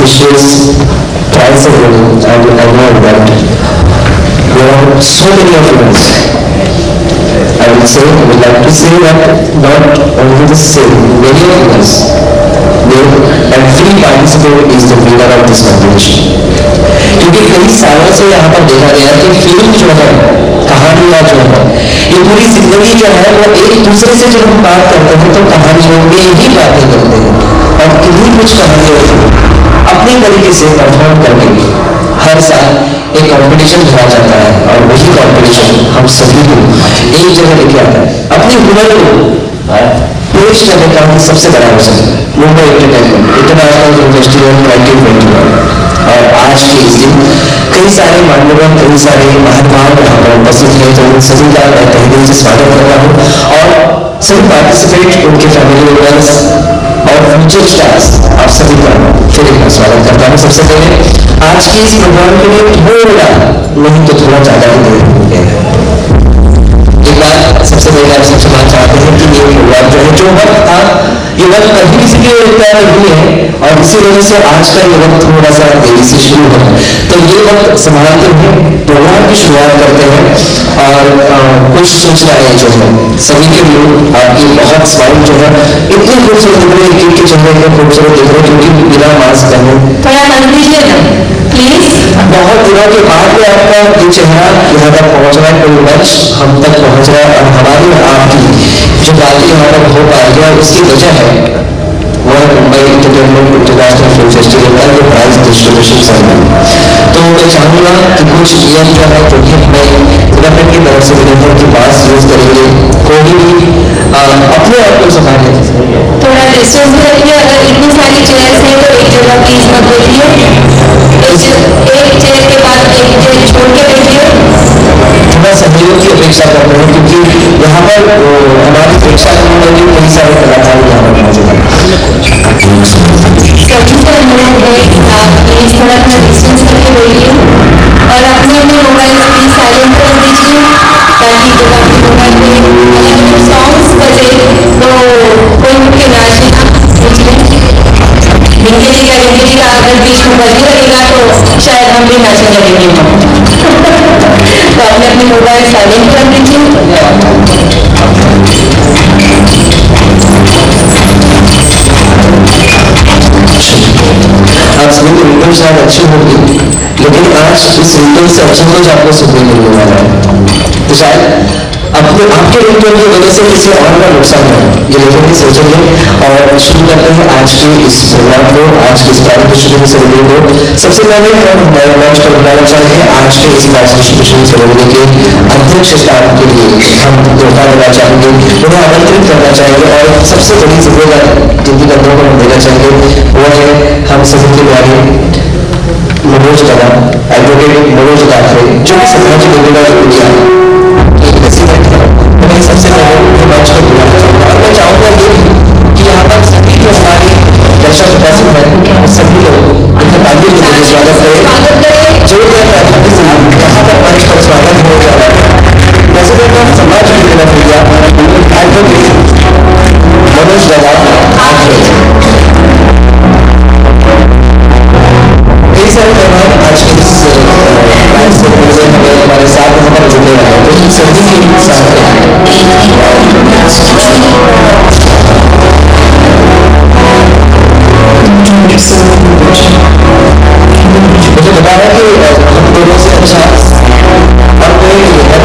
auspicious twice a year, and I know that there are so many of us. I would like to say that not only the same, many of us, every participant is the winner of this competition. क्योंकि कई सालों से यहाँ पर देखा गया कि film जो है, कहानियाँ जो है, ये पूरी जिंदगी जो है वो एक दूसरे से जब हम बात करते हैं तो कहानियों में ही बातें करते हैं और किन्हीं कुछ कहानियों को अपने तरीके से परफॉर्म करके हर साल एक कंपटीशन भरा जाता है और वही कंपटीशन हम सभी को एक जगह लेके आता है। अपनी हुनर को पेश करने का सबसे बड़ा अवसर है मुंबई एंटरटेनमेंट इंटरनेशनल फेस्टिवल 2021। और आज के इस दिन कई सारे मान्यवर, कई सारे महानुभाव यहाँ पर उपस्थित हैं, तो उन सभी का मैं तहे दिल से स्वागत कर रहा हूँ और सभी पार्टिसिपेंट, उनके फैमिली मेंबर्स और फ्यूचर स्टार्स, आप सभी का फिर एक बार स्वागत करता हूँ। सबसे पहले आज के इस प्रोग्राम के लिए थोड़ा नहीं तो थोड़ा ज्यादा ही देर हो गया है। एक बार सबसे पहले आप सबसे बात चाहते हैं कि ये प्रोग्राम जो है, जो वक्त था, ये वक्त कभी किसी के लिए तय नहीं है और इसी वजह से आज का ये वक्त थोड़ा सा देरी से शुरू हुआ। तो ये वक्त संभालते हुए प्रोग्राम की शुरुआत करते हैं और कुछ सूचनाएं जो है सभी के लिए आपकी बहुत स्माइल जो है इतनी खूबसूरत दिख रही है, एक के चेहरे में खूबसूरत दिख रहे हैं क्योंकि बिना मास्क पहने थोड़ा कर दीजिए ना प्लीज। बहुत दिनों के बाद में आपका ये चेहरा यहाँ तक पहुँच रहा है, कोई मंच हम तक पहुँच रहा है और हमारी आपकी जो बातें यहाँ पर हो पा रही है उसकी वजह है वो है Mumbai entertainment international film festival का जो प्राइज डिस्ट्रीब्यूशन सेरेमनी। तो मैं चाहूँगा कि कुछ नियम जो है जो कि हमें गवर्नमेंट की तरफ से नियमों के पास यूज करेंगे, कोई भी अपने आप को संभालने थोड़ा डिस्टेंस में रखिए। अगर इतनी सारी चेयर्स हैं तो एक जगह प्लीज मत बैठिए, एक चेयर के बाद एक चेयर छोड़ के बैठिए। थोड़ा सहयोग की अपेक्षा कर रहे हैं क्योंकि यहाँ पर हमारी अपेक्षा करने वाले कई सारे कलाकार यहाँ पर मौजूद हैं। सभी का अनुरोध है कि आप प्लीज थोड़ा अपना डिस्टेंस करके बैठिए और अपने अपने मोबाइल प्लीज साइलेंट कर दीजिए ताकि जब आपके मोबाइल में अगर सॉन्ग्स बजे तो कोई उनके नाचने ना सोचिए। हिंदी का अगर बीच में बजने लगेगा तो शायद हम भी नाचने लगेंगे। तो आपने अपनी मोबाइल साइलेंट कर दीजिए। आप सभी को रिपोर्ट शायद अच्छी होगी, लेकिन आज इस रिपोर्ट से अच्छा कुछ आपको सुनने को मिलने वाला है। तो शायद आपके रिपोर्ट की वजह से किसी और का नुकसान है, ये लोगों की सोचेंगे। और शुरू करते हैं आज के इस प्रोग्राम को, आज के इस प्राइज डिस्ट्रीब्यूशन सेरेमनी को। सबसे पहले हम हमारे मंच पर बुलाना चाहेंगे आज के इस प्राइज डिस्ट्रीब्यूशन सेरेमनी के अध्यक्ष स्टाफ के लिए हम धोखा देना चाहेंगे, उन्हें आमंत्रित करना चाहेंगे और सबसे बड़ी जिम्मेदारी जिनकी कंधों पर हम देना चाहेंगे वो है हम सभी के प्यारे मनोज दादा, एडवोकेट मनोज दाखरे, जो कि समाज जिम्मेदार इंडिया मैं सबसे पहले मंच पर बुलाना चाहूँगा। और मैं चाहूँगा ये कि यहाँ पर सभी जो हमारे दर्शक उपस्थित हैं सभी लोग उनका तालियों के लिए स्वागत करें, जोरदार तालियों से यहाँ पर मंच पर स्वागत हो जा रहा है प्रेसिडेंट ऑफ समाज जिम्मेदार इंडिया एडवोकेट मनोज दादा दाखरे। कई सारे मेहमान आज के इस प्राइज से हमारे साथ यहाँ पर जुड़ने वाले हैं, तो इन सभी के साथ मुझे बता रहा है कि हम दोनों से अच्छा और कोई नहीं है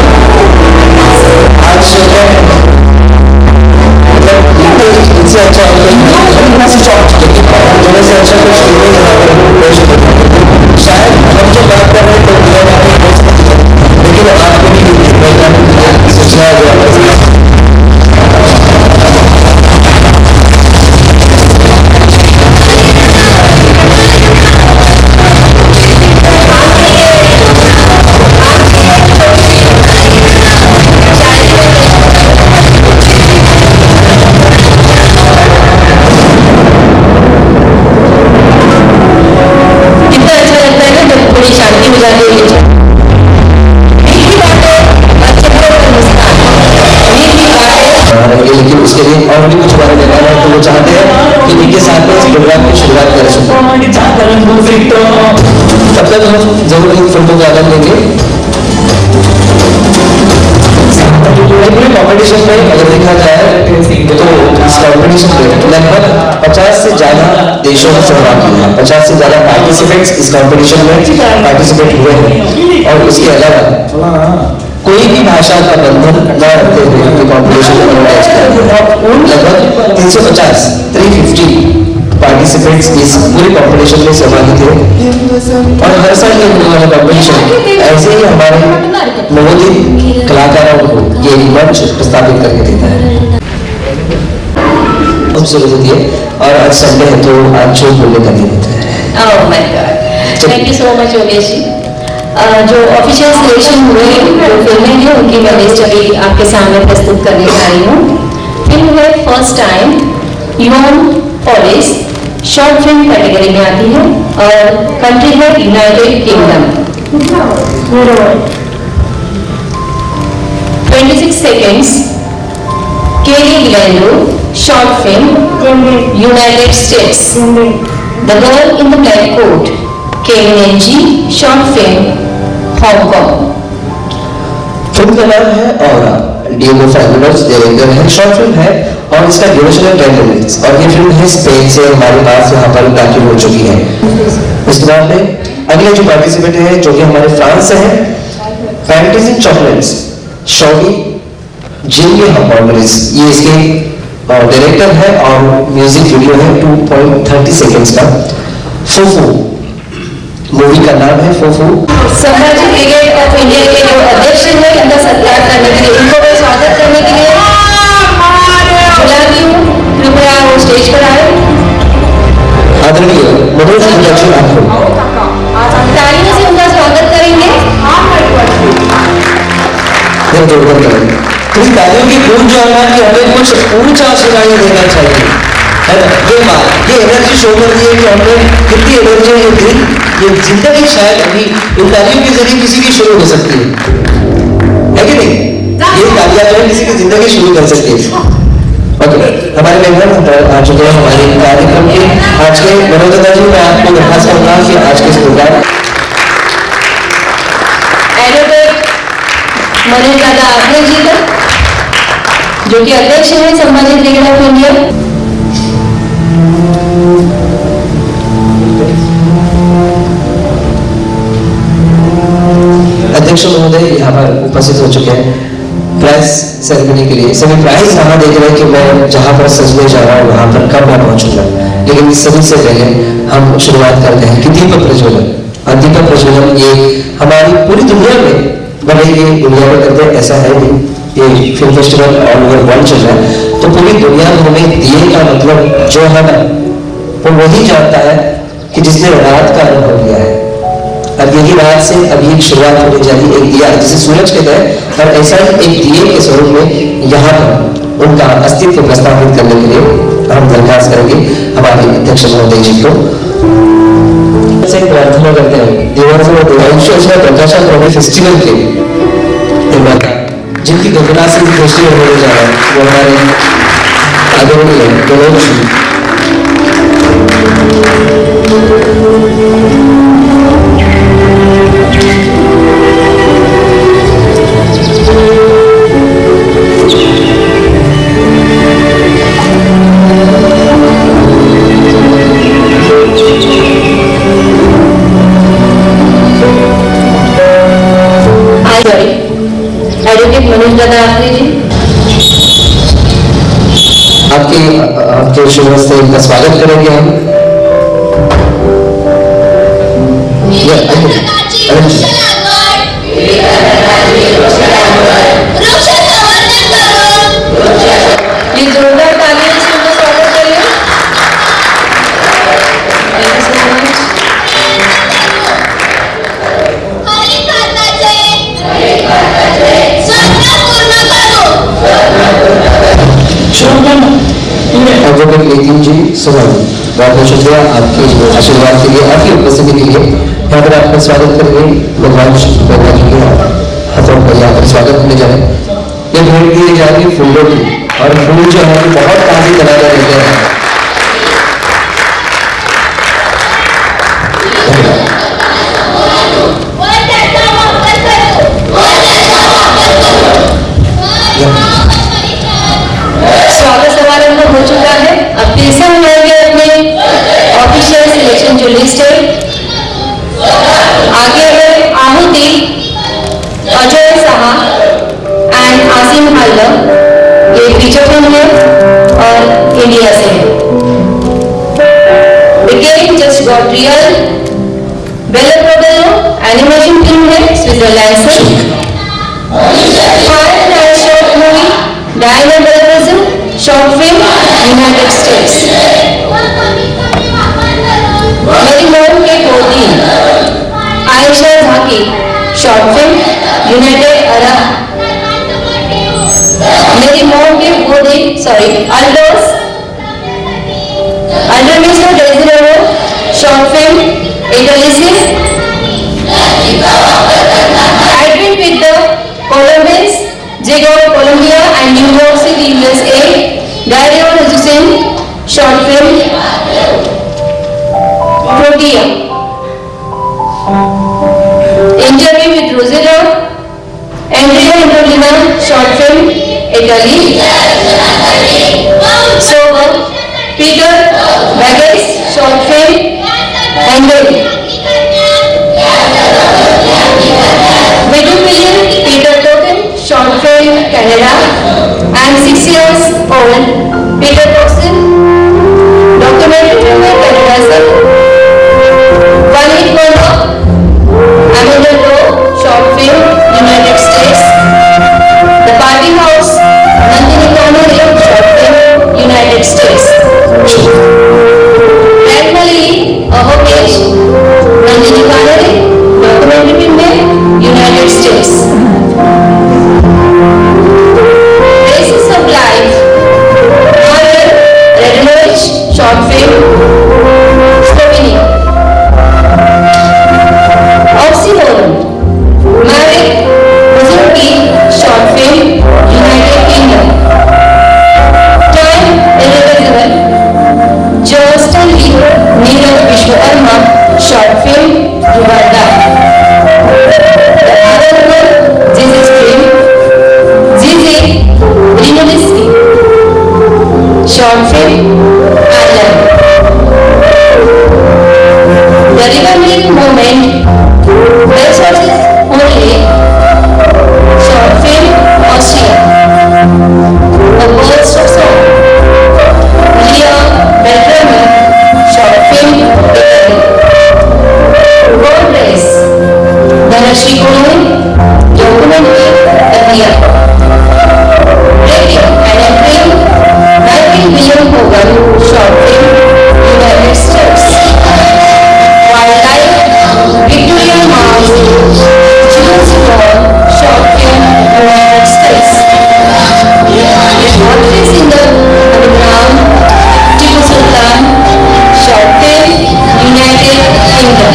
आज मतलब इनसे अच्छा और कोई नहीं, दोनों से अच्छा कुछ शायद हम जो बात कर रहे हैं लेकिन आपको भी सोचना है। प्रोग्राम की शुरुआत कर चुके हैं। तब तक हम जरूर इन फिल्मों का आनंद लेंगे। पूरे कॉम्पिटिशन में अगर देखा जाए तो इस कॉम्पिटिशन में लगभग 50 से ज्यादा देशों ने सहभाग किया, 50 से ज्यादा पार्टिसिपेंट्स इस कॉम्पिटिशन में पार्टिसिपेट हुए हैं। और उसके अलावा कोई भी भाषा का बंधन न रखते हुए कॉम्पिटिशन में लगभग 350 पार्टिसिपेंट्स इस पूरे कॉम्पिटिशन में सहभागी थे। और हर साल ये होने वाला कॉम्पिटिशन ऐसे ही हमारे नवोदित कलाकारों को ये मंच प्रस्तावित करके देता है। शुरू होती है और आज संडे है तो आज जो बोलने का दिन होता है। Oh my god, thank you so much Yogesh ji. जो ऑफिशियल सिलेक्शन हुए जो फिल्में हैं उनकी मैं लिस्ट अभी आपके सामने प्रस्तुत करने जा रही हूँ। फिल्म है फर्स्ट टाइम ह्यूमन पॉलिस, शॉर्ट फिल्म कैटेगरी में आती है और कंट्री है यूनाइटेड किंगडम। 26 seconds केली गिलेंडो, short film United States. The girl in the black coat, KNG, short film Hong Kong. फिल्म का नाम है ऑरा, डिएगो फर्नांडिस डायरेक्टर है, शॉर्ट फिल्म है और इसका ड्यूरेशन है 10 मिनट्स। और ये फिल्म है स्पेन से हमारे पास यहाँ पर दाखिल हो चुकी है। इसके बाद में अगले जो पार्टिसिपेंट है जो कि हमारे फ्रांस से है, फैंटेसी चॉकलेट्स, शॉगी जिंगे हॉर्मोनिस, ये इसके डायरेक्टर है और म्यूजिक वीडियो है 2.30 सेकंड्स का। फूफू मूवी का नाम है फूफू। संभाजी ब्रिगेड ऑफ इंडिया के जो अध्यक्ष हैं इनका सत्कार करने के लिए, इनको मैं स्वागत करने के लिए बुलाती हूँ, कृपया वो स्टेज पर आए। आदरणीय मनोज मुखर्जी आपको तालियों से उनका स्वागत करेंगे। जोरदार करेंगे। इस तालियों की गूंज जो है कि हमें कुछ ऊंचा सुनाई देना चाहिए, है ना? ये बात, ये एनर्जी शो कर रही है कि हमने कितनी एनर्जी है। ये दिन, ये जिंदगी शायद अभी इन तालियों के जरिए किसी की शुरू हो सकती है कि नहीं? ये तालियां जो है किसी की जिंदगी शुरू कर सकती है। ओके, हमारे मेहमान आ चुके हैं हमारे कार्यक्रम के आज के। मनोज दादा जी, मैं आपको दरखास्त करूंगा कि आज के इस प्रोग्राम मनोज दादा आपने जी का जो कि अध्यक्ष है संभाजी ब्रिगेड ऑफ इंडिया। अध्यक्ष महोदय यहाँ पर उपस्थित हो चुके हैं प्राइज सेरेमनी के लिए। सभी प्राइज यहाँ देख रहे हैं कि मैं जहाँ पर सजने जा रहा हूँ वहाँ पर कब मैं पहुंचूंगा, लेकिन इस सभी से पहले हम शुरुआत करते हैं कि दीपक प्रज्वलन। और दीपक प्रज्वलन ये हमारी पूरी दुनिया में, भले ये दुनिया में करते ऐसा है नहीं, ये film festival all over world चल रहा है तो पूरी दुनिया में दिए का मतलब जो है ना वो वही जानता है कि जिसने रात का अनुभव किया है। अब यही रात से अभी एक शुरुआत होने जा रही है, एक दिया जिसे सूरज कहते हैं, और ऐसा ही एक दिए के स्वरूप में यहाँ पर उनका अस्तित्व प्रस्तावित करने के लिए हम दरखास्त करेंगे हमारे अध्यक्ष महोदय जी को। से प्रार्थना करते हैं देवांश और देवांश प्रकाशन प्रभु फेस्टिवल के निर्माता जिनकी घटना से फेस्टिवल होने जा रहा है वो हमारे आदरणीय मनोज जी। एडवोकेट मनोज दादा आपने जी आपके शुभ हस्ते इनका स्वागत करेंगे हम। ये जोरदार तालियों से उनका स्वागत करिए। एडवोकेट लेकिन जी सुनाई, बहुत बहुत शुक्रिया आपके आशीर्वाद के लिए, आपकी उपस्थिति के लिए। यहाँ पर आपका स्वागत करेंगे भगवान जी के हाथों पर यहाँ पर स्वागत करने जा रहे हैं। ये भेंट दिए जा रही फूलों की, और फूल जो है बहुत काफी तरह के रहते हैं। कलर, ये फीचर फिल्म है और इंडिया से है। The game just got real, Bella Prodello, animation film है स्विट्जरलैंड से। Fire and ice short movie, Diana बेलरिज्म, शॉर्ट फिल्म, यूनाइटेड स्टेट्स। मेरी मोम के गोदी, आयशा झाकी, शॉर्ट फिल्म, यूनाइटेड अरब। मेरी मोम के गोदी, अल्डोस, अल्डोमिसो डेजिरेरो, शॉर्ट फिल्म, इटली से। I dream with the Colombians, Jago, Colombia and New York City, USA. Dario Hussein, short film, Protea. Interview with Rosella, Andrea Antolina, short film, Italy. Sober, Peter Baggins, short film, Hungary. Widow Million, Peter Token, short film, Canada. I am 6 years old, Peter Toxin, documentary film, Canada say. One Hit Wonder, Amanda Lowe, short film, United States. The Party House, Nandini Kanare, short film, United States. Primarily, a homage, Nandini Kanare, documentary film है, United States. Basis of Life, Noel Radinovic, short film, Slovenia. Oxymoron, Marek Buzurki, short film, United Kingdom. Time Irreversible, Justin Lee, Neeraj Vishwakarma, short film, Uganda. The other one, Jesus Dream, Zizi Rinaldiski, short film, Ireland. The Remembering Moment, Resources Only, short film, Austria. A Burst of Song, Leah Beltrami, short film, Italy. Road Race, Dhanashree Kulwani, documentary, India. Radio and Film, 19 William Hogan, short film, United States. Wildlife, Victoria Mars, Jules Verne, short film, United States. Ordinary Singer, Abhiram, Tipu Sultan, short film, United Kingdom.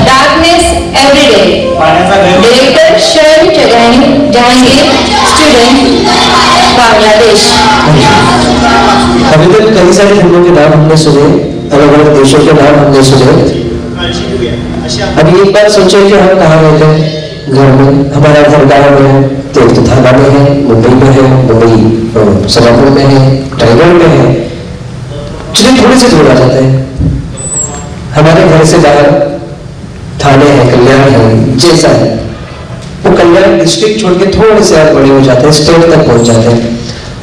Darkness Every Day, Director Sharon Jahangir, student, Bangladesh. अभी तक कई सारी फिल्मों के नाम हमने सुने, अलग अलग देशों के नाम हमने सुने। अभी एक बार सोचे कि हम कहाँ रहते हैं, घर में, हमारा घर गाँव में है, तो एक तो थाना में है, मुंबई में है, मुंबई सोलापुर में है, टाइगर में है। चलिए थोड़े से दूर आ जाते हैं। हमारे घर से बाहर थाने है, कल्याण है, जैसा है वो कल्याण डिस्ट्रिक्ट छोड़ के थोड़े से और बड़े हो जाते हैं, स्टेट तक पहुंच जाते हैं।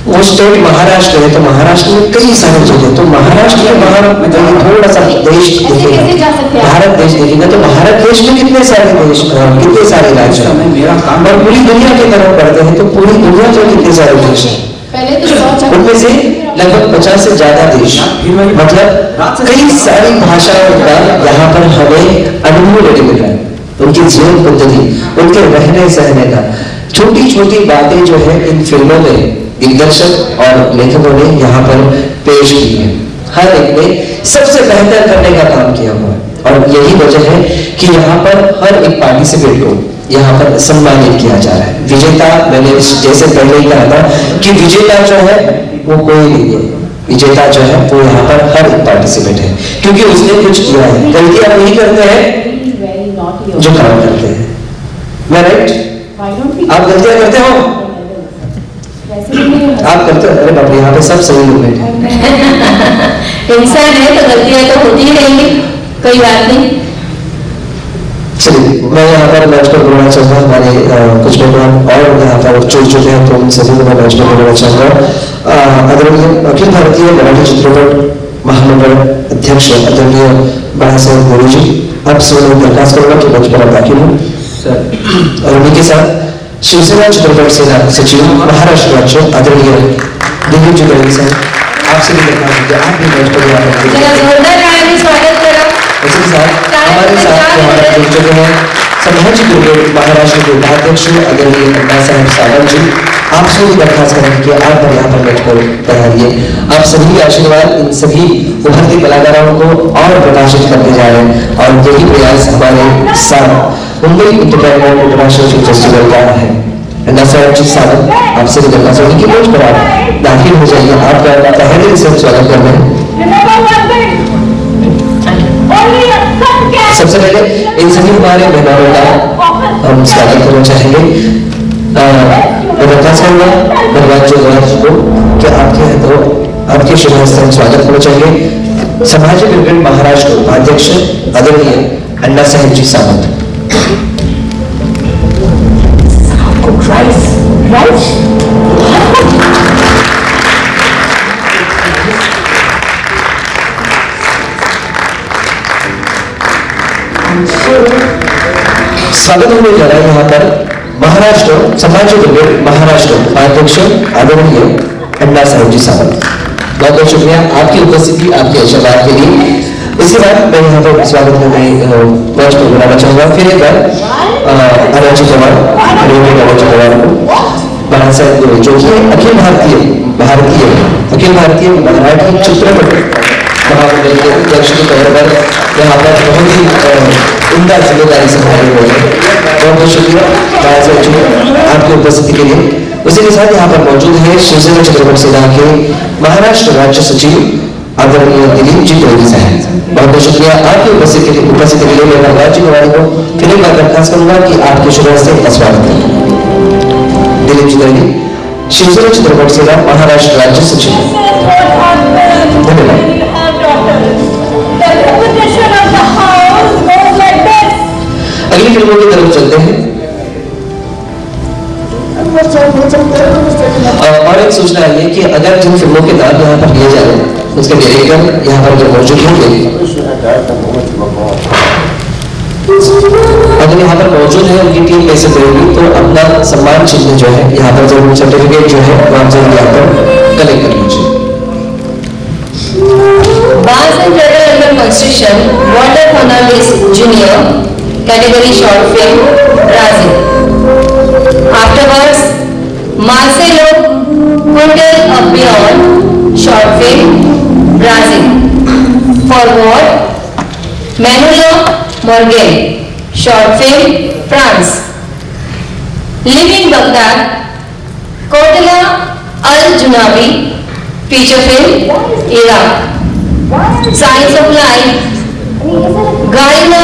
वो स्टेट महाराष्ट्र है, तो महाराष्ट्र में कई सारे जगह, तो महाराष्ट्र में बाहर थोड़ा सा देश देखेगा, भारत देश देखेगा, तो भारत देश में कितने सारे देश, कितने सारे राज्य हैं, और पूरी दुनिया की तरफ बढ़ते हैं तो पूरी दुनिया में कितने सारे देश हैं। उनमें से लगभग 50 से ज्यादा देश, मतलब कई सारी भाषाओं का यहाँ पर हमें अनुभव लेने मिल रहा है। उनकी जीवन पद्धति, उनके रहने सहने का, छोटी छोटी बातें जो है इन फिल्मों में दिग्दर्शक और लेखकों ने यहाँ पर पेश की है। हर एक ने सबसे बेहतर करने का काम किया हुआ है, और यही वजह है कि यहाँ पर हर एक पार्टिसिपेट को यहाँ पर सम्मानित किया जा रहा है। विजेता, मैंने जैसे पहले ही कहा था कि विजेता जो है वो कोई नहीं है, विजेता जो है वो यहाँ पर हर एक पार्टिसिपेट है, क्योंकि उसने कुछ किया है। गलतियां वही करते हैं जो काम करते हैं। मैं राइट? आप गलतियां करते हो? आप करते हो? अरे बाप रे, यहाँ पे सब सही लोग बैठे। इंसान है तो गलतियां तो होती ही रहेंगी, कोई बात नहीं। चलिए मैं यहाँ पर मंच पर बोलना चाहूँगा हमारे कुछ मेहमान और यहाँ पर जुड़ चुके हैं, तो उन सभी को मैं मंच पर बोलना चाहूँगा। आदरणीय अखिल भारतीय मराठी चित्रपट महामंडल अध्यक्ष आदरणीय बाला साहेब गोरे जी, आप सभी को दरखास्त करूँगा कि मंच पर आप दाखिल हों और उन्हीं के साथ शिवसेना चित्रपट सेना सचिव महाराष्ट्र राज्य आदरणीय दिलीप जी गोरे साहब, आपसे भी दरखास्त है आप भी मंच पर यहाँ पर स्वागत करा। इसी के साथ हमारे साथ यहाँ जुड़ चुके हैं समाज ब्रिगेड महाराष्ट्र के उपाध्यक्ष आदरणीय अन्ना साहब सावंत जी, आप सभी दरखास्त करेंगे कि आप पर यहाँ पर मंच पर पधारिए। आप सभी के आशीर्वाद इन सभी उभरते कलाकारों को और प्रकाशित करते जा रहे हैं और यही प्रयास हमारे साथ Mumbai entertainment international film festival का है। अन्ना साहब जी सावंत, आपसे भी दरखास्त होगी कि मंच पर आप दाखिल हो जाइए, आपका पहले से स्वागत कर रहे हैं। सबसे पहले इन सभी हमारे मेहमानों का हम स्वागत करना चाहेंगे। मैं दरखास्त करूंगा धन्यवाद जी को कि आपके हैं तो आपके शुभ हस्ते हम स्वागत करना चाहेंगे समाज ब्रिगेड महाराष्ट्र उपाध्यक्ष आदरणीय अन्ना साहेब जी सावंत। स्वागत होने जा रहा है यहाँ पर महाराष्ट्र समाज ब्रिगेड महाराष्ट्र उपाध्यक्ष आदरणीय अन्ना साहेब जी सावंत। बहुत बहुत शुक्रिया आपकी उपस्थिति, आपके आशीर्वाद के लिए। इसके बाद मैं यहाँ पर स्वागत करने मंच पर बुलाना चाहूँगा फिर एक बार अरविंद कुमार को बाला साहेब गोरे, जो कि अखिल भारतीय मराठी चित्रपट महामंडल के अध्यक्ष के तौर पर यहाँ पर बहुत ही उम्दा जिम्मेदारी संभाले हुए हैं। बहुत बहुत शुक्रिया बाला साहब जी आपकी उपस्थिति के लिए। उसी के साथ यहाँ पर मौजूद है शिवसेना चित्रपट सेना के महाराष्ट्र राज्य सचिव आदरणीय दिलीप जी गोरे साहब। बहुत बहुत शुक्रिया आपकी उपस्थिति के लिए। मैं धन्यवाद जी गोरे को फिर एक बार दरखास्त करूंगा कि आपके शुरू से स्वागत करें। दिलीप जी गोरे, शिवसेना चित्रपट सेना महाराष्ट्र राज्य सचिव। धन्यवाद। अगली फिल्मों की तरफ चलते हैं। और एक सूचना है कि अगर जिन फिल्मों के नाम यहाँ पर लिए जा रहे हैं उसके डायरेक्टर यहाँ पर अगर मौजूद होंगे, अगर यहाँ पर मौजूद है उनकी टीम में से होगी तो अपना सम्मान चिन्ह जो है यहाँ पर जरूर सर्टिफिकेट जो है वो आप जरूर यहाँ पर कलेक्ट कर लीजिए। Bars and Theatre under construction, Walter Fernandez Jr. category short film, Brazil. Afterwards, Marcelo Cundel of Beyond short film, Brazil. Forward, Manuel Morgan short film, France. Living Baghdad, Kotala Al-Junabi feature film, Iraq. Science of Life, Galina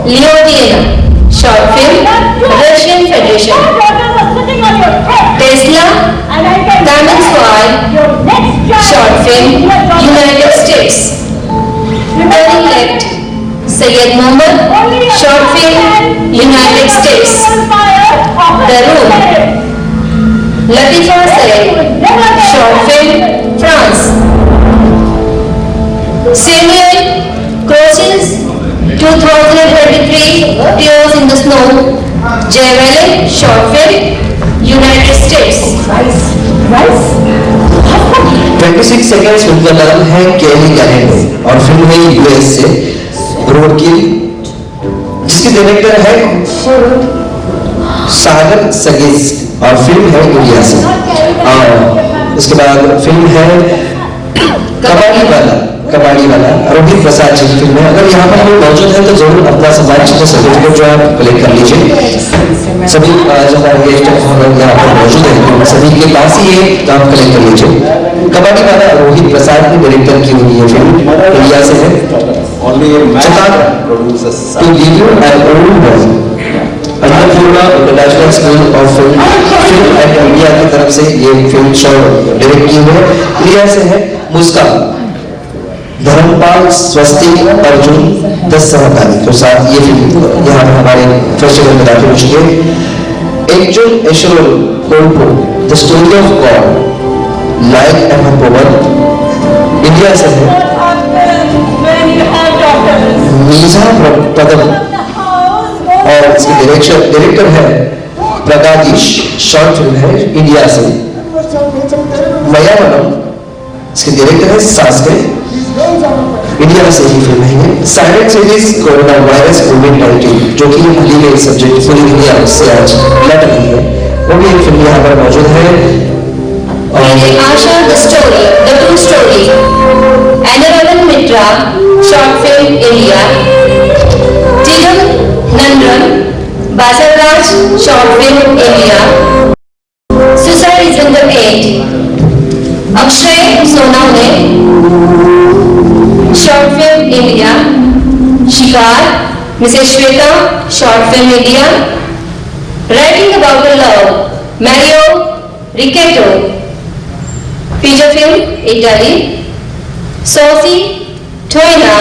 Leotina short film, Russian Federation. Tesla Diamond Squad short film, United States. Turning Left, Syed Mohammed short film, United States. The Room, Latifa Said short film, France. Samuel Cross's 2023 Tears in the Snow, Jewel short film, United States. 26 seconds film का नाम है केली कैनेडो और film है US से रोडकिल, जिसके director है सागर सगेज और film है इंडिया से। और इसके बाद फिल्म है कबाड़ी वाला रोहित प्रसाद जी की फिल्म है। अगर यहाँ पर कोई मौजूद है तो जरूर अपना सम्मान चिन्ह सर्टिफिकेट जो है कलेक्ट कर लीजिए। सभी जो हमारे गेस्ट यहाँ पर मौजूद है तो सभी के पास ही ये काम कलेक्ट कर लीजिए। कबाड़ी वाला रोहित प्रसाद ने डायरेक्टर की हुई है फिल्म, इंडिया से है। To give you an overview, Annapurna international school of film end India की तरफ से ये फिल्म शॉर्ट डायरेक्ट की है। इंडिया से है मुस्कान, धर्मपाल, स्वस्तिक, अर्जुन, 10 सहकारी के साथ ये फिल्म यहाँ पर हमारे फेस्टिवल में दाखिल हो चुकी है। एक्चुअल एशोर कोल्पो the story of god like and power India से है। मीजा पदम और इसके डायरेक्टर है प्रकाश। शॉर्ट फिल्म है इंडिया से। मयावरम इसके डायरेक्टर है सास्के। इंडिया से ही फिल्म है। साइलेंट सीरीज कोरोना वायरस कोविड-19 जो कि हाल में सब्जेक्ट पूरी दुनिया से आज लड़ रही है, वो भी एक फिल्म यहाँ पर मौजूद है। Asha the story the true story एनरवन मित्रा शॉर्ट फिल्म इंडिया। टिगम Nandan Basavaraj short film India. Suicide is in the eight Akshay Sonawane short film India. Shikar Mrs Shweta short film India. Writing about the love Mario रिकेटो फीचर फिल्म इटली। सोसी टोइना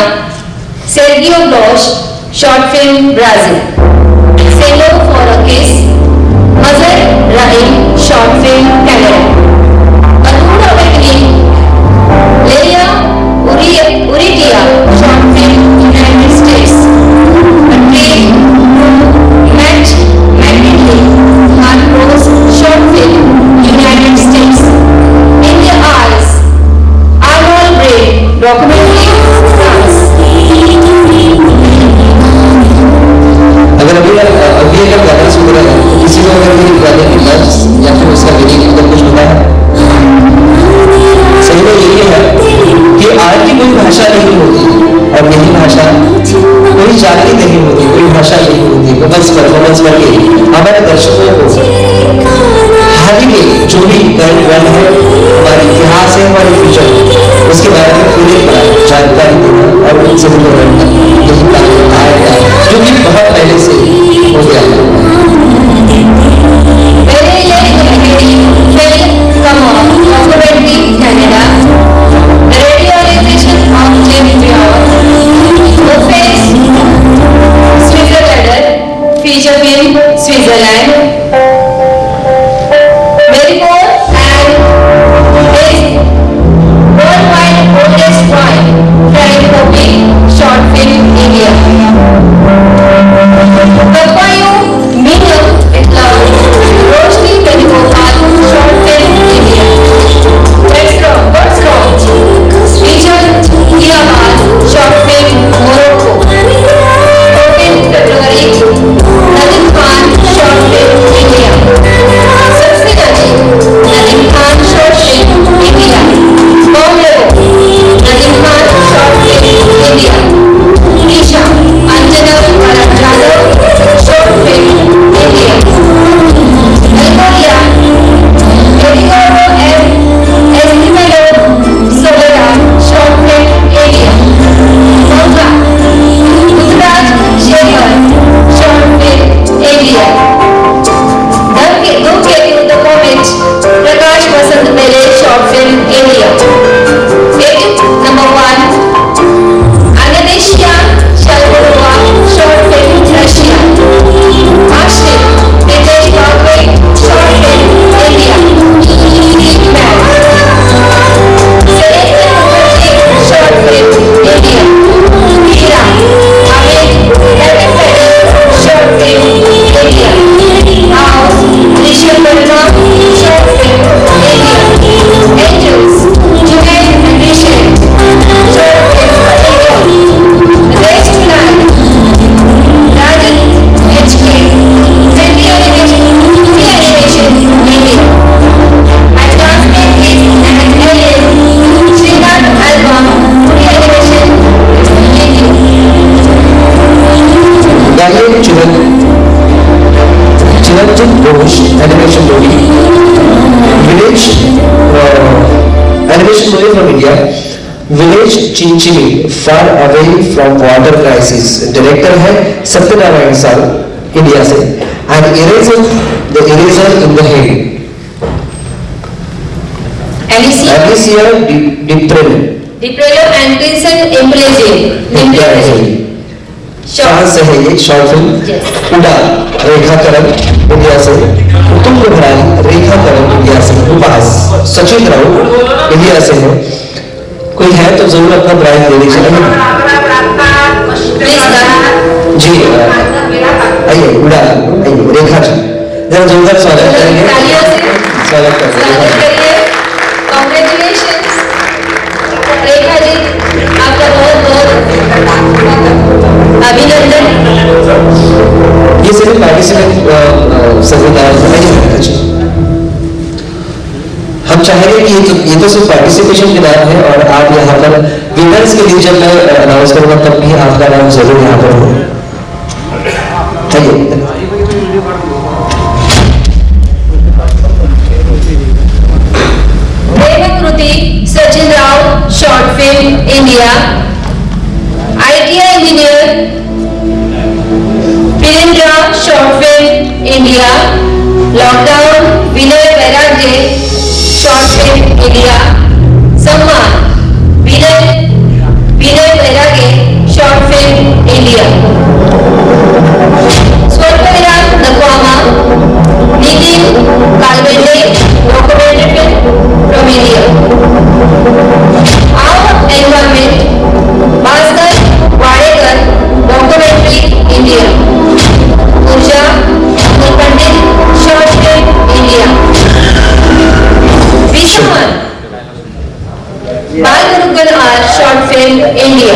Sergio ग्लोश short film Brazil. Cello for a kiss Mazhar Rahim short film Canada. अधूरा awakening लेया उरिटिया short film United states. Heart short film United states. India eyes Arnold bread documentary France. अगर अभी अगर गाना सुन रहे हैं तो किसी को अगर मेरी गाने की लफ्ज या फिर उसका मीनिंग एकदम कुछ पता है? सही में यही है कि आज की कोई भाषा नहीं होती और यही भाषा कोई जाति नहीं होती, कोई भाषा नहीं होती। वो बस परफॉर्मेंस करके हमारे दर्शकों को हाल ही में जो भी करंट रन है, हमारे इतिहास है, हमारे फ्यूचर, उसके बारे में पूरी जानकारी देना और उनसे करना यही काम आएगा, जो कि बहुत पहले से हो गया है। Feature film Switzerland. Marigold and is worldwide oldest wine. Flying Copy short film India. Papayo Minam with Love Roshni Venugopal short film India. What's wrong? Feature Kiamal short film Morocco. February Nadim Khan short film India. सबसे नजीक Nadeem Khan short film India. Bombero Nadim Khan short film India. Nisha Anjana Bharat Jadhav short film India. Algoria Rodrigo M. Estimado Sobera short film India. Moga Gujarat Shekhar short film India. Look at the comment Prakash Vasant Mele short film India. It number 1 Anastasia Shalvarova short film Russia. Ashwin Nitesh Bagwe short film India. Man Selena Mukherjee short film India. Meera Amit Elfred short film India. House Rishabh Verma short film India. Angels Junaid and Rishabh short film India. Race Tonight Rajan HK Hindi animation India. Advancement is an alien Srinath album Hindi animation India. गाइए Chiranjeev Ghosh animation movie village animation movie from India. Village Chinchini far away from water crisis. Director है सत्यनारायण साल India से। And eraser in the head Alicia Di Prello Di Prello and Vincent Impellizi India से। कहाँ से है ये short film? उड़ान रेखाकरण India से, तुम घबराई रेखाकरण इंडिया से, उपास सचिन राउत इंडिया से है। कोई है तो जरूर अपना प्राइज दे दीजिए जी। आइए उड़ान, आइए रेखा जी, जरा जोरदार स्वागत करेंगे, स्वागत करेंगे। कांग्रेचुलेशंस रेखा जी, आपका बहुत बहुत अभिनंदन। ये सभी पार्टिसिपेंट सभी जी, हम चाहेंगे कि ये तो सिर्फ पार्टिसिपेशन के नाम है और आप यहाँ पर विनर्स के लिए जब मैं अनाउंस करूंगा तब भी आपका नाम जरूर यहाँ पर हो। Premkriti Sachin Rao short film India, ITI engineer Virendra short film India, lockdown Vinay Vairagya short film India, सम्मान Vinay Vairagya short film India, स्वल्पविराम नकवामा Nitin Kalvende documentary film from India, our environment Bhaskar Wadekar documentary India, Urja Pandit short film India, विश्वमन बाल गुरुकुल आर शॉर्ट फिल्म इंडिया,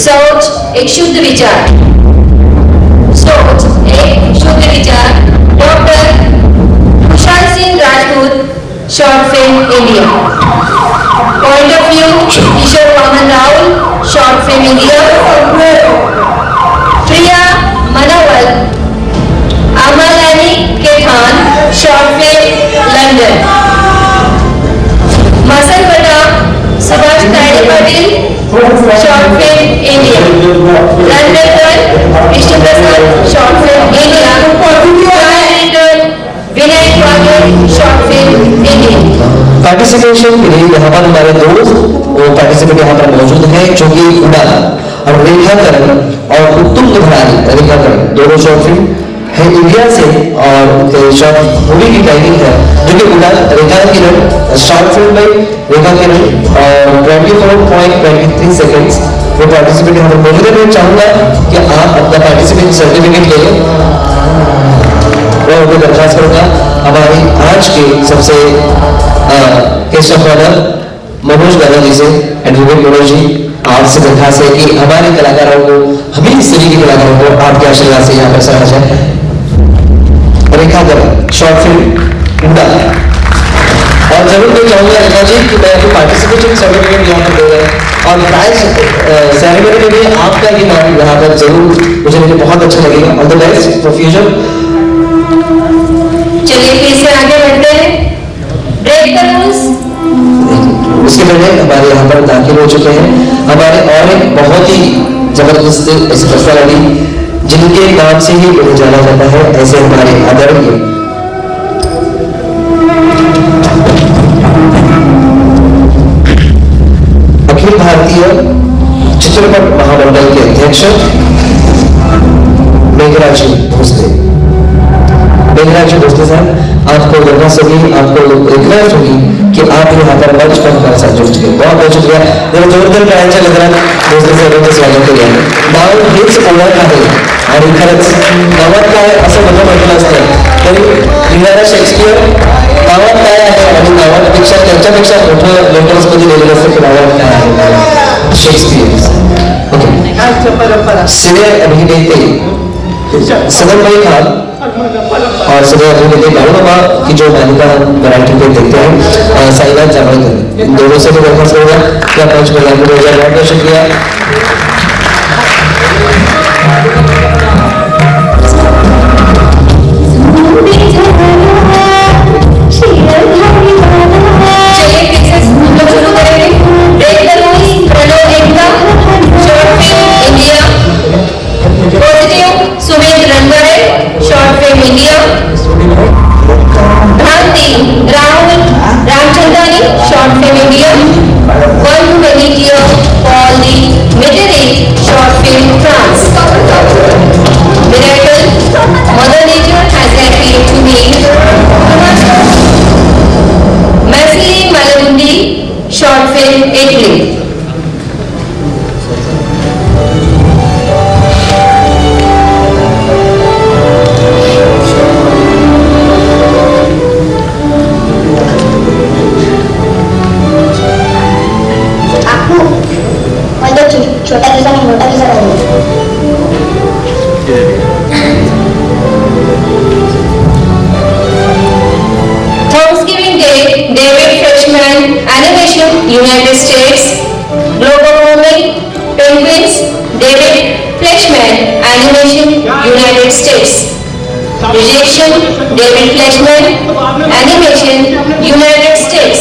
सोच एक शुद्ध विचार, सोच एक शुद्ध विचार doctor Khushhal Singh Rajput short film India, point of view Kishor Waman Rahul short film India, Priya मनोवल अमलानी के खान शॉर्ट फिल्म लंदन, मसल बटा सुभाष ताड़ी Patil short film India, London Vishnu Prasad short film India, Vinay वागे शॉर्ट फिल्म इंडिया। पार्टिसिपेशन के लिए यहाँ पर हमारे दोस्त वो पार्टिसिपेंट यहाँ पर मौजूद हैं जो कि उड़ान और रेखाकरण और उत्तम घबराई रेखाकरण दोनों शॉर्ट फिल्म है इंडिया से और उनके शॉर्ट मूवी की टाइमिंग है जो कि उड़ान रेखाकरण शॉर्ट फिल्म में रेखाकरण और 24.23 सेकंड्स वो पार्टिसिपेंट यहाँ पर मौजूद है। मैं चाहूंगा कि आप अपना पार्टिसिपेंट सर्टिफिकेट ले लें और उनको दरखास्त करूंगा हमारी आज के सबसे गेस्ट ऑफ ऑनर मनोज गाना जी से, एडवोकेट मनोज जी आपसे दरखास्त है कि हमारे कलाकारों को हमें इस तरह के कलाकारों को आपके आशीर्वाद से यहाँ पर सराहा जाए। रेखाकरण शॉर्ट फिल्म इंडिया और जरूर मैं चाहूंगा रेखा जी कि मैं आपको पार्टिसिपेशन सर्टिफिकेट यहाँ पर दे रहा है और प्राइज सेरेमनी में भी आपका ही नाम यहाँ पर जरूर मुझे बहुत अच्छा लगेगा। All the best for future. चलिए फिर से आगे बढ़ते हैं, ब्रेक द रूल्स। उसके पहले हमारे यहाँ पर दाखिल हो चुके हैं हमारे और एक बहुत ही जबरदस्त ऐसी पर्सनालिटी जिनके नाम से ही उन्हें जाना जाता है, ऐसे हमारे आदरणीय अखिल भारतीय चित्रपट महामंडल के अध्यक्ष मेघराज भोसले। मेघराज भोसले साहब आपको लगना सभी आपको रिक्वेस्ट होगी कि आप यहाँ पर मंच पर हमारे साथ जुड़ चुके, बहुत बहुत शुक्रिया। जरा जोरदार करायचा गजरा भोसले साहेबांचं स्वागत करूया। नाव हेच ओळख आहे आणि खरंच नावात काय असं मला म्हटलं असतं तरी लिहिणारा शेक्सपियर नावात काय आहे आणि नावापेक्षा त्यांच्यापेक्षा मोठं लेटर्समध्ये लिहिलेलं असतं की नावात काय आहे शेक्सपियर। ओके, सिने अभिनेते सदनभाई खान और सदर अभिनेते बाबा की जो मालिका मराठी पे देखते हैं साईनाथ जावड़कर, दोनों से भी दरखास्त करूंगा क्या मंच में लाने को बहुत बहुत शुक्रिया। Short film India, Bhranti Rahul Ramchandrani short film India, one to 20 years for the veteran Fleshman Animation, United States. Rejection, David Fleshman Animation, United States.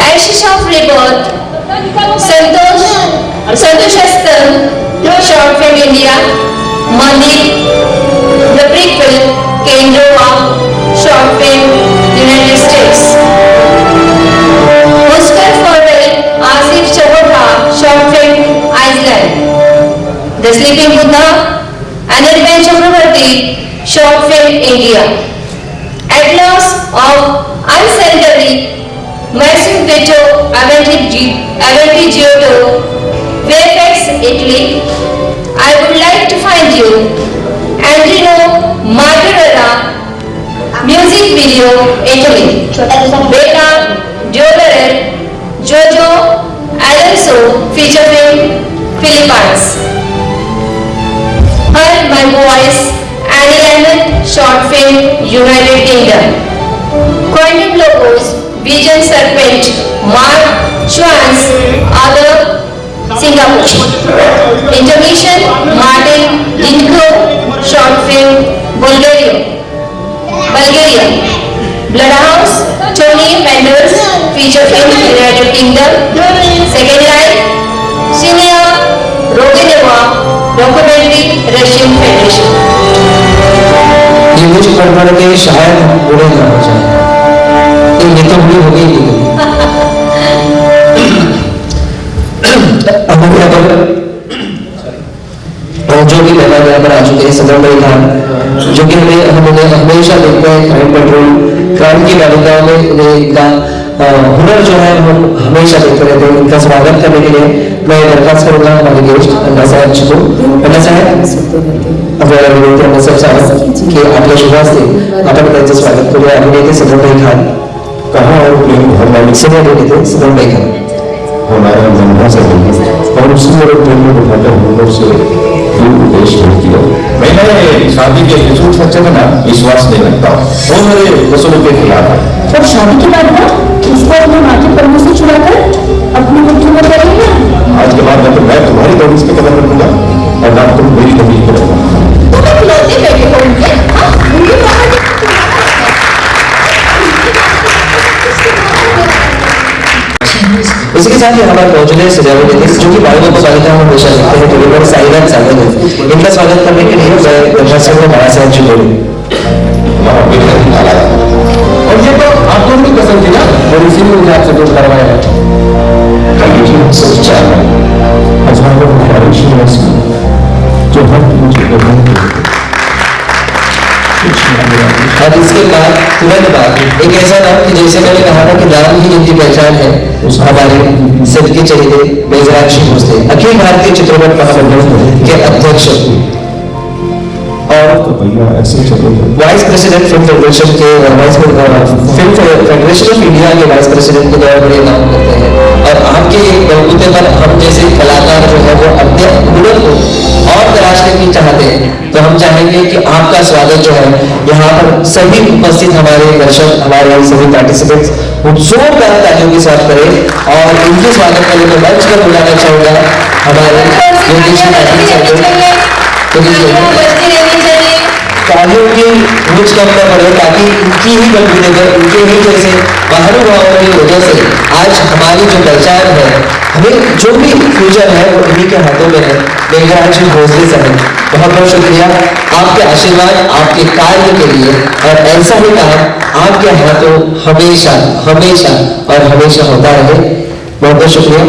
Ashes of Rebirth, Santosh Astan, short film India. Mandir, the prequel, Kendrova, short film United States. Oscar Farrell, Asif Chaudhra, short film Iceland. The Sleeping Buddha, Anirban Chakrabarti, short film India. Atlas of Unsanitary, Massive Veto, Avanti Giotto, VFX Italy. I would like to find you, Andrino Martorella, music video Italy. Beta Diodaret, Jojo Alonso, feature film Philippines. Her My Voice, Annie Lemon, short film United Kingdom. Quantum Logos, Vision Serpent, Mark Schwanz, other Singapore. Intermission, Martin Dinko, short film Bulgaria. Bloodhouse, Tony Penders, feature film United Kingdom. Second Life, Sinia Rogineva, documentary Russian Federation. ये कुछ पढ़ के शायद बुरे ना हो जाए, ये तो बुरी हो गई जो कि पहला पर आ चुके हैं सदर भाई खान, जो कि हमने हमेशा देखते हैं क्राइम पेट्रोल, क्राइम की बालिकाओं में इनका हुनर जो है हम हमेशा देखते रहते हैं। इनका स्वागत करने के लिए मैं दरखास्त करूंगा हमारे गेस्ट अन्ना साहब जी को। अन्ना साहब आपल्याला विनंती अन्ना साहब साहब की आपल्या शुभास्ते आपण त्यांचं स्वागत करूया। अभिनेते सदर भाई खान कहाँ और प्रेम सदर अभिनेते सदर भाई खान हमारा जन्म से और उसी मेरे प्रेम में उठाकर हम लोग से देश भेज दिया। मैंने शादी के झूठ सच्चे में ना विश्वास नहीं रखता हूँ, वो मेरे वसूलों के खिलाफ है। और शादी के बाद ना इसको अपने माँ के पर्वों से छुड़ाकर अपनी मुट्ठी में करेंगे। आज के बाद ना तो मैं तुम्हारी दौड़ की कदर रखूंगा और ना तुम मेरी दौड़ की कदर रखूंगा। तुम इकलौते बेटे हो उनके, हाँ, उनके बाबा ने इसी के साथ ही हमारे मौजूद है सजावट देते जो कि बालिका को स्वागत हम हमेशा देखते हैं टेलीविजन साइरात सागर है। इनका स्वागत करने के लिए मैं दर्शकों को बड़ा साहब जी बोलूं। हमारा बेटा निकाला है और ये तो आप लोगों की पसंद थी ना, और इसीलिए मुझे आपसे दूर करवाया है। सच्चा है हजारों बारिश जो हम मुझे और इसके बाद तुरंत बाद एक ऐसा नाम कि जैसे मैंने कहा था कि नाम ही जिनकी पहचान है उस हमारे सदके चहेते मेजराक्षी भोसले अखिल भारतीय चित्रपट महामंडल के अध्यक्ष और ऐसे चले वाइस प्रेसिडेंट फिल्म फेडरेशन के फिल्म फेडरेशन ऑफ इंडिया के वाइस प्रेसिडेंट के द्वारा बड़े काम करते हैं। और आपके बलबूते पर हम जैसे कलाकार जो है वो अपने हुनर को और तराशने की चाहते हैं, तो हम चाहेंगे कि आपका स्वागत जो है यहाँ पर सभी उपस्थित हमारे दर्शक हमारे सभी पार्टिसिपेंट्स जोरदार तालियों के साथ करें। और इनके स्वागत करने को मंच पर बुलाना चाहूंगा हमारे तालियों की मुझ कम न पड़े ताकि इनकी ही बलबूते पर इनके ही जैसे महानुभावों की वजह से आज हमारी जो पहचान है, हमें जो भी फ्यूचर है वो इन्हीं के हाथों में है। मेघराज भोसले साहब बहुत बहुत शुक्रिया आपके आशीर्वाद आपके कार्य के लिए, और ऐसा ही काम आपके हाथों हमेशा हमेशा और हमेशा होता रहे। बहुत बहुत शुक्रिया।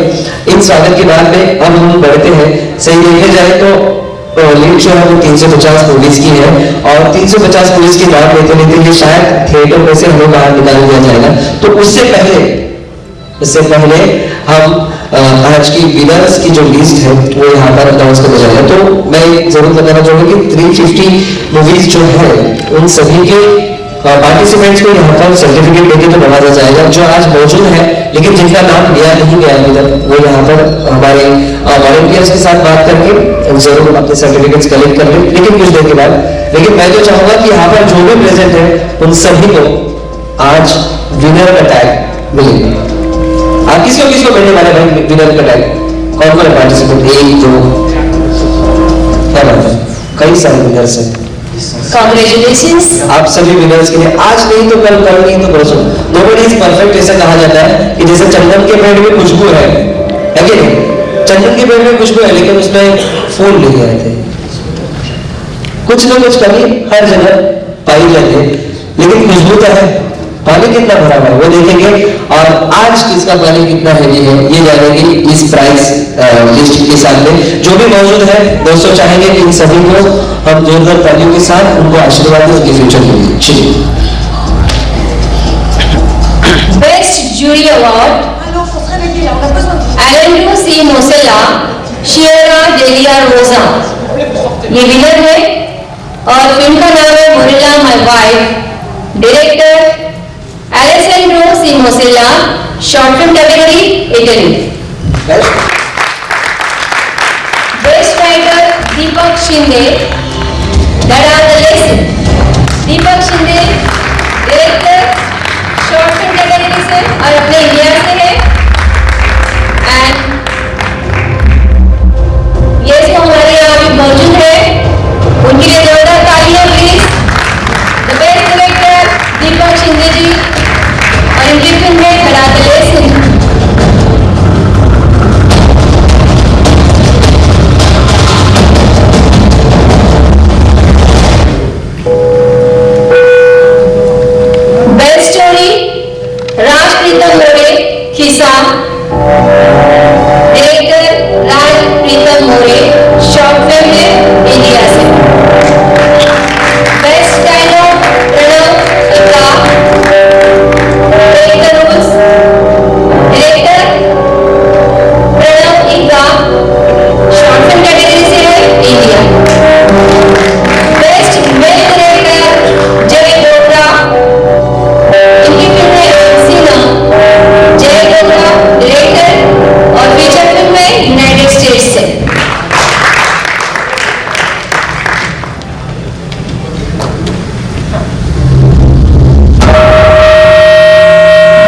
इन स्वागत के बाद में अब हम बढ़ते हैं। सही देखे जाए तो लीड जो है वो 350 पुलिस की है, और 350 पुलिस की बात लेते लेते ये शायद थिएटर में से हमें बाहर निकाल दिया जाएगा। तो उससे पहले हम आज की विनर्स की जो लिस्ट है वो यहाँ पर अनाउंस करने जा रहे हैं। तो मैं जरूर बताना चाहूंगा कि 350 मूवीज जो है उन सभी के पार्टिसिपेंट्स को यहाँ पर सर्टिफिकेट देके तो नवाजा जाएगा जो आज मौजूद है, लेकिन जिनका नाम लिया नहीं गया अभी तक वो यहाँ पर हमारे वॉलंटियर्स के साथ बात करके जरूर अपने सर्टिफिकेट्स कलेक्ट कर लें, लेकिन कुछ देर के बाद। लेकिन मैं तो चाहूंगा कि यहाँ पर जो भी प्रेजेंट है उन सभी को आज विनर का टैग मिलेगा। आप किसको मिलने वाला है विनर का टैग? कौन कौन पार्टिसिपेट, एक दो, क्या बात है, कई सारे विनर्स हैं। Congratulations. आप सभी विनर्स के लिए आज नहीं तो कल, कल नहीं तो परसों, नोबडी इज परफेक्ट ऐसा कहा जाता है कि जैसे चंदन के पेड़ में खुशबू है कि नहीं? चंदन के पेड़ में खुशबू है लेकिन उसमें फूल नहीं आए थे। कुछ ना कुछ कभी हर जगह पाई जाती है, लेकिन खुशबू तो है। पानी कितना भरा हुआ है वो देखेंगे, और आज किसका पानी कितना हैवी है ये जानेंगे इस प्राइस लिस्ट के सामने। जो भी मौजूद है दोस्तों, चाहेंगे कि इन सभी को हम जोरदार तालियों के साथ उनको आशीर्वाद दें उनके फ्यूचर के लिए। चलिए। Best Jury Award, Alan C. Mosella, Shiera Delia Rosa, ये विनर है। और फिल्म का नाम है Morella my wife, director Alessandro C. Mosella, short film category Italy. Best writer Deepak Shinde, that are the lesson. Deepak Shinde director short film category से और अपने India से है। एंड ये जो हमारे यहाँ भी मौजूद है उनके लिए जोरदार तालियां please. The best director Deepak Shinde ji और इनकी फिल्म है that are the lesson. Best story Rajpreetam More, Khissa, director Rajpreetam More, short film है इंडिया से। बेस्ट डायलॉग प्रणव इक्का, डायरेक्टर रोज, डायरेक्टर प्रणव इक्का, शॉर्ट फिल्म कैटेगरी से है इंडिया। बेस्ट मेल डायरेक्टर जय डोगरा, इनकी फिल्म है हसीना। जय डोगरा डायरेक्टर और फीचर फिल्म है यूनाइटेड स्टेट्स से।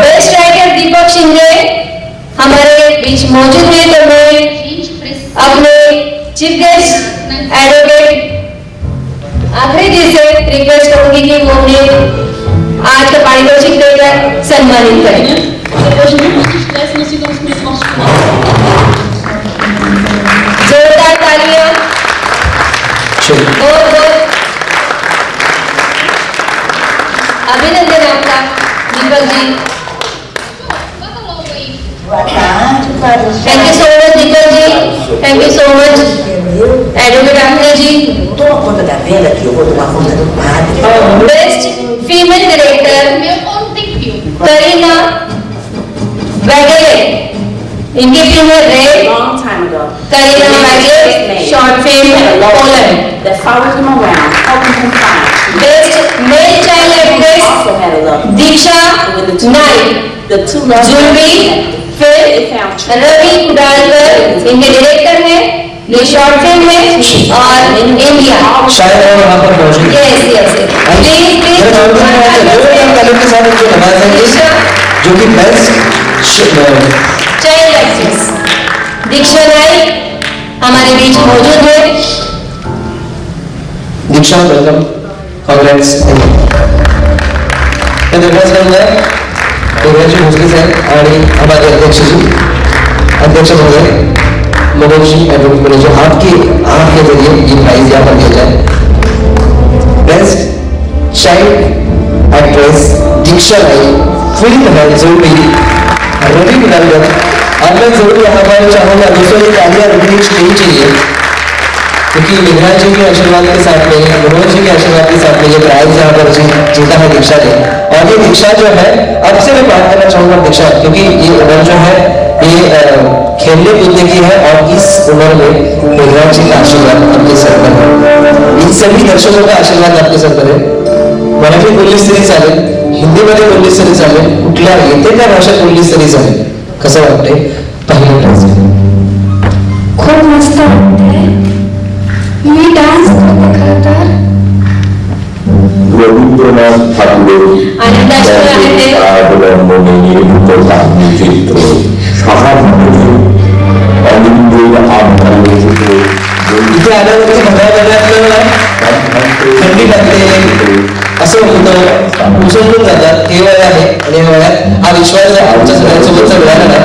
बेस्ट राइटर दीपक शिंदे हमारे बीच मौजूद है, तो मैं अपने चीफ गेस्ट एडवोकेट आखिरी जी से रिक्वेस्ट करूंगी कि वो हमें आज का पारितोषिक देकर सम्मानित करें। जोरदार तालियां। बहुत बहुत अभिनंदन आपका Deepak ji. Thank you so much Deepak ji, thank you so much advocate आखिरी जी। बेस्ट फीमेल डायरेक्टर करीना वैगले, इनकी फिल्म है रेड। करीना वैगले, short film Poland. Best male child actress Diksha Naik, जुलवी फिल्म रवि कुडालकर, इनके डायरेक्टर है। ये शॉर्ट फिल्म है और इंडिया शायद वो वहाँ पर मौजूद है। यस यस प्लीज प्लीज के साथ जो हमारे जो कि best child actress Diksha Naik हमारे बीच मौजूद है। दीक्षा वेलकम, कांग्रेट्स। मैं रिक्वेस्ट करूंगा कांग्रेट्स मुझके साथ और हमारे अध्यक्ष जी, अध्यक्ष महोदय मनोज जी एडवोकेट मनोज, आपके जरिए ये प्राइज यहाँ पर दिया जाए। Best child actress Diksha Naik, film है जुलवी, रवि कुडालकर। अब मैं जरूर यहाँ पर चाहूंगा दोस्तों ये तालियां रुकनी नहीं चाहिए, क्योंकि विधायक जी के आशीर्वाद के साथ में, मनोज जी के आशीर्वाद के साथ में ये प्राइज यहाँ पर जीता है दीक्षा ने। और ये दीक्षा जो है, अब से मैं बात करना चाहूंगा दीक्षा, क्योंकि ये उम्र जो है ये खेलने कूदने की है और इस उम्र में विधायक जी का आशीर्वाद आपके सर पर है, इन सभी दर्शकों का आशीर्वाद आपके सर पर है। मराठी बोललीस तरी चालेल, हिंदीमध्ये बोललीस तरी चालेल, कुठल्या येते त्या भाषेत बोललीस तरी चालेल। कसं वाटतंय पहिलं प्राइज? खूप मस्त वाटतंय। मी डान्स करते खरं तर। रवींद्रनाथ ठाकुर आनंदाची आहे ते अवलंबने निर्मित साहित्यचित्र 6 मध्ये इथे आल्यावरती भगवान थंडी लागते असं होतं, उसळून जातात. हे वय आहे आणि हे वयात हा विश्वास जर आमच्या सगळ्यांसोबतचा मिळाला ना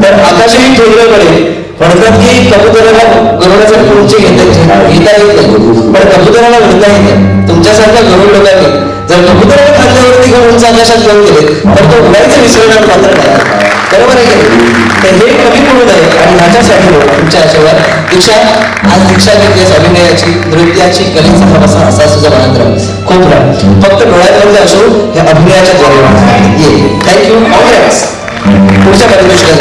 तर आकाशही ठेवलं पडेल. म्हणतात की कबुतराला गरुडासारखे उंची घेता येत नाही, पण कबुतराला उडता येते. तुमच्यासारख्या गरुड लोकांनी जर कबुतराला खाल्ल्यावरती घेऊन उंच आकाशात घेऊन गेले तर तो उडायचं विसरणार मात्र नाही. बरोबर आहे की तर हे कमी पडू नये आणि ह्याच्यासाठी तुमच्या आशीर्वाद दीक्षा आज दीक्षा घेतलीस अभिनयाची, नृत्याची, कलेचा प्रवास असा तुझा मनात खूप राहा. फक्त डोळ्यामध्ये असो हे अभिनयाच्या द्वारे ये. थँक्यू. कॉंग्रॅट्स. पुढच्या परिदृष्टीला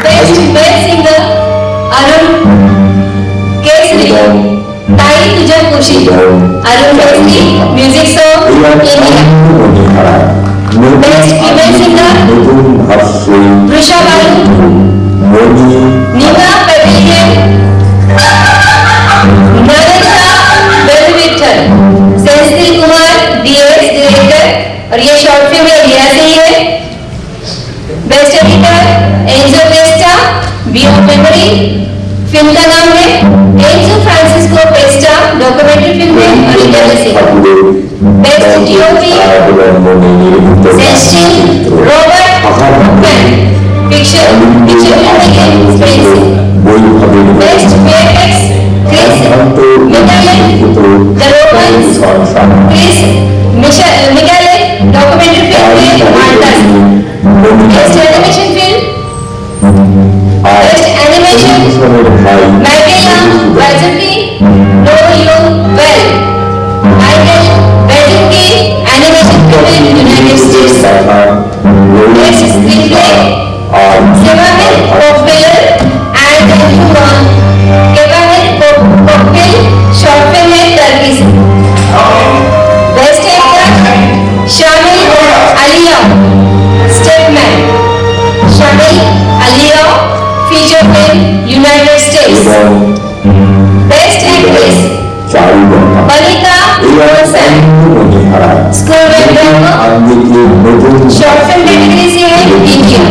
बेस्ट सिंगर अरुण केसरी, ताई तुझ्या खुशी, Arun Kesari, music song India. Best female singer Vrusha Balu, Nina pavilion, Narendra बेलविठल, सेंथिल कुमार डीएस डायरेक्टर और ये शॉर्ट फिल्म इंडिया से ही है. बेस्ट एडिटर एंजो पेस्टा, बी ऑफ मेमोरी फिल्म का नाम है. एंजो फ्रांसिस्को पेस्टा डॉक्यूमेंट्री फिल्म है और इटाली से. बेस्ट डीओपी सेस्टिन रॉबर्ट हुकमैन, फिक्शन फिल्म है स्पेन से. बेस्ट वीएफएक्स क्रिस मिकालेन, द रोमन्स क्रिस मिकालेन, डॉक्यूमेंट्री फिल्म है माल्टा से. Best animation film, best animation Michaela वाजुकी, नो यू वेल, माइकल वेजुकी, animation film United States. Best screenplay सेवामिल पॉपुलर एंड ह्यूमन, सेवामिल popular short film है Turkey से. बेस्ट एक्टर शामिल अलिया, स्टेटमैन, शामिल अलिया, feature film United States. Best actress Banita Roshan, school में ड्रामा, शॉर्ट फिल्म कैटेगरी से है इंडिया.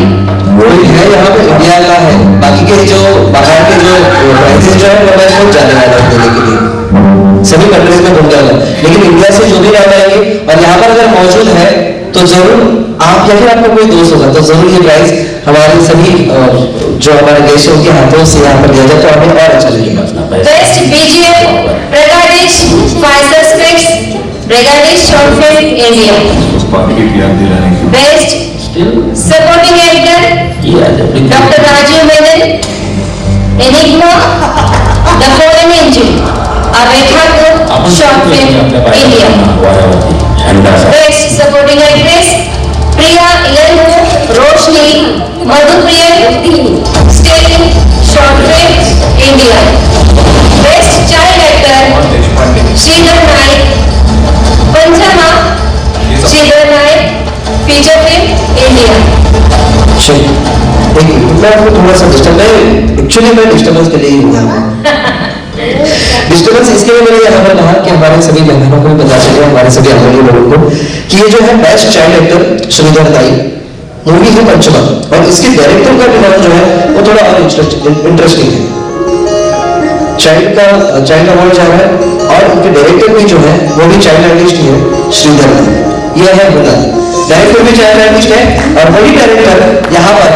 वही है यहाँ पे इंडिया का है. बाकी के जो बाहर के जो प्राइजेस जो है वो मैं खुद जाने वाला हूँ देने के लिए. सभी कंट्रीज में घूम जाऊंगा, लेकिन इंडिया से जो भी नाम आएंगे और यहाँ पर अगर मौजूद है तो जरूर आप या फिर आपका कोई दोस्त होगा तो जरूर ये प्राइज हमारे सभी जो हमारे देश है उनके हाथों से यहाँ पर दिया जाए तो हमें और अच्छा लगेगा. Best BGM Prakash five suspects, Prakash short film India. Best supporting actor doctor Rajeev Menon, enigma, the foreign engine, Abhay Thakur, short film India. Best supporting actress Priya इलनू, रोशनी, मधुप्रिया, स्टेटिंग, short film India. Best child actor Shridhar Naik, पंचमा, Shridhar Naik, feature film India. मैं आपको थोड़ा सा डिस्टर्बेंस के लिए disturbance इसके लिए मैंने यहाँ पर कहा कि हमारे सभी मेहमानों को भी पता चले, हमारे सभी आदरणीय लोगों को कि ये जो है बेस्ट चाइल्ड एक्टर श्रीधर नाई मूवी है पंचमा और इसके डायरेक्टर का नाम जो है वो थोड़ा और इंटरेस्टिंग है. चाइल्ड अवार्ड जा रहा है और उनके डायरेक्टर भी जो है वो भी चाइल्ड आर्टिस्ट ही है श्रीधर नाई. यह है हुनर. डायरेक्टर भी चाइल्ड आर्टिस्ट है और वही डायरेक्टर यहाँ पर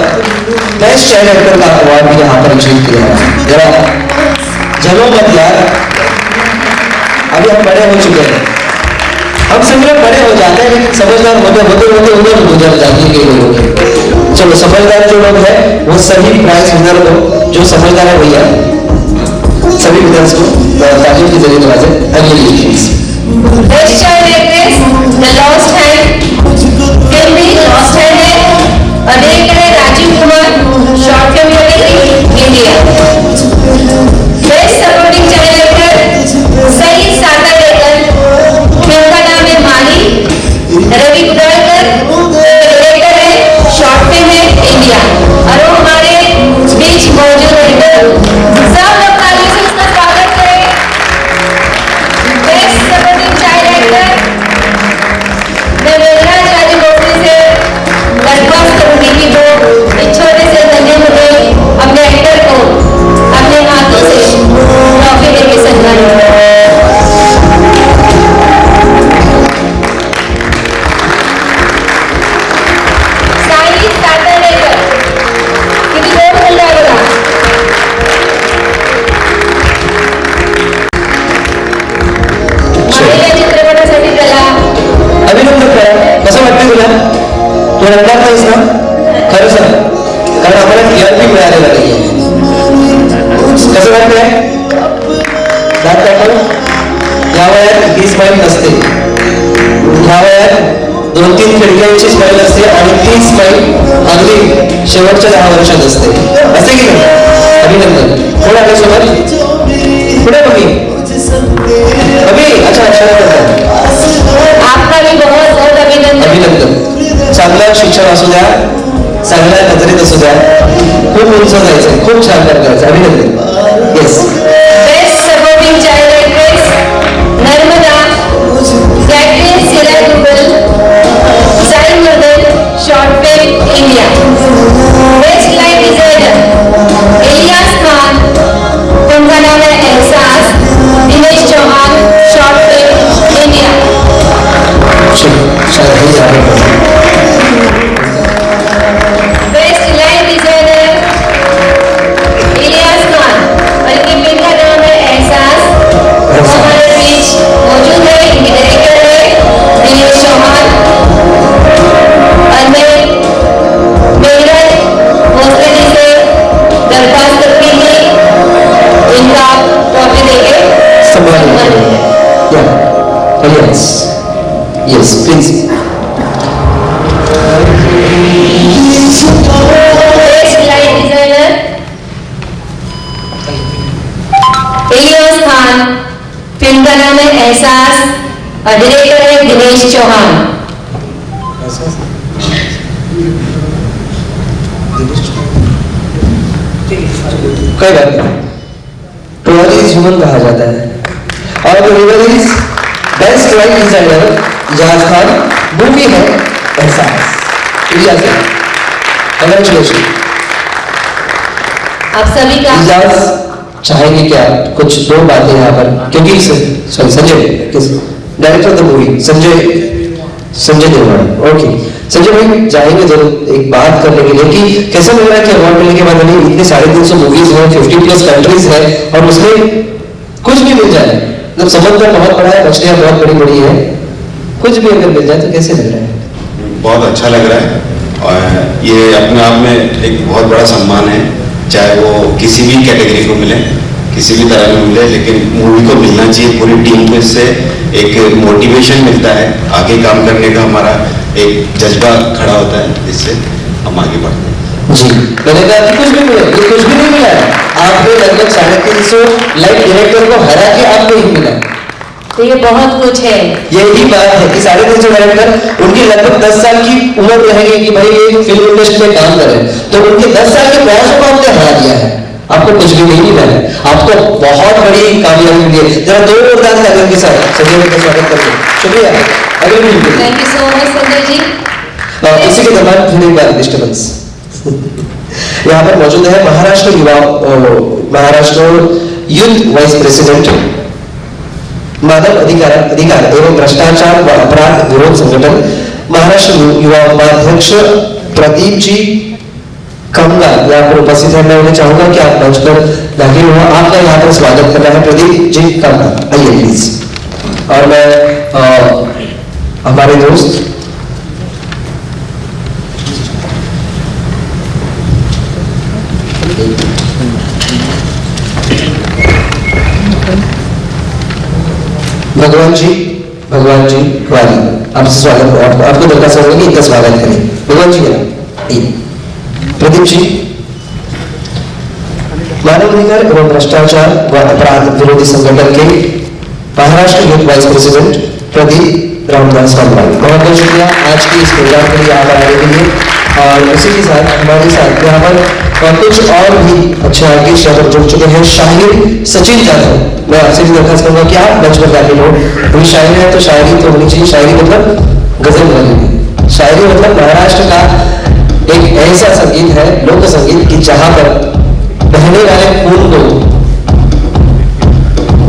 बेस्ट चाइल्ड एक्टर का अवार्ड भी यहाँ पर अचीव किया है. जरा चलो मत यार, अभी हम बड़े हो चुके हैं, हम सब लोग बड़े हो जाते हैं लेकिन समझदार होते होते होते उधर गुजर जाती है कई लोगों की. चलो समझदार जो लोग हैं वो सभी प्राइज विनर को जो समझदार है भैया सभी विनर्स को तालियों के जरिए नवाजे. Best child actress the lost hand, film भी लॉस्ट हैंड है और डायरेक्टर है Rajeev Kumar, short film category India. Best supporting child actor Saeed साकारेकर, फिल्म का नाम है माली, रवि कुदालकर, डायरेक्टर है, शॉर्ट फिल्म है इंडिया. और वो हमारे बीच मौजूद है, सब लोग तालियों से उसका स्वागत करें. बेस्ट सपोर्टिंग चाइल्ड एक्टर मैं मेघराज राजू गोखले से दरख्वास्त करूंगी कि वो इस छोटे से धन्य मुझे अपने एक्टर हे रंगणार नाहीस ना खरं सांग कारण आम्हाला टीआरपी मिळालेला नाहीये कसं वाटतंय दात दाखव या वयात ही स्माईल नसते ह्या वयात 2-3 खिडक्यांची स्माईल असते आणि ती स्माईल अगदी शेवटच्या 10 वर्षात असते असे की नाही अभिनंदन कोण आले सोबत पुढे बघी अभि अच्छा आपका भी बहुत बहुत अभिनंदन अभिनंदन चांगलं शिक्षण असू द्या चांगल्या नजरेत असू द्या खूप उंच जायचं खूप छान काम करायचं अभिनंदन yes best supporting child actress Narmada Jacqueline सिराजुबल child model short film India best light designer Ilyas Khan film का नाम है Ehsaas Dinesh Chauhan short film India best light designer Ilyas Khan और इनकी फिल्म का नाम है एहसास वो हमारे बीच मौजूद है इनके डायरेक्टर है दिनेश चौहान और मैं मेरठ हौसले जी से दरख्वास्त करती हूँ इनका ट्रॉफी देके सम्मानित yes yes please best light designer Ilyas Khan film का नाम है एहसास और डायरेक्टर है दिनेश चौहान कोई बात नहीं टोरी ह्यूमन कहा जाता है और river is best light designer Ejaz Khan movie है एहसास इजाज कंग्रेचुलेशन आप सभी का इजाज चाहेंगे क्या कुछ 2 बातें यहाँ पर क्योंकि sorry Sanjay director of the movie Sanjay Devgan okay Sanjay भाई चाहेंगे जरूर एक बात करने के लिए कि कैसा लग रहा है कि अवार्ड मिलने के बाद हमें इतने 350 मूवीज हैं 50+ कंट्रीज है और उसमें कुछ भी मिल जाए मतलब समंदर बहुत बड़ा है मछलियां बहुत बड़ी बड़ी है कुछ भी अगर मिल जाए तो कैसे लग रहा है बहुत अच्छा लग रहा है और ये अपने आप में एक बहुत बड़ा सम्मान है चाहे वो किसी भी कैटेगरी को मिले किसी भी तरह में मिले लेकिन मूवी को मिलना चाहिए पूरी टीम को इससे एक मोटिवेशन मिलता है आगे काम करने का हमारा एक जज्बा खड़ा होता है जिससे हम आगे बढ़ते हैं जी मैंने कहा कि कुछ भी मिले ये कुछ भी नहीं मिला है आपने लगभग 350 लाइट डायरेक्टर को हरा के आपको ही मिला तो ये बहुत कुछ है यही बात है कि 350 डायरेक्टर उनकी लगभग 10 साल की उम्र रहेगी कि भाई ये फिल्म इंडस्ट्री में काम करें तो उनके 10 साल के प्रयासों को आपने हरा दिया है आपको कुछ भी नहीं मिला है आपको बहुत बड़ी कामयाबी मिली है जरा 2 जोरदार तालियों के साथ संजय भाई का स्वागत करते हैं शुक्रिया अगले minute thank you so much Sanjay ji इसी के दौरान फिर एक बार डिस्टर्बेंस यहाँ पर मौजूद है महाराष्ट्र यूथ वाइस प्रेसिडेंट मानव अधिकार एवं भ्रष्टाचार व अपराध विरोध संगठन महाराष्ट्र युवा उपाध्यक्ष प्रदीप जी कंगाल यहाँ पर उपस्थित है मैं उन्हें चाहूंगा कि आप मंच पर दाखिल हो आपका यहाँ पर स्वागत करना है प्रदीप जी कंगाल आइए प्लीज और मैं हमारे दोस्त भगवान जी वाली आपसे स्वागत आपको दरखास्त करेंगे इनका स्वागत करें भगवान जी प्रदीप जी मानव अधिकार एवं भ्रष्टाचार व अपराध विरोधी संगठन के Maharashtra youth vice president Pradeep Ramdas कंगाल बहुत बहुत शुक्रिया आज की इस प्रोग्राम के लिए आप आने के लिए और उसी के साथ हमारे साथ यहाँ पर कुछ और भी अच्छे आर्टिस्ट यहाँ पर जुड़ चुके हैं शाहिर सचिन यादव मैं आपसे भी दरखास्त करूंगा कि आप मंच पर दाखिल हो कोई शायरी है तो शायरी तो होनी चाहिए शायरी मतलब गजल वाली शायरी मतलब महाराष्ट्र का एक ऐसा संगीत है लोक संगीत कि जहां पर बहने वाले खून को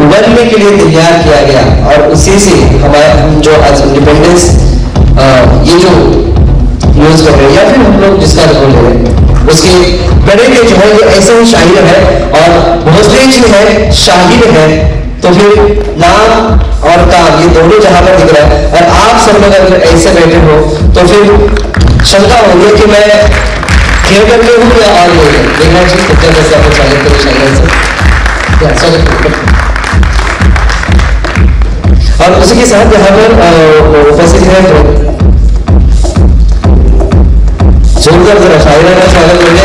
उबलने के लिए तैयार किया गया और उसी से हमारा जो आज इंडिपेंडेंस ये जो यूज कर रहे हैं या फिर हम लोग जिसका बोल रहे हैं उसके बड़े के जो है ये ऐसे ही शाहिर है और भोसले जी है शाहिर है तो फिर नाम और काम ये दोनों जहां पर दिख रहा है और आप सब लोग अगर ऐसे बैठे हो तो फिर शंका होगी कि मैं थिएटर में हूँ या और नहीं है। देखना जी पिक्चर कैसे आपको स्वागत करें शायद से स्वागत करें। और उसी के साथ यहाँ पर उपस्थित है जोरदार जरा शायरा का स्वागत करें।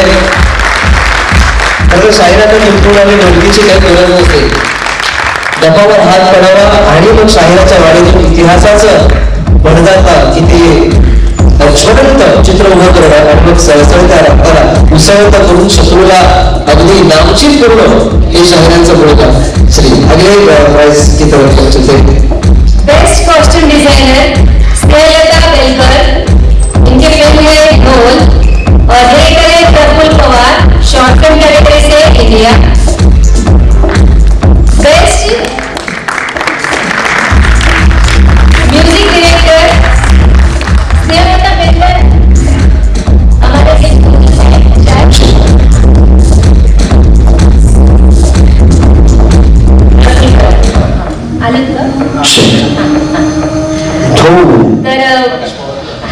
अगर शायरा का जिंकून आणि ढोलकीची काही गरज नसते, डबावर हात पडावा आणि मग शायराच्या वाडीतून इतिहासाचं म्हणतात की ते ज्वलंत चित्र उभं करणं आणि मग सळसळत्या रक्ताला उसळत करून शत्रूला अगदी नामचित करणं हे शायरांचं मूळ काम। श्री अगले प्राइज की तरफ चलते best costume designer Snehlata Belkar, इनके फिल्म है ढोल और डायरेक्टर है Praful Pawar, short film category से India. Best music director Snehlata Belkar, हमारे तर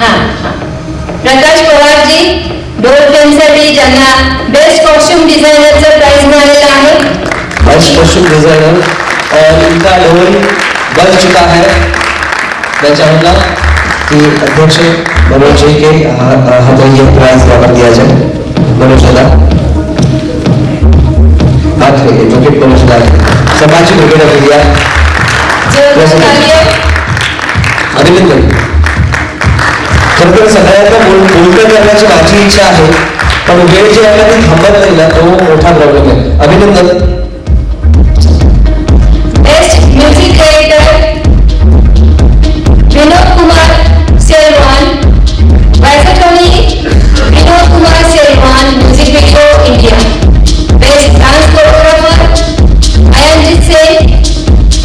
हां प्रकाश पवार जी ढोल फिल्मसाठी ज्यांना बेस्ट कॉस्ट्यूम डिझायनरचं प्राइज मिळालेलं आहे। बेस्ट कॉस्ट्यूम डिजाइनर और इनका ढोल बज चुका है। मैं चाहूंगा कि अध्यक्ष मनोज जी के हमें ये प्राइज वापस दिया जाए। मनोज दादा हाथ लेके विकेट मनोज दादा सामाजिक विकेट दिया अभिनंदन। खरं सगळ्यांना बोलतं करण्याची माझी इच्छा आहे, पण वेळ जी आहे ती थांबत नाही ना, तो मोठा प्रॉब्लेम आहे। अभिनंदन। Best music director Vinod Kumar Selvan, वैसटोनी Vinod Kumar Selvan, music video India. Best dance choreographer Ayanjit Singh,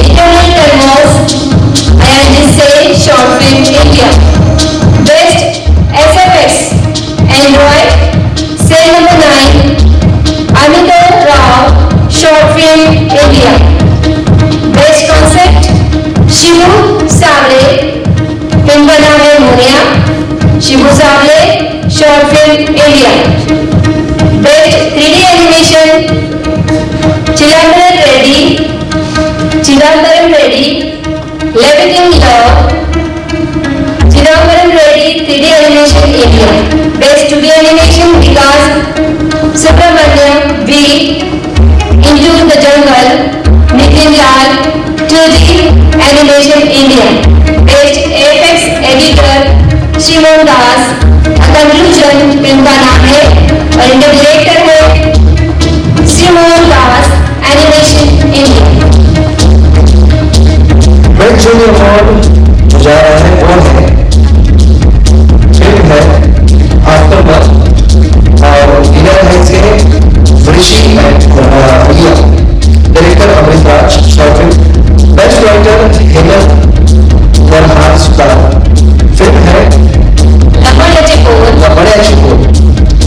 eternal टर्मोस Ayanjit Singh, short film India. Best SFX android cell number 9 Amitabh Rao, short film India. Best concept Shivu सावले, फिल्म बना है मुनिया, शिवू सावले, short film India. Best 3D animation Chidambaram Reddy, levitating love, Chidambaram Reddy 3D animation India. Best 2D animation Vikas Subramaniam we, into the jungle, Nitin Lal 2D animation India. Best FX editor Shrimohan Das, conclusion film का नाम है और इनके डायरेक्टर है Shrimohan Das, animation India. Best junior award जो जा रहा है वो है फिल्म है आफ्टरबर्थ और विनर है इसके ऋषि भैया, director Amrit Raj, short film. Best writer Hemant वरहार सुतार, फिल्म है लंबड़ियाची पोर,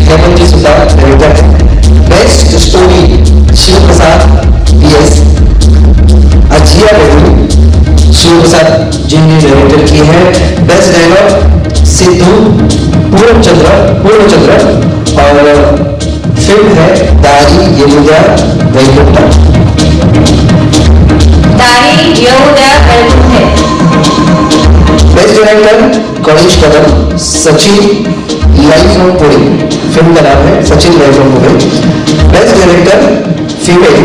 हेमंत जी सुतार डायरेक्टर है। Best story Shiv Prasad BS, अजिया बेदू शिव प्रसाद जी ने डायरेक्टर की है। बेस्ट डायलॉग सिद्धू पूर्णचंद्र और फिल्म है दारी यहूदा वैकुंठ। दारी यहूदा Vaikunth. Best director Ganesh Kadam, Sachin life from Pune, film का नाम है Sachin life from Pune. Best director female,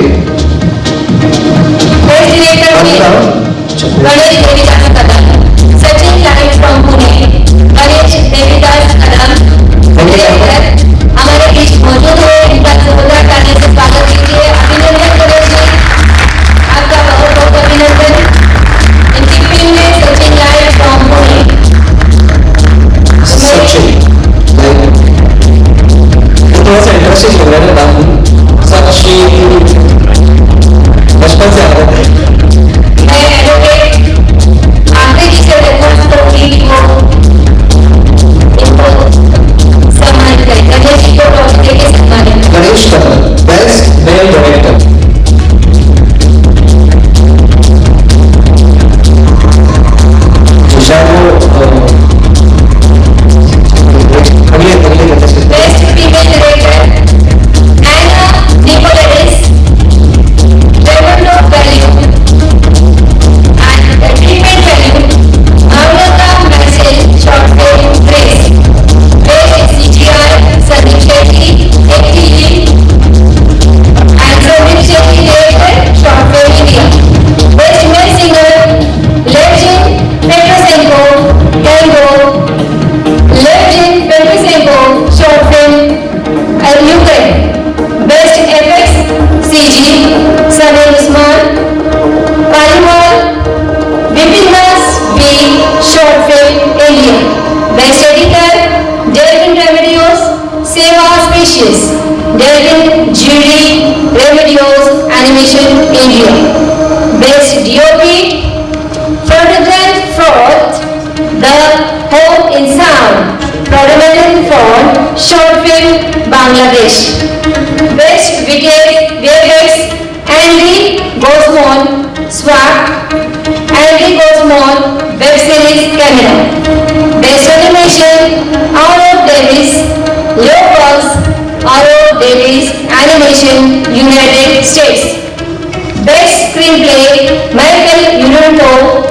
best director Ganesh Devidas Kadam, Sachin life from Pune, Ganesh Devidas Kadam director हमारे बीच मौजूद है। इनका जोरदार तालियों से स्वागत कीजिए। अभिनंदन गणेश जी, आपका बहुत बहुत अभिनंदन। इनकी फिल्म है सचिन लाइफ फ्रॉम पुणे। सचिन थोड़ा सा इंटरेस्टिंग लग रहा है नाम, सचिन बचपन से आता है। मैं advocate Animation India. Best DOP, Photograph Fraud, The Home in Sound, Predominant for Short Film, Bangladesh. Best VFX, Andy Gosmon, Swag, Andy Gosmon, Web Series, Canada. Best Animation, Arnold Davis, Lopez, Arnold Davis, Animation, United States. Best Screenplay, Michael Yurunko,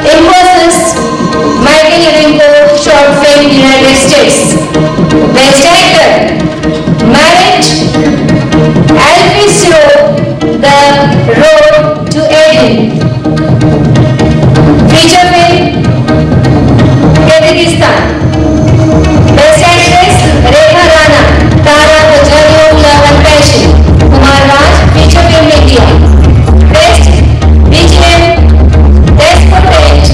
Infosys, Michael Yurunko, Short Film, United States. Best Actor, Marit Alphys wrote The Road to Eden. Feature film, Kyrgyzstan. Best Actress, Rekha Rana, Tara, The Journey of Love and Passion. Kumar Raj, Feature film, India. Best BGM, Best Portrait,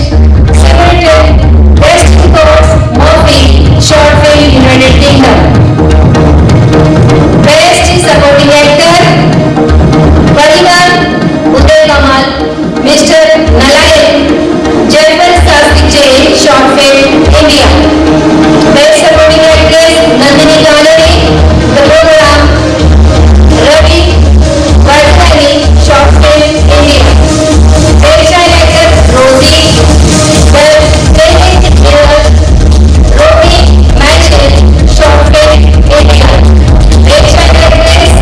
Simultan, Best Course, Murphy, Short Film, United Kingdom. Best Supporting Actor, Parimal, Uday Kamal, Mr. Nalayan, Jeffel Sastik J, Short Film, India. Best Supporting Actress, Nandini Ganeri, The Program, Ravi Vardhani, Short Film, India. Best Child Actor, Rosie, David Miller, Romy Manchel, Short Film, India. Best Child Actress,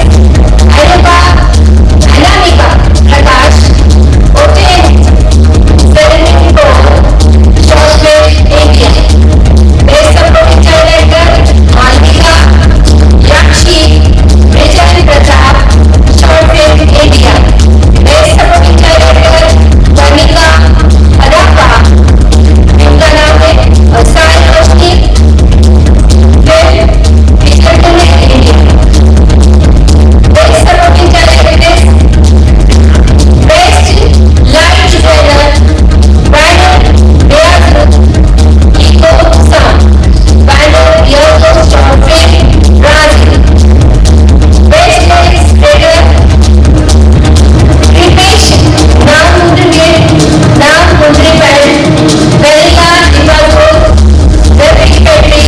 Anamika Prakash, Oten Serenity Short Film, India. Best Supporting Child Actor, Malvika Yakshi, Richard Pratap, Short Film, India. Best Supporting Child Actor, Vanika Adapa, इनका नाम है Sai Roshni, film feature film, India. Best Supporting Child Actress, Best Light Designer, Banner Beazu, Eco Sound, Banner Beazu, Short Film, Brazil. Best Lyrics Writer, Kripesh Namundripal, Belka Dipazur, David Petri,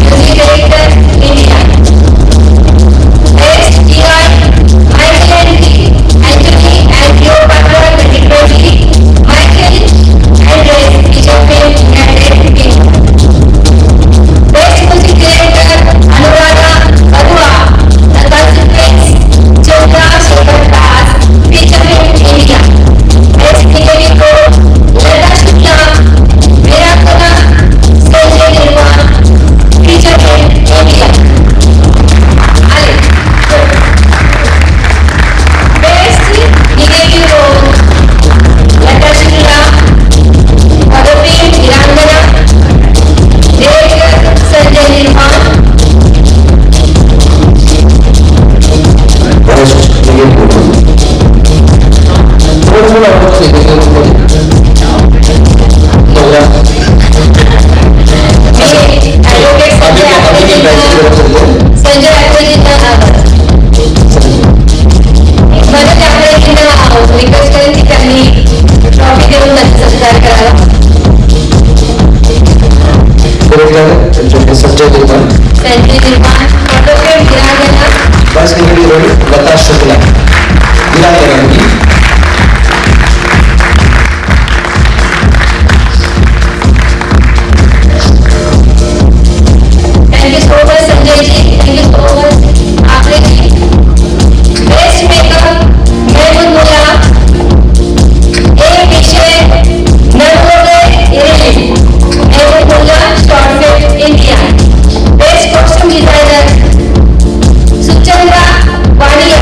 Music Director, India. Best DI, Michael Anthony and Cleopatra 2020, Michael Andres, Feature Film, United Kingdom. Best Music Director, Anuradha Padua, The Consequence, Chandra Shekhar Das, Feature Film, India. Best Negative Code, Lata Shukla, Merakana, Sanjay Nirwan, Feature Film, India. Best Negative Role, Lata Shukla, Bhagavin Virangana, Director Sanjay Nirwan. Best negative role. What will I say? Sanjay अग्रजींना मला त्या अग्रजींना request करेन की त्यांनी trophy देऊन त्यांचा सत्कार करावा. संजय निर्माण. संजय निर्माण, फोटोग्राफ वीरांगना. Best negative role, Lata Shukla. वीरांगना की. Thank you so much Sanjay ji, thank you so much आपने जी. Best Makeup, Mahmood Mulla, A विषय, नरगोदे इरेली, Mahmood Mulla, Short Film, India. Best Costume Designer, Suchandra Vania,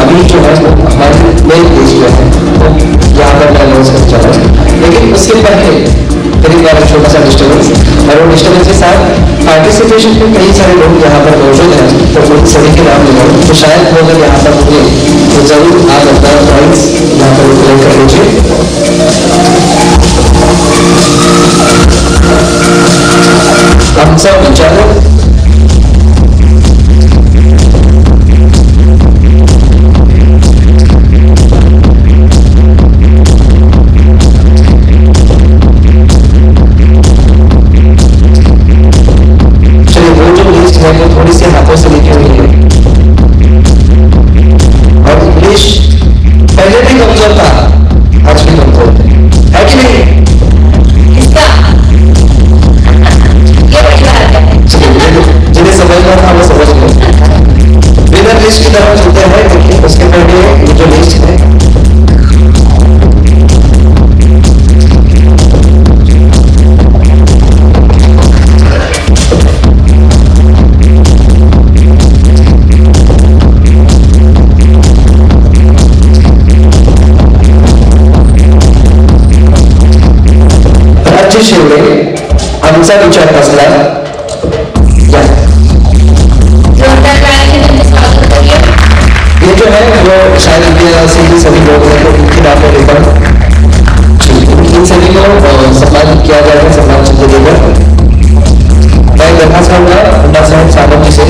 अभी जो है वो हमारे नए देश में है, तो यहाँ पर मैं लॉन्च करना चाह रहा हूँ। लेकिन उसके पहले मेरे द्वारा छोटा सा डिस्टर्बेंस, और वो डिस्टर्बेंस के साथ पार्टिसिपेशन में कई सारे लोग यहाँ पर मौजूद हैं, तो उन सभी के नाम लेना, तो शायद वो अगर यहाँ पर होंगे तो जरूर आप अपना प्राइज यहाँ पर उपलब्ध कर लीजिए। हम सब विचारों वो थोड़ी सी हाथों से लिखी हुई है, और इंग्लिश पहले भी कमजोर था, आज भी कमजोर है कि नहीं? इसका ये बड़ी बात है। जिन्हें समझना था वो समझ गए। विनर लिस्ट की तरफ चलते हैं, क्योंकि उसके पहले ये जो लिस्ट है शिंदे आमचा विचार असला जोरदार तालियों से उनका स्वागत करिए। ये जो है वो शायद इंडिया से ही सभी लोग हैं, तो उनकी बातों लेकर इन सभी को सम्मान किया जाएगा, सम्मान चिन्ह देगा। मैं दरखास्त करूंगा अन्ना साहब साहब जी से,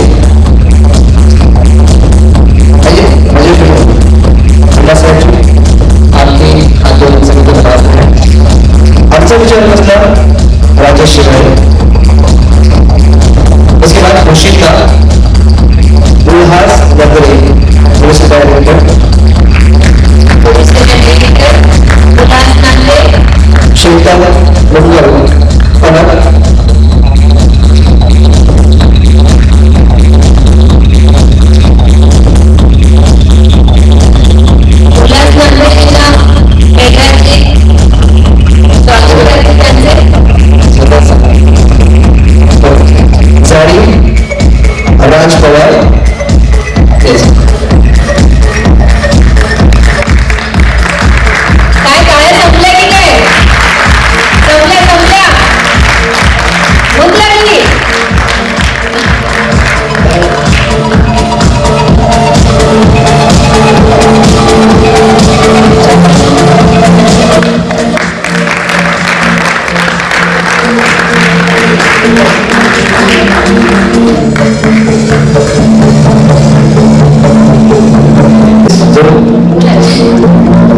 आइए मुझे अन्ना साहब जी आपके हाथों में सभी को दरखास्त है। आमचा विचार मसला राजेश शिवाय, उसके बाद खुर्शीद का उल्हास नगरे पुलिस डायरेक्टर, पुलिस के डायरेक्टर उल्लास नांदे, शीतल मुंगल पनक, उल्लास नांदेच्या पेटाचे स्वागत करते त्यांचे। जारी राज पवार, काय काळे संपले की काय? संपल्या भूक लागली?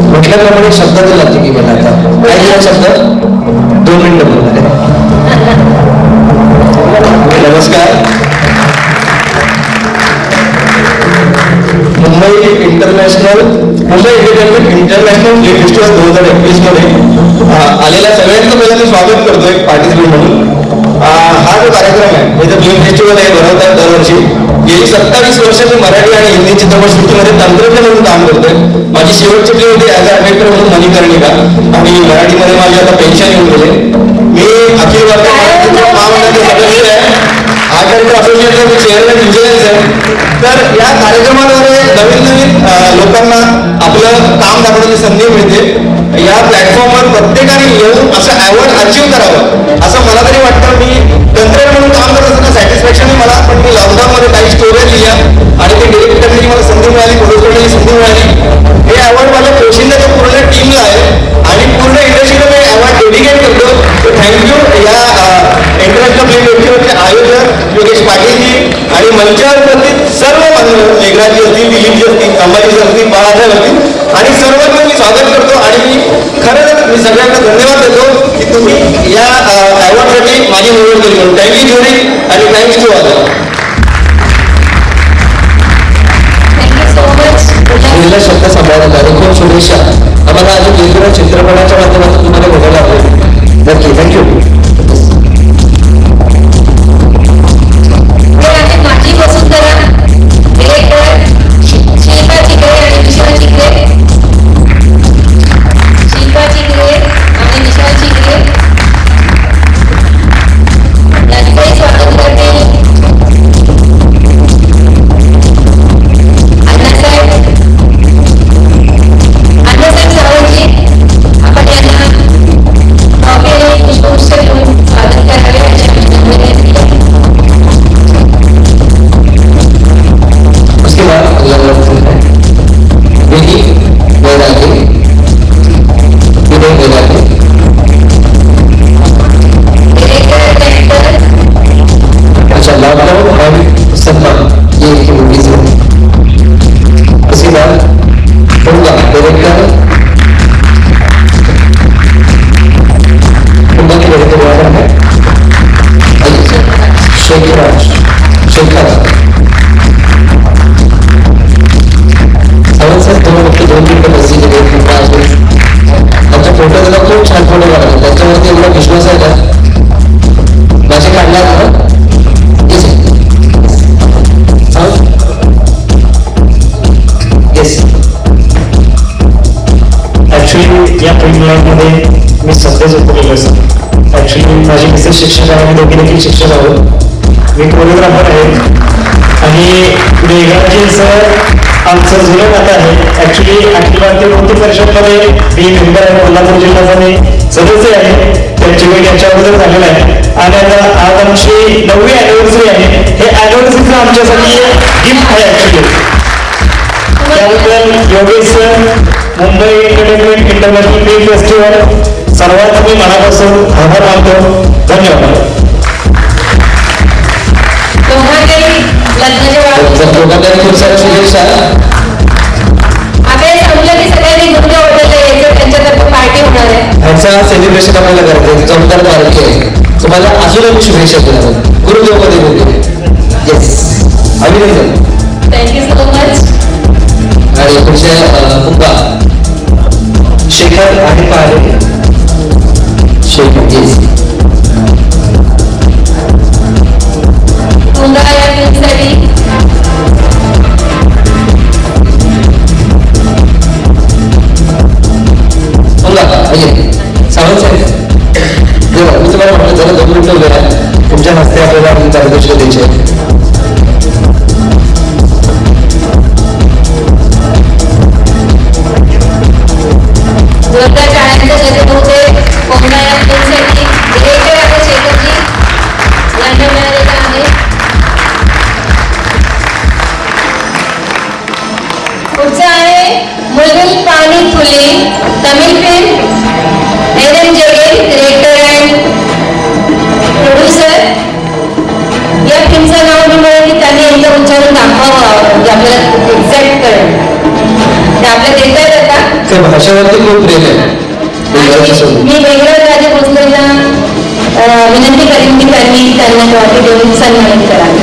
म्हटल्याप्रमाणे शब्द दिला तुम्ही मला, आता काय दिला शब्द? 2 मिनिटं बोलणार आहे। नमस्कार, Mumbai entertainment international film festival 2021 मध्ये आलेल्या सगळ्यांचं पहिला मी स्वागत करतोय पार्टिसिपेंट म्हणून। हा जो कार्यक्रम आहे, हे जो फिल्म फेस्टिवल आहे भरवतात दरवर्षी। गेली 27 वर्ष मी मराठी आणि हिंदी चित्रपटसृष्टीमध्ये तंत्रज्ञ म्हणून काम करतोय। माझी शेवटची फिल्म होती ॲज अ ॲक्टर म्हणून मणिकर्णिका, आणि मराठीमध्ये माझी आता पेन्शन येऊन गेले। मी अखिल भारतीय महामंडळाचे सदस्य आहे, आर्ट असोसिएशनचा मी चेअरमॅन इंजिनियर्स आहे। तर या कार्यक्रमाद्वारे नवीन लोकांना आपलं काम दाखवण्याची संधी मिळते। या प्लॅटफॉर्मवर प्रत्येकाने येऊन असं अवॉर्ड अचीव्ह करावं असं मला तरी वाटतं। मी तंत्रज्ञ म्हणून काम करत असताना सॅटिस्फॅक्शन आहे मला, पण मी लॉकडाऊनमध्ये काही स्टोऱ्या लिहिल्या आणि ते डिरेक्ट करण्याची मला संधी मिळाली, प्रोड्यूस करण्याची संधी मिळाली। हे अवॉर्ड माझ्या पोशिंदाच्या पूर्ण टीमला आहे आणि पूर्ण इंडस्ट्रीला मी अवॉर्ड डेडिकेट करतो। तर थँक्यू या इंटरनॅशनल फिल्म फेस्टिवलचे आयोजक योगेश पाटीलजी आणि मंचावर उपस्थित सर्व मान्यवर, मेघराजी असतील, दिलीपजी असतील, संभाजी असतील, बाळासाहेब असतील, आणि सर्वांचं मी स्वागत करतो। आणि मी खरंच मी सगळ्यांना धन्यवाद देतो की तुम्ही या अवॉर्डसाठी माझी निवड केली म्हणून। थँक्यू ज्युरी आणि thanks to all. Thank you so much. पहिला शब्द सांभाळण्यात आले, खूप शुभेच्छा। आम्हाला अजून वेगवेगळ्या चित्रपटाच्या माध्यमातून तुम्हाला बघायला आवडेल, नक्की। थँक्यू। माझी वसुंधरा डिरेक्टर शिल्पा चिकरे आणि विशाल चिकरे, शिल्पा चिकरे आणि विशाल चिकरे यांचंही स्वागत करते। अण्णासाहेब ॲक्च्युली या फिल्म लाईनमध्ये मी सध्याच उतरलेलो आहे सर. ॲक्च्युली माझी मिसेस शिक्षक आहे, आम्ही दोघे देखील शिक्षक आहोत. मी कोरिओग्राफर आहे आणि मेघाजी सर आमचं जुनं नातं आहे. ॲक्च्युली अखिल भारतीय नृत्य परिषदमध्ये मी मेंबर आहे, कोल्हापूर जिल्ह्याचा मी सदस्य आहे. त्यांची वेळ याच्या अगोदर झालेला आहे आणि आता आज आमची 9वी अॅनिव्हर्सरी आहे. हे अॅनिव्हर्सरीचं आमच्यासाठी गिफ्ट आहे ॲक्च्युली. त्याबद्दल Yogesh sir, Mumbai entertainment international film festival सर्वात मी मनापासून आभार मानतो. धन्यवाद. लग्नाच्या दोघांना खूप साऱ्या शुभेच्छा. आता हे समजलं की सगळ्यांनी दुर्गा हॉटेलला यायचं, त्यांच्यातर्फे पार्टी होणार आहे. ह्याचा सेलिब्रेशन आपल्याला करायचं, जमदार पार्टी आहे. तुम्हाला अजून शुभेच्छा दिल्या गुरुदेवमध्ये बोलते. येस, अभिनंदन. Thank you so much. आणि पुढच्या मुंबा शेखर आहे का आहे शेखर. येस, मुंगा या फिल्मसाठी मुंगा सावंत साहेब. मी तुम्हाला म्हटलं जरा 2 मिनिटं उभे राहा. तुमच्या हस्ते आपल्याला मार्गदर्शन द्यायचे. जोरदार टाळ्यांचा गजर होते. मुंगा या फिल्मसाठी डिरेक्टर आहे शेखरजी यांना मिळालेला आहे. पुढचं आहे मुलगुल पाणी फुले, तमिळ फिल्म. एन जगेल डिरेक्टर अँड प्रोड्युसर. या फिल्मचं नाव मी म्हणेन की त्यांनी एकदा उच्चारून दाखवावं, म्हणजे आपल्याला एक्झॅक्ट कळेल. ते आपल्या देता येत आता. त्या भाषेवरती खूप प्रेम आहे. मी वेगळं राजे भोसलेला विनंती करेन की त्यांनी त्यांना ट्रॉफी देऊन सन्मानित करावे.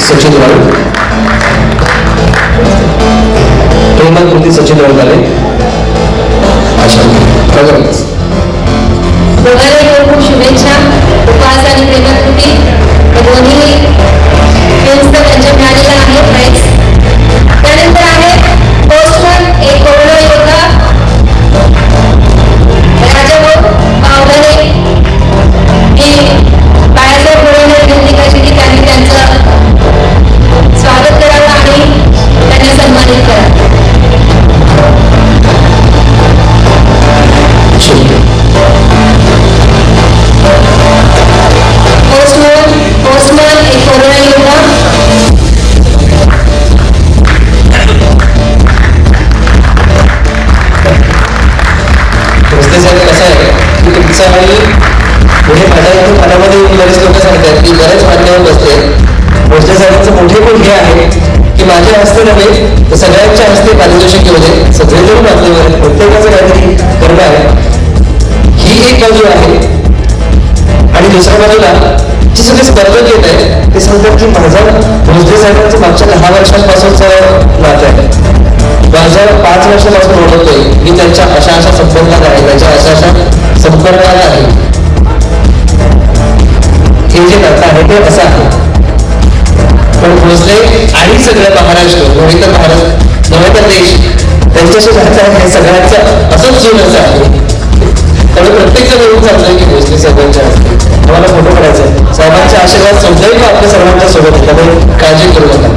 सचिन राऊत. प्रेमाकृती सचिन राऊत आले. अशा प्रकारच दोघांना खूप शुभेच्छा. उपास आणि प्रेमाकृती दोन्ही फिल्म्स त्यांच्या मिळालेल्या आहे प्राईज. त्यानंतर आहे पोस्टमन एक कोरोना योद्धा राजाभाऊ पावघरे. ही बाळासाहेब बोरवणे विनंती करायची की त्यांनी त्यांचं स्वागत करावं आणि त्यांना सन्मानित करावं. पोस्टमन एक कोरोना योद्धा. कसं आहे की तुमचा आणि पुढे माझ्या इथे मनामध्ये बरेच लोक सांगतात की बरेच मान्यवर बसते. पुढच्या साहेबांचं मोठे गुण हे आहे की माझ्या हस्ते नव्हे तर सगळ्यांच्या हस्ते पारितोषिक घेऊ दे. सगळेजण मान्यवर, प्रत्येकाचं काहीतरी करणं आहे. ही एक बाजू आहे आणि दुसऱ्या बाजूला जे सगळे स्पर्धक येत आहे ते सांगतात की माझं भोसले साहेबांचं मागच्या 10 वर्षांपासूनचं नातं आहे. माझ्या 5 वर्षापासून ओळखतोय मी त्यांच्या अशा अशा संपर्कात आहे, त्यांच्या अशा अशा संपर्कात आहे. हे जे नातं आहे ते असं आहे. पण भोसले आणि सगळं महाराष्ट्र नव्हे तर भारत नव्हे तर देश त्यांच्याशी नातं आहे सगळ्यांचं असंच जीवनाचं आहे. त्यामुळे प्रत्येक जण येऊन चाललंय की भोसले साहेबांच्या हस्ते आम्हाला फोटो काढायचा आहे. साहेबांचे आशीर्वाद सदैव आपल्या सर्वांच्या सोबत आहे, त्यामुळे काळजी करू नका.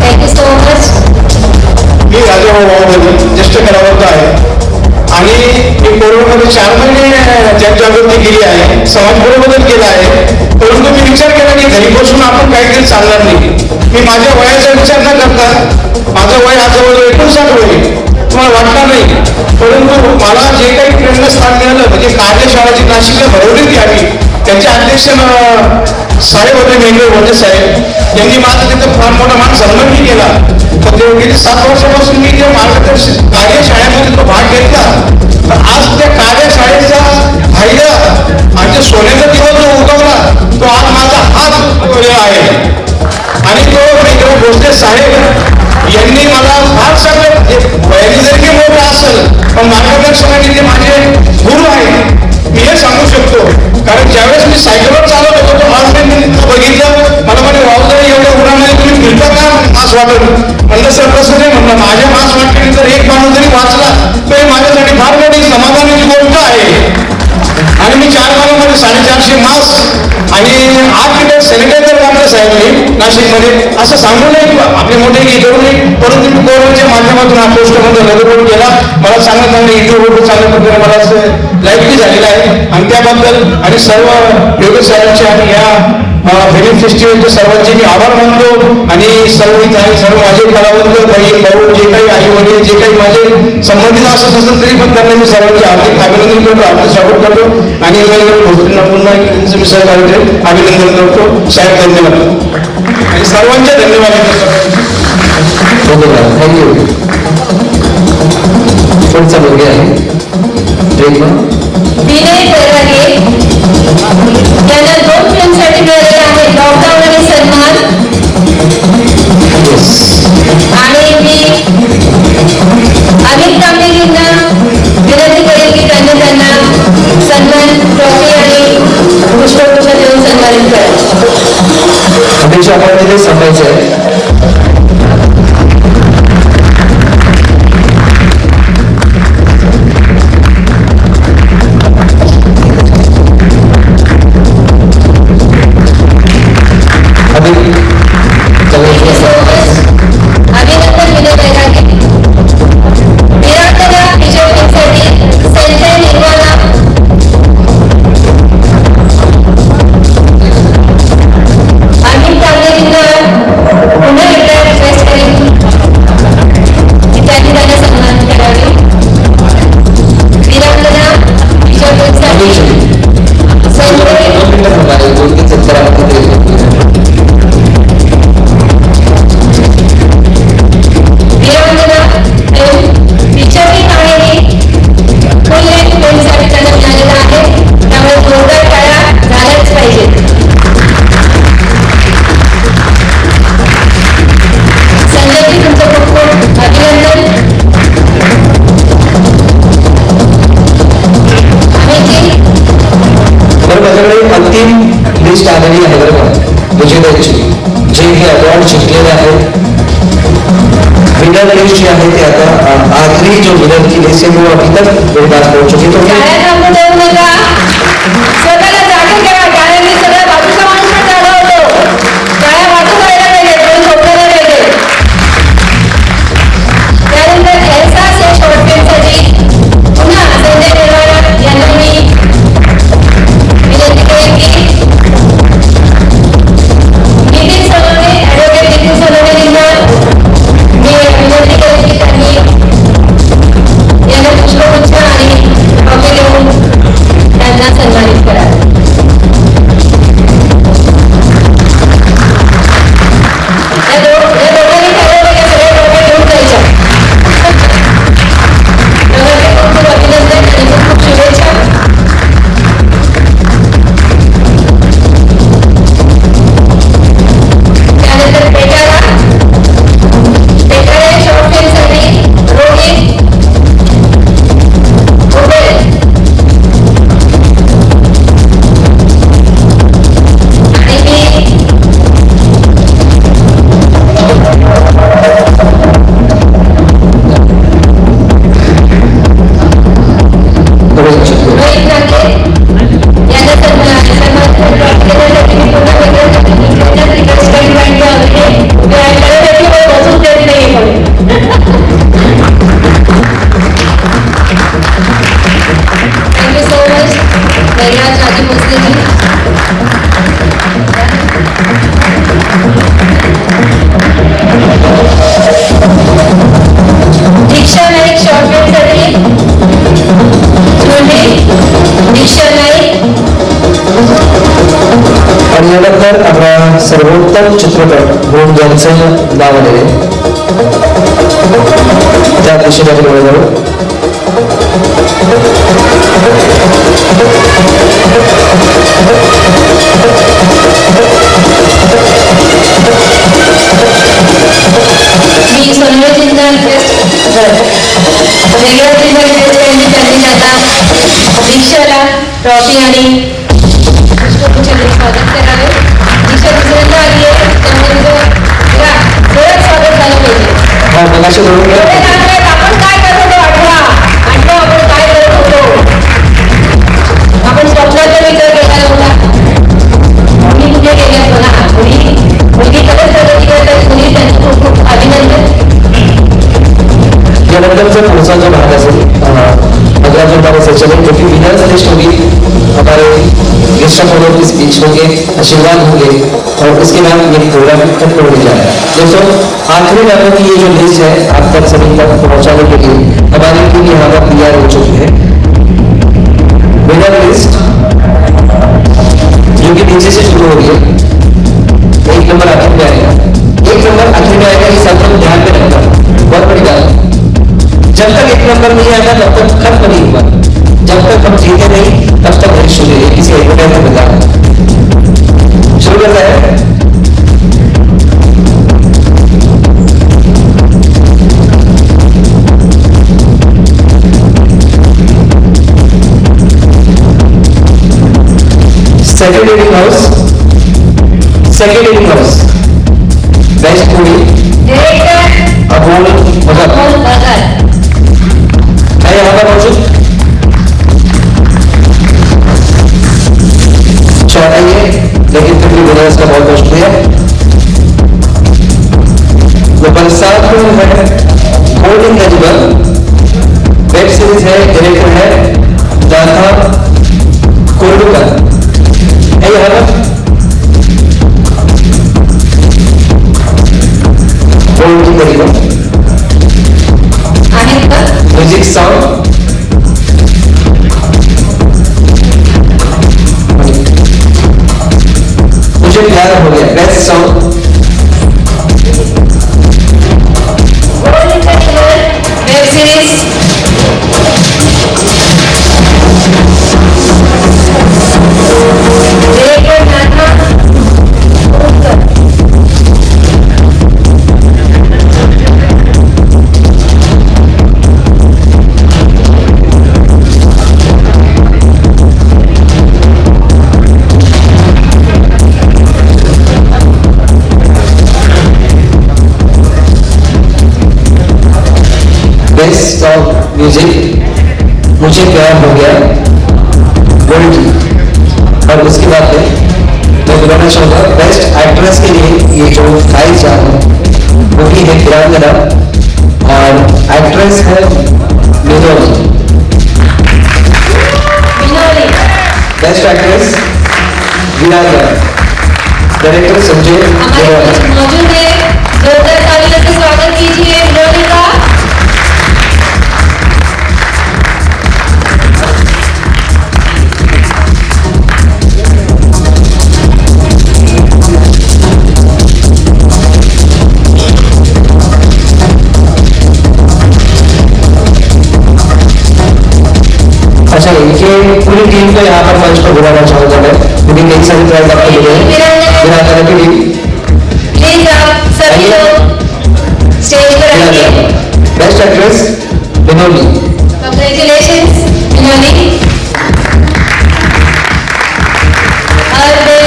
Thank you so much. मी राजाभाऊ भाऊ ज्येष्ठ कलावंत आहे आणि मी कोरोनामध्ये 4 महिने जनजागृती केली आहे, समाज बदल केला आहे. परंतु मी विचार केला की घरी बसून आपण काहीतरी चालणार नाही. मी माझ्या वयाचा विचार न करता माझं वय आज जवळजवळ 59 होईल, तुम्हाला वाटणार नाही. परंतु मला जे काही प्रेरणास्थान मिळालं म्हणजे कार्यशाळा जी नाशिकला भरवली होती आम्ही, त्याचे अध्यक्ष साहेब होते मेंढे होते साहेब, यांनी माझा तिथं फार मोठा मान सन्मानही केला. तर ते गेली 7 वर्षापासून मी त्या मार्गदर्शन कार्यशाळेमध्ये तो भाग घेतला. तर आज त्या कार्यशाळेचा फायदा आणि सोन्याचा दिवस जो उगवला तो आज माझा हात आहे. आणि तो मेंढे भोसले साहेब यांनी मला फार सगळं वयाने जरी मोठा असेल पण मार्गदर्शनाने ते माझे गुरु आहेत मी हे सांगू शकतो. कारण ज्यावेळेस मी सायकलवर चालत होतो तो आज मी बघितलं, मला म्हणे वावलं एवढ्या उन्हामध्ये तुम्ही फिरता का मास वाटत. म्हणलं सर कसं नाही, म्हणलं माझ्या मास वाटण्यानंतर एक माणूस जरी वाचला तर माझ्यासाठी फार मोठी समाधानाची गोष्ट आहे. आणि मी 4 महिन्यामध्ये 450 मास्क आणि 8 लिटर सॅनिटायझर वापरलं साहेबांनी नाशिकमध्ये. असं सांगू नये आपले मोठे करू नये, परंतु मी कोरोनाच्या माध्यमातून हा पोस्टमध्ये नगरपण केला. मला चांगलं चांगलं इंटरव्ह्यू चांगल्या प्रकारे मला असं लाईफली झालेलं आहे आणि त्याबद्दल आणि सर्व योगेश साहेबांचे आणि या फिल्म फेस्टिवलचे सर्वांचे मी आभार मानतो. आणि सर्व इथे आहे सर्व माझे कलावंत बहीण भाऊ जे काही आई वडील जे काही माझे संबंधित असत असेल तरी पण त्यांना मी सर्वांचे हार्दिक अभिनंदन करतो, हार्दिक स्वागत करतो. आणि गोष्टींना पुन्हा त्यांचं मी सहकार्य अभिनंदन करतो. साहेब धन्यवाद आणि सर्वांचे धन्यवाद. धन्यवाद, थँक्यू. पुढचा मुलगी आहे विनय बैरागे यांना 2 फिल्मसाठी मिळालेले आहेत, लॉकडाऊन आणि सन्मान. आणि मी अमित कांबळेंना विनंती करेन की त्यांना सन्मान ट्रॉफी आणि पुष्पगुच्छ देऊन सन्मानित करा. अपेक्षा आपण तिथे सांगायचं आहे. अभिनंदन विनय बैरागे. विराटला विजय फिल्मसाठी संजय निर्वाला. अमित कांबळेंना पुन्हा एकदा रिक्वेस्ट करेन की त्यांनी त्यांना सन्मानित करावे. विराटला विजय फिल्मसाठी संजय पिक्चरची कहाणी फुल लेंथ फिल्मसाठी त्यांना मिळालेला आहे, त्यामुळे जोरदार टाळ्या झाल्याच पाहिजेत. संजयजी तुमचं खूप खूप अभिनंदन. बरं माझ्याकडे अंतिम लिस्ट आलेली आहे बरं का विजेत्यांची जे हे अवॉर्ड जिंकलेले आहेत. विनर लिस्ट जी आहे ते आता आखरी जो विनर की लिस्ट है वो अभी तक मेरे पास पहुंच चुकी. तो टाळ्या थांबू देऊ नका, स्वतःला जागे करा. टाळ्यांनी सगळ्या बाजूचा माणूस पण जागा होतो. टाळ्या वाटून राहायला पाहिजे, कोणी झोपलेला पाहिजे. त्यानंतर एहसास या शॉर्ट फिल्मसाठी पुन्हा संजय निर्वाळा यांना मी विनंती करेन की नितीन सोनवणे, ॲडव्होकेट नितीन सोनवणेंना मी विनंती करेन की त्यांनी यांना पुष्पगुच्छ आणि ट्रॉफी देऊन त्यांना सन्मानित करा. त्यानंतर आपला सर्वोत्तम चित्रपट म्हणून ज्यांचं नाव आलेले त्या दिशेने आपण पुढे जाऊ. मी सोनवे जिल्हा वेगळ्या जिल्हा त्यांनी आता दीक्षाला ट्रॉफी आणि पुष्पगुच्छाने स्वागत करावे. दीक्षा दुसऱ्यांदा आली आहे त्यामुळे जोरात स्वागत झालं पाहिजे. हा मगाशी धरून घ्या. आपण काय करत होतो आठवा आपण काय करत होतो. आपण स्वप्नाचा विचार केला होता. मुली कुठे गेल्यात बघा. मुलगी खरंच प्रगती करत आहे. मुली त्यांचं खूप खूप अभिनंदन. यानंतरचा पुढचा जो भाग असेल अगला जो हमारे सेशन है क्योंकि विनर्स लिस्ट होगी हमारे गेस्ट ऑफ ऑनर की स्पीच होंगे आशीर्वाद होंगे और उसके बाद ये प्रोग्राम खत्म होने जा रहा है. दोस्तों आखिरी बातों की ये जो लिस्ट है आप तक सभी तक पहुंचाने के लिए हमारी टीम यहाँ पर तैयार हो चुकी है. विनर लिस्ट जो कि नीचे से शुरू हो रही है. एक नंबर आखिर में आएगा. एक नंबर आखिर में आएगा. ये सब लोग ध्यान में रखना बहुत बड़ी बात है. जब तक एक नंबर नहीं आएगा तब तक खत्म नहीं हुआ. जब तक हम जीते नहीं तब तक नहीं शुरू है. किसी एडवर्टाइज में बता शुरू करता है. Second reading house best movie Amol Bhagat है यहाँ पर मौजूद. शॉर्ट है ये लेकिन फिर भी विनर्स का बहुत बहुत शुक्रिया. नंबर 7 है गोल्डन गजबल. वेब सीरीज है. डायरेक्टर है दाथा कोल्डुकर है यहाँ पर. गोल्डन गजबल म्यूजिक साउंड मुझे प्यार हो गया. Best sound web series best of music मुझे प्यार हो गया गोल्ड. और उसके बाद मैं बुलाना चाहूँगा बेस्ट एक्ट्रेस के लिए ये जो प्राइज जा रहा है वो भी है वीरांगना और एक्ट्रेस है मिनोली. बेस्ट एक्ट्रेस वीरांगना. डायरेक्टर संजय हमारे मौजूद है. जोरदार तालियों से स्वागत कीजिए विनोदी का. अच्छा ये पूरी टीम को यहाँ पर मंच पर बुलाना चाहूँगा मैं क्योंकि कई सारे प्राइज आपको मिले हैं. वीरांगना की टीम प्लीज आप सभी लोग स्टेज पर आइए. Best actress Vinoly. कांग्रेचुलेशंस विनोदी. और मैं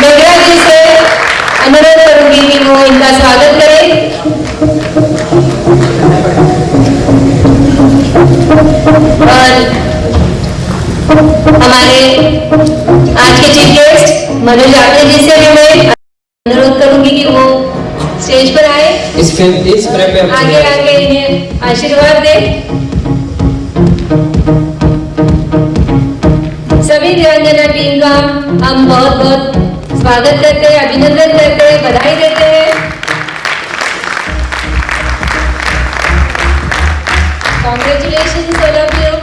मेघरा जी से अनुरोध करूंगी कि वो इनका स्वागत करें. और हमारे आज के चीफ गेस्ट मनोज आत्रे जी से भी मैं अनुरोध करूंगी कि वो स्टेज पर आए. इस फ्रेम पे आगे आगे इन्हें आशीर्वाद दे. सभी वीरांगना टीम का हम बहुत बहुत स्वागत करते हैं, अभिनंदन करते हैं, बधाई देते हैं. Congratulation all of you.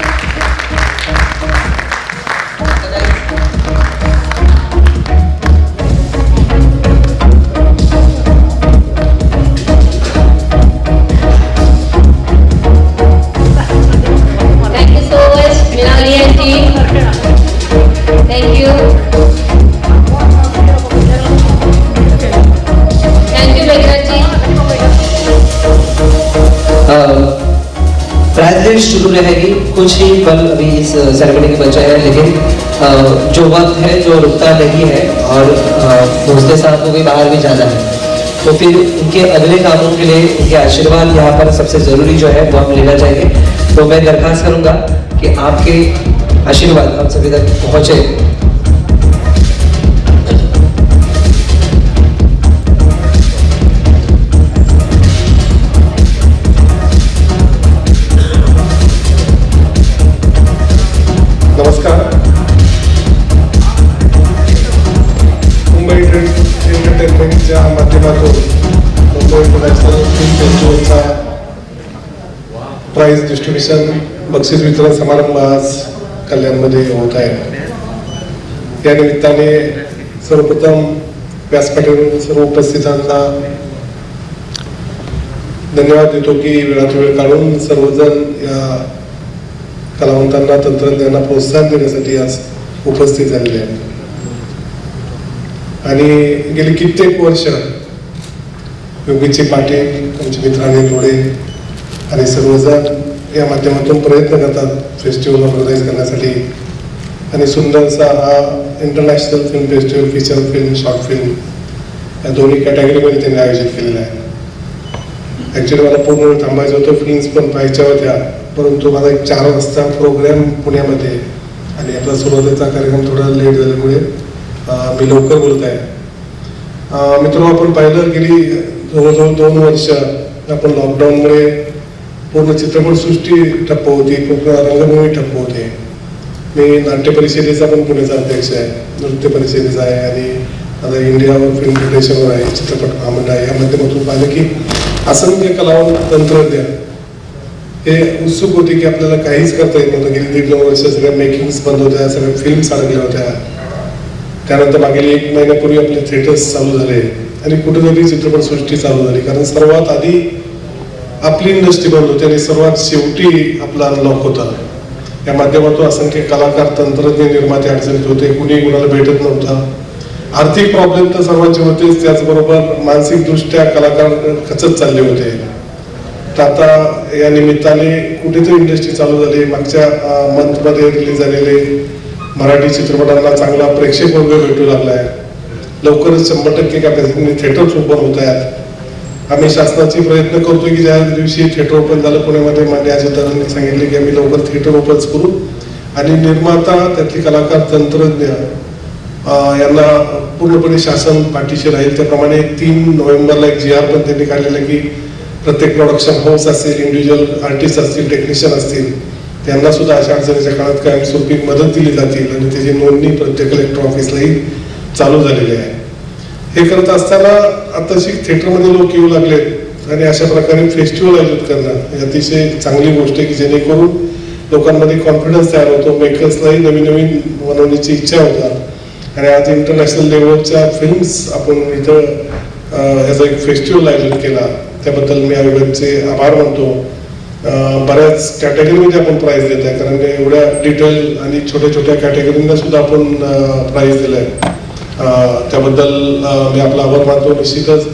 Coverage शुरू रहेगी, कुछ ही पल अभी इस सेरेमनी के बचा है, लेकिन जो वक्त है जो रुकता नहीं है, और दोस्तों साहब को भी बाहर भी जाना है, तो फिर उनके अगले कामों के लिए उनके आशीर्वाद यहाँ पर सबसे ज़रूरी जो है वो हम लेना चाहेंगे। तो मैं दरख्वास्त करूँगा कि आपके आशीर्वाद हम सभी तक पहुँचे। नमस्कार. मुंबई एंटरटेनमेंटच्या माध्यमातून मुंबई इंटरनॅशनल फिल्म फेस्टिवलचा प्राइज डिस्ट्रीब्युशन बक्षीस वितरण समारंभ आज कल्याणमध्ये होत आहे. या निमित्ताने सर्वप्रथम व्यासपीठावरील सर्व उपस्थितांना धन्यवाद देतो की वेळात वेळ काढून सर्वजण या कलावंतांना तंत्रज्ञानाला प्रोत्साहन देण्यासाठी आज उपस्थित झालेले आहेत. आणि गेली कित्येक वर्ष योगीची पाटील, आमचे मित्रांनी जोडे आणि सर्वजण या माध्यमातून प्रयत्न करतात फेस्टिवल ऑर्गनाईज करण्यासाठी. आणि सुंदरसा हा international film festival, feature film, short film या दोन्ही कॅटेगरीमध्ये त्यांनी आयोजित केलेलं आहे. ॲक्च्युली मला पूर्ण वेळ थांबायचं होतं, फिल्म्स पण पाहायच्या होत्या, परंतु माझा एक 4 वाजता प्रोग्राम पुण्यामध्ये आणि आपला सुरुवातीचा कार्यक्रम थोडा लेट झाल्यामुळे मी लवकर बोलत आहे. मित्रांनो, आपण पाहिलं गेली जवळजवळ 2 वर्ष आपण लॉकडाऊनमुळे पूर्ण चित्रपटसृष्टी ठप्प होती, पूर्ण रंगभूमी ठप्प होते. मी नाट्य परिषदेचा पण पुण्याचा अध्यक्ष आहे, नृत्य परिषदेचा आहे आणि आता इंडियावर फिल्म फेडरेशनवर आहे, चित्रपट महामंडळ आहे. या माध्यमातून पाहिलं की असंख्य कलावंत, तंत्रज्ञ हे उत्सुक होते की आपल्याला काहीच करता येत नव्हतं. गेली 1.5-2 वर्ष सगळ्या मेकिंग्स बंद होत्या, सगळ्या फिल्म्स अडकल्या होत्या. त्यानंतर मागील 1 महिन्यापूर्वी आपले थिएटर्स चालू झाले आणि कुठेतरी चित्रपटसृष्टी चालू झाली. कारण सर्वात आधी आपली इंडस्ट्री बंद होती आणि सर्वात शेवटी आपला अनलॉक होता. या माध्यमातून असंख्य कलाकार, तंत्रज्ञ, निर्माते अडचणीत होते, कुणी कुणाला भेटत नव्हता. आर्थिक प्रॉब्लेम तर सर्वांचे होतेच, त्याचबरोबर मानसिकदृष्ट्या कलाकार खचत चालले होते. तर आता या निमित्ताने कुठेतरी इंडस्ट्री चालू झाली. मागच्या मंथमध्ये रिलीज झालेले मराठी चित्रपटांना चांगला प्रेक्षक वर्ग भेटू लागला आहे. लवकरच 100% कॅपॅसिटीने थिएटर्स ओपन होत आहेत. आम्ही शासनाचे प्रयत्न करतोय की ज्या दिवशी थिएटर ओपन झालं पुण्यामध्ये, मान्य अजितदादांनी सांगितले की आम्ही लवकर थिएटर ओपन करू आणि निर्माता, त्यातले कलाकार, तंत्रज्ञ यांना पूर्णपणे शासन पाठीशी राहील. त्याप्रमाणे 3 नोव्हेंबरला एक GR पण त्यांनी काढलेला की प्रत्येक प्रोडक्शन हाऊस असेल, इंडिव्हिज्युअल आर्टिस्ट असतील, टेक्निशियन असतील, त्यांना सुद्धा अशा अडचणीच्या काळात कायमस्वरूपी मदत दिली जातील आणि त्याची नोंदणी प्रत्येक कलेक्टर ऑफिसलाही चालू झालेली आहे. हे करत असताना आताशी थिएटरमध्ये लोक येऊ लागलेत आणि अशा प्रकारे फेस्टिवल आयोजित करणं ही अतिशय चांगली गोष्ट आहे की जेणेकरून लोकांमध्ये कॉन्फिडन्स तयार होतो, मेकर्सलाही नवीन नवीन बनवण्याची इच्छा होतात. आणि आज इंटरनॅशनल लेवलच्या फिल्म्स आपण इथं याचा एक फेस्टिवल आयोजित केला, त्याबद्दल मी आयोजकांचे आभार मानतो. बऱ्याच कॅटेगरीमध्ये आपण प्राईज देत आहे, कारण एवढ्या डिटेल आणि छोट्या छोट्या कॅटेगरींना सुद्धा आपण प्राईज दिलं आहे. त्याबद्दल मी आपला आभार मानतो. निश्चितच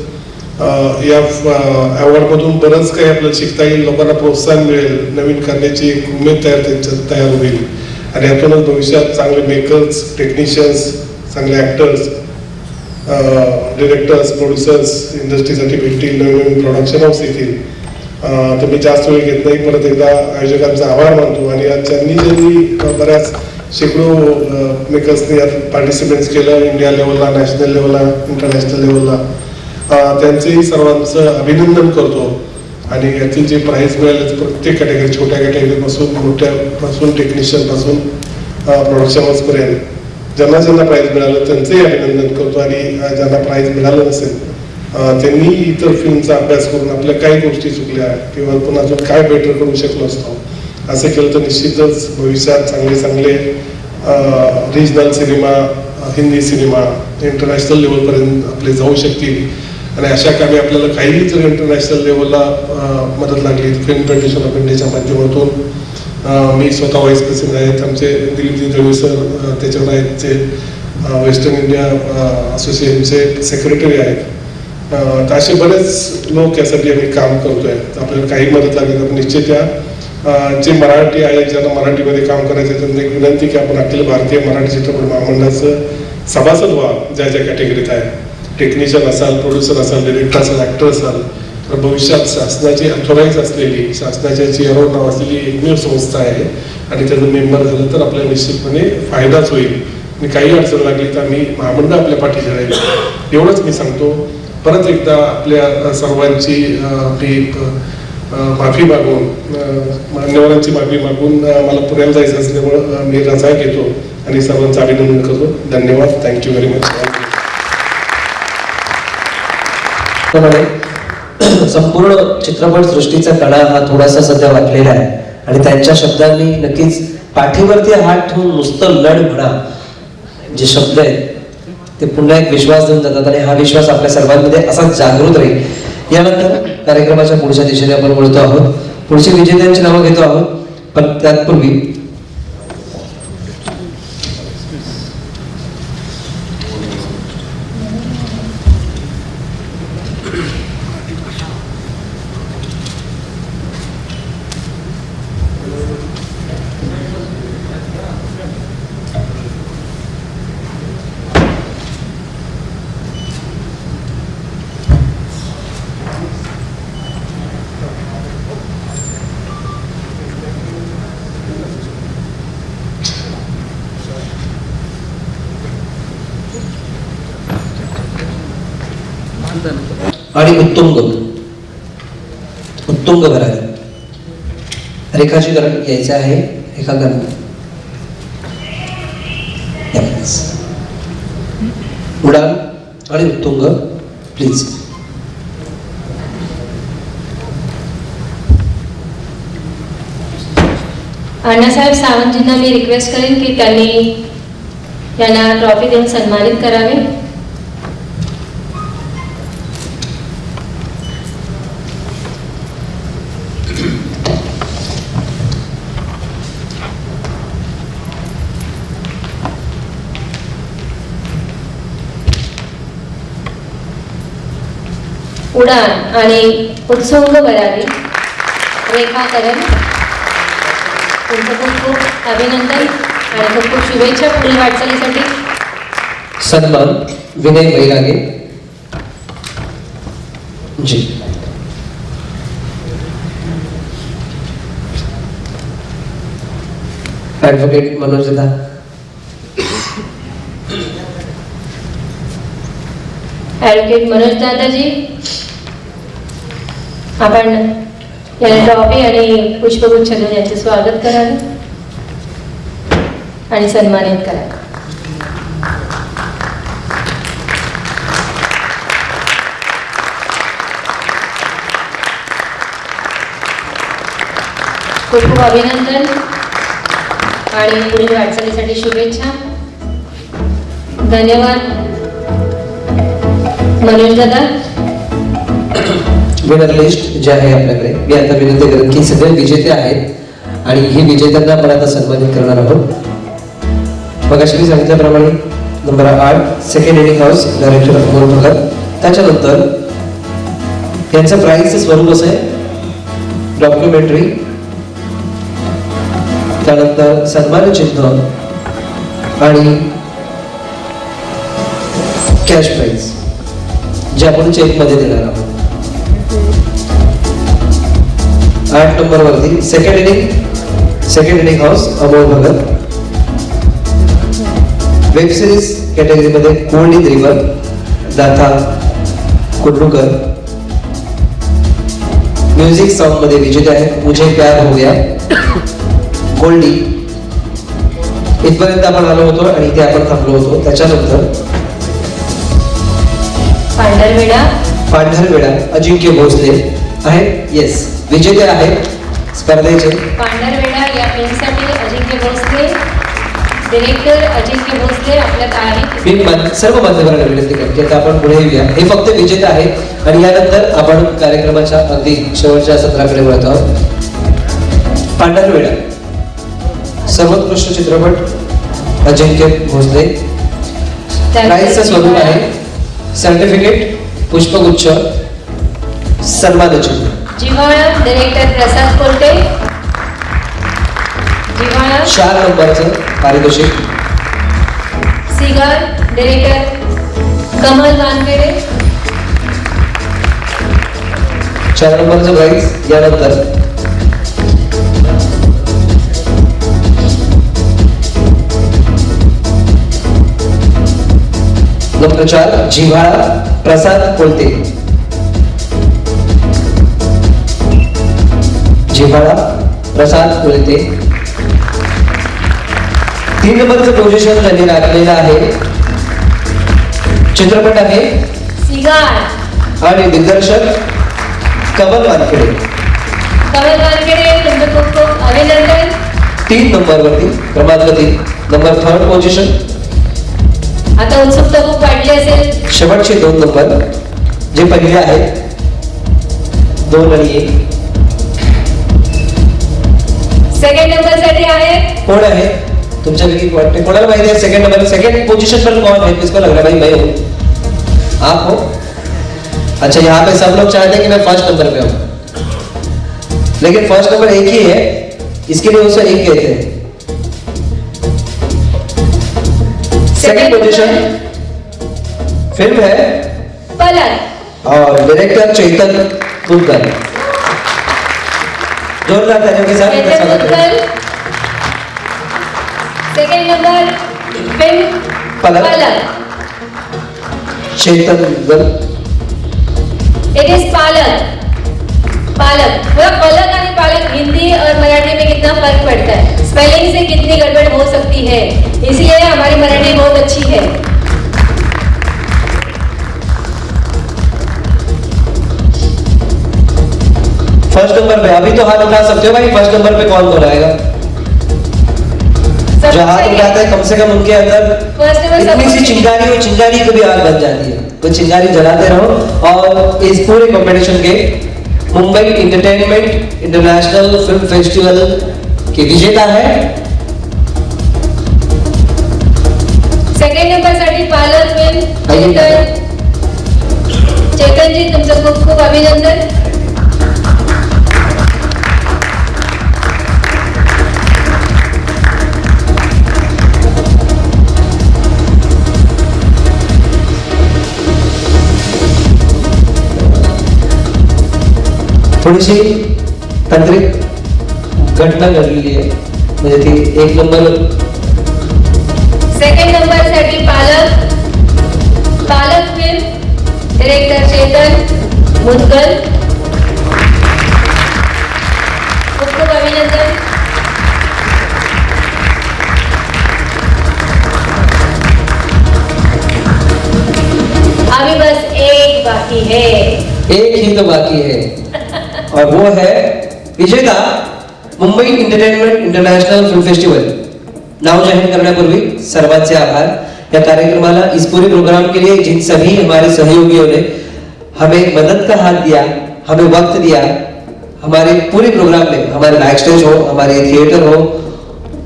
या अवॉर्डमधून बरंच काही आपल्याला शिकता येईल, लोकांना प्रोत्साहन मिळेल, नवीन करण्याची एक उमेद त्यांच्यात तयार होईल आणि यातूनच भविष्यात चांगले मेकर्स, टेक्निशियन्स, चांगले ॲक्टर्स, डिरेक्टर्स, प्रोड्युसर्स इंडस्ट्रीसाठी भेटतील, नवीन नवीन प्रोडक्शन हाऊस येतील. तर मी जास्त वेळ घेत नाही, परत एकदा आयोजकांचा आभार मानतो. आणि आज ज्यांनी बऱ्याच शेकडो मेकर्सनी यात पार्टिसिपेट्स केलं, इंडिया लेवलला, नॅशनल लेवलला, इंटरनॅशनल लेवलला, त्यांचेही सर्वांचं अभिनंदन करतो. आणि यातील जे प्राईज मिळाले प्रत्येक कॅटेगरी, छोट्या कॅटेगरीपासून मोठ्यापासून, टेक्निशियनपासून प्रोडक्शन हाऊसपर्यंत ज्यांना ज्यांना प्राईज मिळालं त्यांचंही अभिनंदन करतो. आणि ज्यांना प्राईज मिळालं नसेल त्यांनी इतर फिल्मचा अभ्यास करून आपल्या काही गोष्टी चुकल्या किंवा आपण अजून काय बेटर करू शकलो असतो असं केलं तर निश्चितच भविष्यात चांगले चांगले regional cinema, Hindi cinema international लेवलपर्यंत आपले जाऊ शकतील. आणि अशा कामी आपल्याला काहीही जर इंटरनॅशनल लेवलला मदत लागली फिल्म फेडरेशन ऑफ इंडियाच्या माध्यमातून, मी स्वतः व्हाईस प्रेसिडेंट आहेत, आमचे दिलीपजी दळवी सर त्याच्यावर आहेत, जे वेस्टर्न इंडिया असोसिएशनचे सेक्रेटरी आहेत. तर असे बरेच लोक यासाठी आम्ही काम करतोय. आपल्याला काही मदत लागली तर निश्चित या जे मराठी आहे, ज्यांना मराठीमध्ये काम करायचं आहे, त्यांना एक विनंती की आपण अखिल भारतीय मराठी चित्रपट महामंडळाचं सभासद व्हा. ज्या ज्या कॅटेगरीत आहे, टेक्निशियन असाल, प्रोड्युसर असाल, डिरेक्टर असाल, ॲक्टर असाल, तर भविष्यात शासनाची अथॉराईज असलेली, शासनाच्या चेअरवर नाव असलेली एकमेव संस्था आहे आणि त्याचं मेंबर झालं तर आपल्याला निश्चितपणे फायदाच होईल. आणि काही अडचण लागली तर आम्ही महामंडळ आपल्या पाठीशी राहील, एवढंच मी सांगतो. परत एकदा आपल्या सर्वांची मी माफी मागून, मान्यवरांची माफी मागून मला पुण्याला जायचं असल्यामुळं मी रजा घेतो आणि सर्वांचं अभिनंदन करतो. धन्यवाद. Thank you very much. संपूर्ण चित्रपट सृष्टीचा कणा हा थोडासा सध्या वाटलेला आहे आणि त्यांच्या शब्दांनी नक्कीच पाठीवरती हात ठेवून नुसतं लढ म्हणा जे शब्द आहेत ते पुन्हा एक विश्वास देऊन जातात आणि हा विश्वास आपल्या सर्वांमध्ये असाच जागृत राहील. यानंतर कार्यक्रमाच्या पुढच्या दिशेने आपण बोलतो आहोत, पुढची विजेत्यांची नावं घेतो आहोत, पण त्यापूर्वी आणि उत्तुंग भरारी रेखाचीकरण यायचं आहे. रेखाकरण उडान आणि उत्तुंग प्लीज. अण्णासाहेब सावंतजींना मी रिक्वेस्ट करेन की त्यांनी यांना ट्रॉफी देऊन सन्मानित करावे. उडान आणि उत्सुंग भरारी रेखाकरण, तुमचं खूप खूप अभिनंदन आणि खूप खूप शुभेच्छा पुढील वाटचालीसाठी. सन्मान विनय बैरागे जी. ॲडव्होकेट मनोज दादा. ॲडव्होकेट मनोज दादाजी, आपण याला ट्रॉफी आणि पुष्पगुच्छ देऊन यांचे स्वागत करावे आणि सन्मानित करा. खूप खूप अभिनंदन आणि पुढील वाटचालीसाठी शुभेच्छा. धन्यवाद मनोज दादा. विनर लिस्ट जे आहे आपल्याकडे, मी आता विनंती करेन की सगळे विजेते आहेत आणि ही विजेत्यांना आपण आता सन्मानित करणार आहोत. मग अशी मी सांगितल्याप्रमाणे number 8 second inning house director Amol Bhagat. त्याच्यानंतर यांचं प्राईजचं स्वरूप असं आहे डॉक्युमेंटरी, त्यानंतर सन्मान चिन्ह आणि कॅश प्राईज जे आपण चेकमध्ये देणार आहोत. 8 नंबर वरती second inning house Amol Bhagat. Web series कॅटेगरीमध्ये कोल्ड रिव्हर दाथा कुर्डुकर. म्युझिक सॉन्ग मध्ये विजेते आहेत मुझे प्यार हो गया, गोल्डी. इथपर्यंत आपण आलो होतो आणि इथे आपण थांबलो होतो. त्याच्यानंतर पांढरवेडा अजिंक्य भोसले आहेत. येस, विजेते आहेत स्पर्धेचे. पांढरवेडा या फिल्मसाठी अजिंक्य भोसले, डिरेक्टर अजिंक्य भोसले आपल्यात आहेत. मी सर्व माध्यमांना विनंती करतो की आता आपण पुढे येऊया. हे फक्त विजेते आहेत आणि यानंतर आपण कार्यक्रमाच्या अगदी शेवटच्या सत्राकडे वळत आहोत. पांढरवेडा सर्वोत्कृष्ट चित्रपट अजिंक्य भोसले. प्राईजचं स्वरूप आहे सर्टिफिकेट, पुष्पगुच्छ, सन्मानचिन्ह. जिव्हाळा डिरेक्टर प्रसाद कोलटे. जिव्हाळा 4 नंबरचं पारितोषिक. सिगार डायरेक्टर कमल वानखेडे 4 नंबरचं प्राइज यानंतर. नंबर 4 जिव्हाळा प्रसाद कोलते. जिव्हाळा प्रसाद कोलते. 3 नंबरचं पोझिशन त्यांनी राखलेलं आहे. चित्रपट आहे सिगार आणि दिग्दर्शक कमल वानखेडे. कमल वानखेडे तुमचं खूप खूप अभिनंदन. 3 नंबरवरती क्रमांक 3 नंबर 3rd पोझिशन. आता उत्सुकता खूप वाढली असेल. शेवटचे 2 नंबर जे पहिले आहेत 2 आणि 1. सेकंड नंबर साठी आहे कौन है तुमच्यापैकी वाटते कोणाला माहिती आहे सेकंड नंबर सेकंड पोजीशन पर कौन है किसको लग रहा है भाई मैं हूँ आप हो. अच्छा यहाँ पे सब लोग चाहते हैं कि मैं फर्स्ट नंबर पे हूँ लेकिन फर्स्ट नंबर एक ही है इसके लिए उसे एक कहते हैं. सेकंड पोजीशन फिल्म है पलक और डायरेक्टर चैतन मुदगल. जोरदार तालियों के साथ इनका स्वागत है. Second number film Palak. Palak. Chetan Mudgal. It is Palak. Palak पूरा पलक आणि पालक हिंदी और मराठी में कितना फर्क पड़ता है. स्पेलिंग से कितनी गड़बड़ हो सकती है. इसलिए हमारी मराठी बहुत अच्छी है. फर्स्ट नंबर पे अभी तो हाथ उठा सकते हो भाई. फर्स्ट नंबर पे कौन बोलाएगा. सब जो हाथ सही है. उठाता है कम से कम उनके अंदर फर्स्ट नंबर इतनी सी चिंगारी हो चिंगारी कभी आग बन जाती है. तो चिंगारी जलाते रहो. और इस पूरे कंपटीशन के Mumbai entertainment international film festival के विजेता है सेकंड नंबर साठी पालक फिल्म चेतन जी तुमचं खूप खूप अभिनंदन. थोडीशी तांत्रिक घटना घडलेली आहे म्हणजे ती 1 नंबर सेकंड नंबर साठी पालक फिल्म डायरेक्टर चेतन मुदगल खूप खूप अभिनंदन. अभी बस एक बाकी है. एक ही तो बाकी है और वो है विजेता Mumbai entertainment international film festival. नाव जाहीर करण्यापूर्वी सर्वांचे आभार. या कार्यक्रमाला इस पूरे प्रोग्राम के लिए जिन सभी हमारे सहयोगियों ने हमें मदद का हाथ दिया, हमें वक्त दिया, हमारे पूरे प्रोग्राम में हमारे बैक स्टेज हो, हमारे थिएटर हो,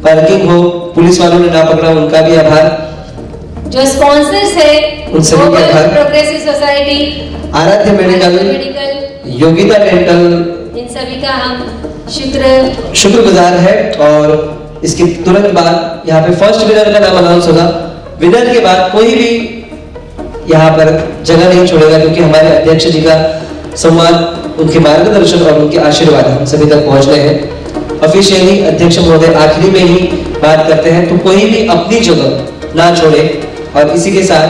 पार्किंग हो, पुलिस वालों ने ना पकड़ा उनका भी आभार. जो स्पॉन्सर्स है उन सभी के आभार. प्रोग्रेसिव सोसाइटी, आराध्य medical, medical, Yogita dental in सभी का हम शुक्रगुजार है. और इसके तुरंत बाद यहाँ पे फर्स्ट विनर का नाम अनाउंस होगा. विनर के बाद कोई भी यहाँ पर जगह नहीं छोड़ेगा क्योंकि हमारे अध्यक्ष जी का संवाद, उनके मार्गदर्शन और उनके आशीर्वाद हम सभी तक पहुंच रहे हैं. ऑफिशियली अध्यक्ष महोदय आखिरी में ही बात करते हैं तो कोई भी अपनी जगह ना छोड़े. और इसी के साथ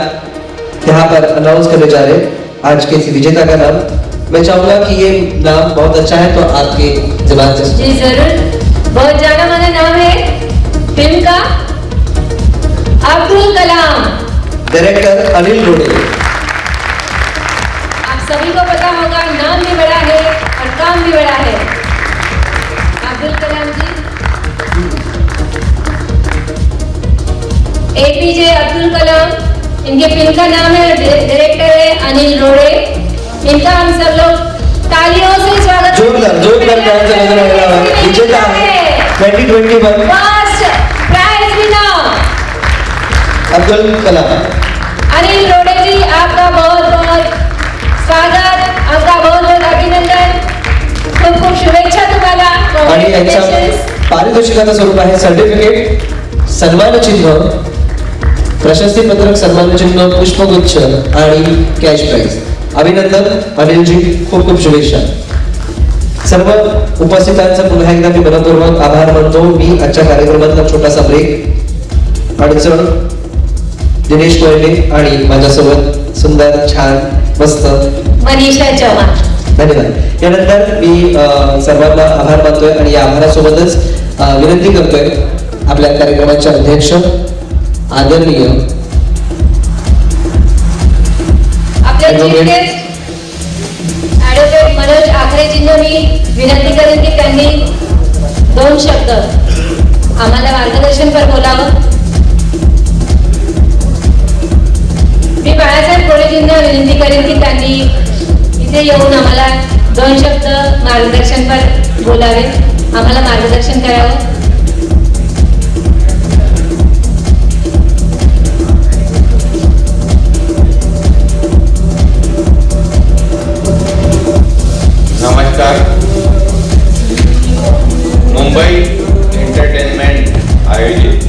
यहाँ पर अनाउंस करने जा रहे आज के इस विजेता का नाम. मैं चाहूंगा कि ये नाम बहुत अच्छा है तो आपके जबान से जी जरूर. बहुत जाना माना नाम है फिल्म का अब्दुल कलाम. डायरेक्टर अनिल रोडे. आप सभी को पता होगा नाम भी बड़ा है और काम भी बड़ा है. अब्दुल कलाम जी एपीजे अब्दुल कलाम इनके फिल्म का नाम है. डायरेक्टर है अनिल रोडे. इनका हम सब लोग तालियों से स्वागत. जोरदार तालियों से नजर आ रहा है. विजेता है 2021 first prize winner Abdul Kalam. Anil रोडे जी आपका बहुत बहुत स्वागत, आपका बहुत बहुत अभिनंदन. खूप खूप शुभेच्छा तुम्हाला. आणि यांच्या Congratulations. पारितोषिकाचं स्वरूप आहे सर्टिफिकेट, सन्मानचिन्ह, प्रशस्ती पत्रक, सन्मानचिन्ह, पुष्पगुच्छ आणि कॅश प्राइज. अभिनंदन अनिलजी, खूप खूप शुभेच्छा. सर्व उपस्थितांचा पुन्हा एकदा मी मनपूर्वक आभार मानतो. मी आजच्या कार्यक्रमातला छोटासा ब्रेक अडचण दिनेश कोयले आणि माझ्यासोबत सुंदर छान मस्त मनीषा चव्हाण. धन्यवाद. यानंतर मी सर्वांना आभार मानतोय आणि या आभारासोबतच विनंती करतोय आपल्या कार्यक्रमाचे अध्यक्ष आदरणीय आपले चीफ गेस्ट ॲडव्होकेट मनोज आखरेजींना मी विनंती करेन की त्यांनी 2 शब्द आम्हाला मार्गदर्शनपर बोलावं. मी बाळासाहेब कोळेजींना विनंती करेन की त्यांनी इथे येऊन आम्हाला 2 शब्द मार्गदर्शनपर बोलावे, आम्हाला मार्गदर्शन करावं. नमस्कार. मुंबई एंटरटेनमेंट आयोजित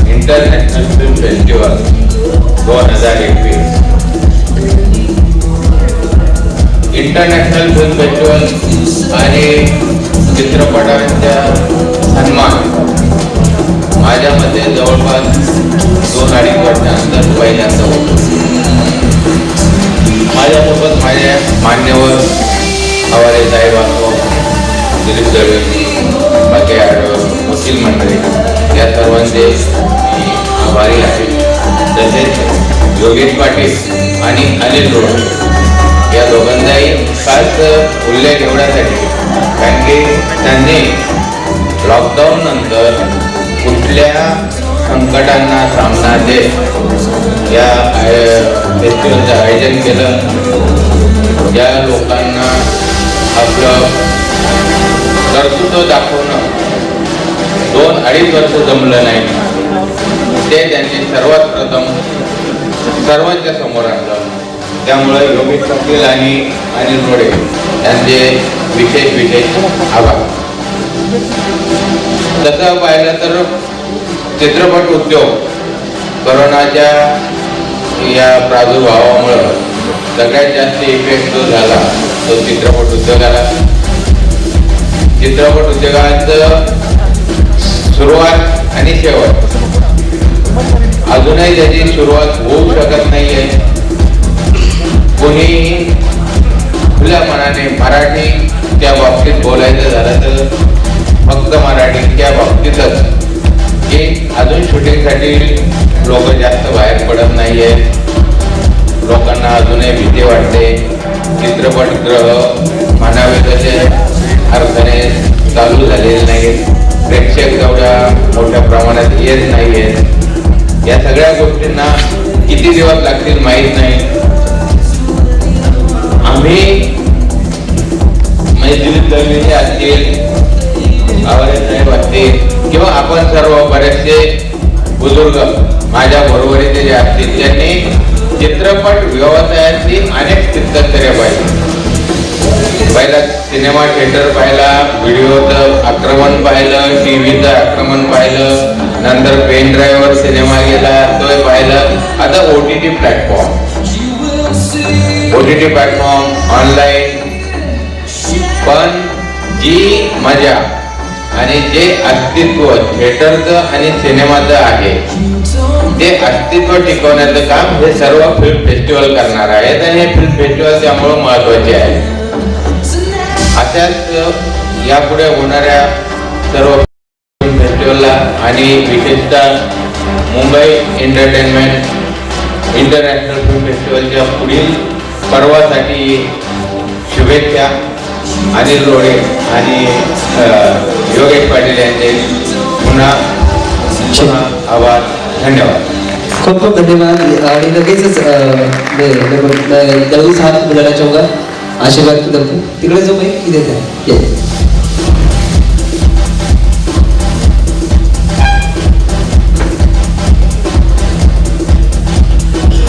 international film festival 2021. International film festival आणि चित्रपटांच्या सन्मान माझ्यामध्ये जवळपास 2-2.5 वर्षानंतर पहिल्यांदा होतो. माझ्यासोबत माझे मान्यवर हवारे साहेब असो, दिलीप दळवी, बाकी वकील मंडळी, या सर्वांचे मी आभारी आहे. तसेच योगेश पाटील आणि अनिल रोड या दोघांचाही खास उल्लेख एवढ्यासाठी कारण की त्यांनी लॉकडाऊन नंतर कुठल्या संकटांना सामना देत या फेस्टिवलचं आयोजन केलं. ज्या लोकांना आपलं कर्तृत्व दाखवणं 2-2.5 वर्ष जमलं नाही, ते त्यांनी सर्वात प्रथम सर्वांच्या समोर आणलं. त्यामुळे योगेश पाटील आणि अनिल रोडे यांचे विशेष आभार. तसं पाहिलं तर चित्रपट उद्योग कोरोनाच्या या प्रादुर्भावामुळं सगळ्यात जास्त इफेक्ट जो झाला तो चित्रपट उद्योगाला. चित्रपट उद्योगाचं सुरुवात आणि शेवट अजूनही त्याची सुरुवात होऊ शकत नाहीये. कोणी खुल्या मनाने मराठी त्या बाबतीत बोलायचं झालं तर फक्त मराठीच्या बाबतीतच की अजून शूटिंगसाठी लोक जास्त बाहेर पडत नाहीये. लोकांना अजूनही भीती वाटते. चित्रपटगृह म्हणावे तसे अर्थाने चालू झालेले नाहीत. प्रेक्षक तेवढ्या मोठ्या प्रमाणात येत नाहीयेत. या सगळ्या गोष्टींना किती दिवस लागतील माहीत नाही. आम्ही म्हणजे दिलीप दळवी असतील, आवारे साहेब असतील किंवा आपण सर्व बरेचसे बुजुर्ग माझ्या बरोबरीचे जे असतील त्यांनी चित्रपट व्यवसायातली अनेक तीर्थस्थळे पाहिली. पहिला सिनेमा थिएटर पाहिला, व्हिडिओचं आक्रमण पाहिलं, टीव्हीचं आक्रमण पाहिलं, नंतर पेन ड्राईव्हवर सिनेमा गेला तो पाहिलं. आता OTT प्लॅटफॉर्म ऑनलाईन. पण जी मजा आणि जे अस्तित्व थिएटरचं आणि सिनेमाचं आहे ते अस्तित्व टिकवण्याचं काम हे सर्व फिल्म फेस्टिवल करणार आहेत आणि हे फिल्म फेस्टिवल त्यामुळे महत्वाचे आहे. अशाच यापुढे होणाऱ्या सर्व फिल्म फेस्टिवलला आणि विशेषतः मुंबई एंटरटेनमेंट इंटरनॅशनल फिल्म फेस्टिवलच्या पुढील पर्वासाठी शुभेच्छा. अनिल रोडे आणि योगेश पाटील यांचे पुन्हा आभार. धन्यवाद. खूप खूप धन्यवाद. आणि लगेचच दळवी साहेब मुलाला चौघा आशीर्वाद करतो. तिकडे जो मी इथे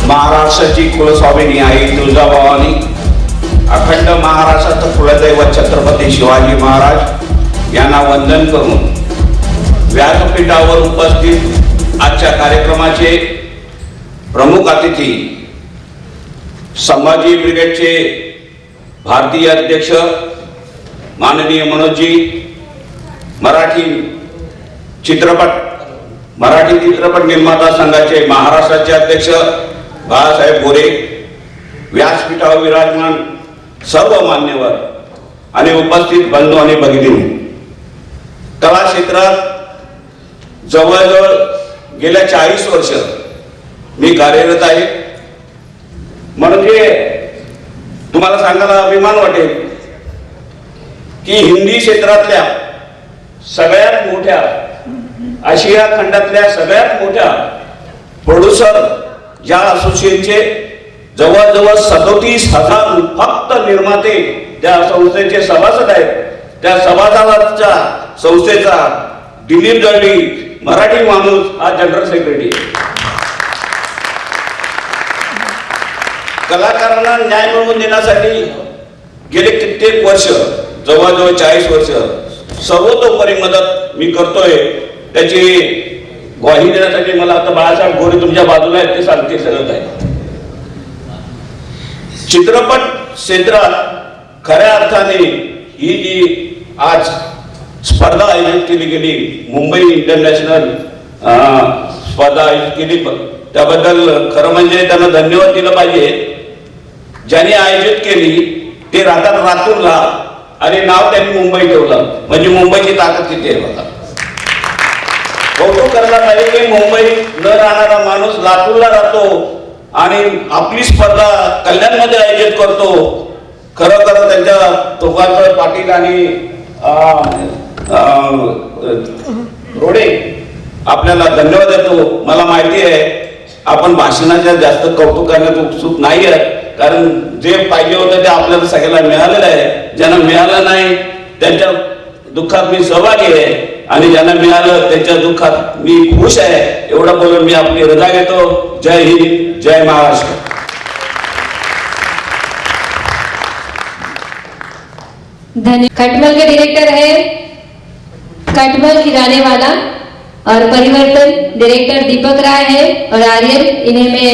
महाराष्ट्राची कुलस्वामिनी आई तुळजाभवानी, अखंड महाराष्ट्राचं कुलदैवत छत्रपती शिवाजी महाराज यांना वंदन करून व्यासपीठावर उपस्थित आजच्या कार्यक्रमाचे प्रमुख अतिथी संभाजी ब्रिगेडचे भारतीय अध्यक्ष माननीय मनोजजी, मराठी चित्रपट निर्माता संघाचे महाराष्ट्राचे अध्यक्ष बाळासाहेब गोरे, व्यासपीठावर विराजमान सर्व मान्यवर आणि उपस्थित बंधू आणि भगिनी, कला क्षेत्रात जवळजवळ गेल्या 40 वर्ष मी कार्यरत आहे. म्हणजे तुम्हाला सांगायला अभिमान वाटेल की हिंदी क्षेत्रातल्या सगळ्यात मोठ्या, आशिया खंडातल्या सगळ्यात मोठ्या प्रोड्युसर या असोसिएशनचे जवळजवळ 37,000 फक्त निर्माते त्या संस्थेचे सभासद आहेत. त्या सभासदांच्या संस्थेचा दिलीप दळवी मराठी माणूस हा जनरल सेक्रेटरी. कलाकारांना न्याय मिळवून देण्यासाठी गेले कित्येक वर्ष, जवळजवळ 40 वर्ष सर्वतोपरी मदत मी करतोय. त्याची ग्वाही देण्यासाठी मला आता बाळासाहेब गोरे तुमच्या बाजूला आहेत, ते सांगते सगळं काय. चित्रपट क्षेत्रात खऱ्या अर्थाने ही जी आज स्पर्धा आयोजित केली गेली, मुंबई इंटरनॅशनल स्पर्धा आयोजित केली, त्याबद्दल खरं म्हणजे त्यांना धन्यवाद दिलं पाहिजे. ज्यांनी आयोजित केली ते राहतात लातूरला आणि नाव त्यांनी मुंबई ठेवलं. म्हणजे मुंबईची ताकद किती आहे बघा. कौतुक करायला पाहिजे की मुंबई न राहणारा माणूस लातूरला राहतो आणि आपली स्पर्धा कल्याणमध्ये आयोजित करतो. खरं त्यांच्या दोघांचं पाटील आणि रोडे आपल्याला धन्यवाद देतो. मला माहिती आहे आपण भाषणाच्या जास्त कौतुक करण्यात उत्सुक नाही आहे, कारण जे पाहिजे होतं ते आपल्याला सगळ्याला मिळालेलं आहे. ज्यांना मिळालं नाही त्यांच्या दुःखात मी सहभागी आहे आणि ज्यांना मिळालं त्यांच्या दुःखात मी खुश आहे. एवढं बोलून मी आपली रजा घेतो. जय हिंद, जय महाराष्ट्र. खटमल के डायरेक्टर है खटमल किराने वाला और परिवर्तन डायरेक्टर दीपक राय है और आर्यन, इन्हें मैं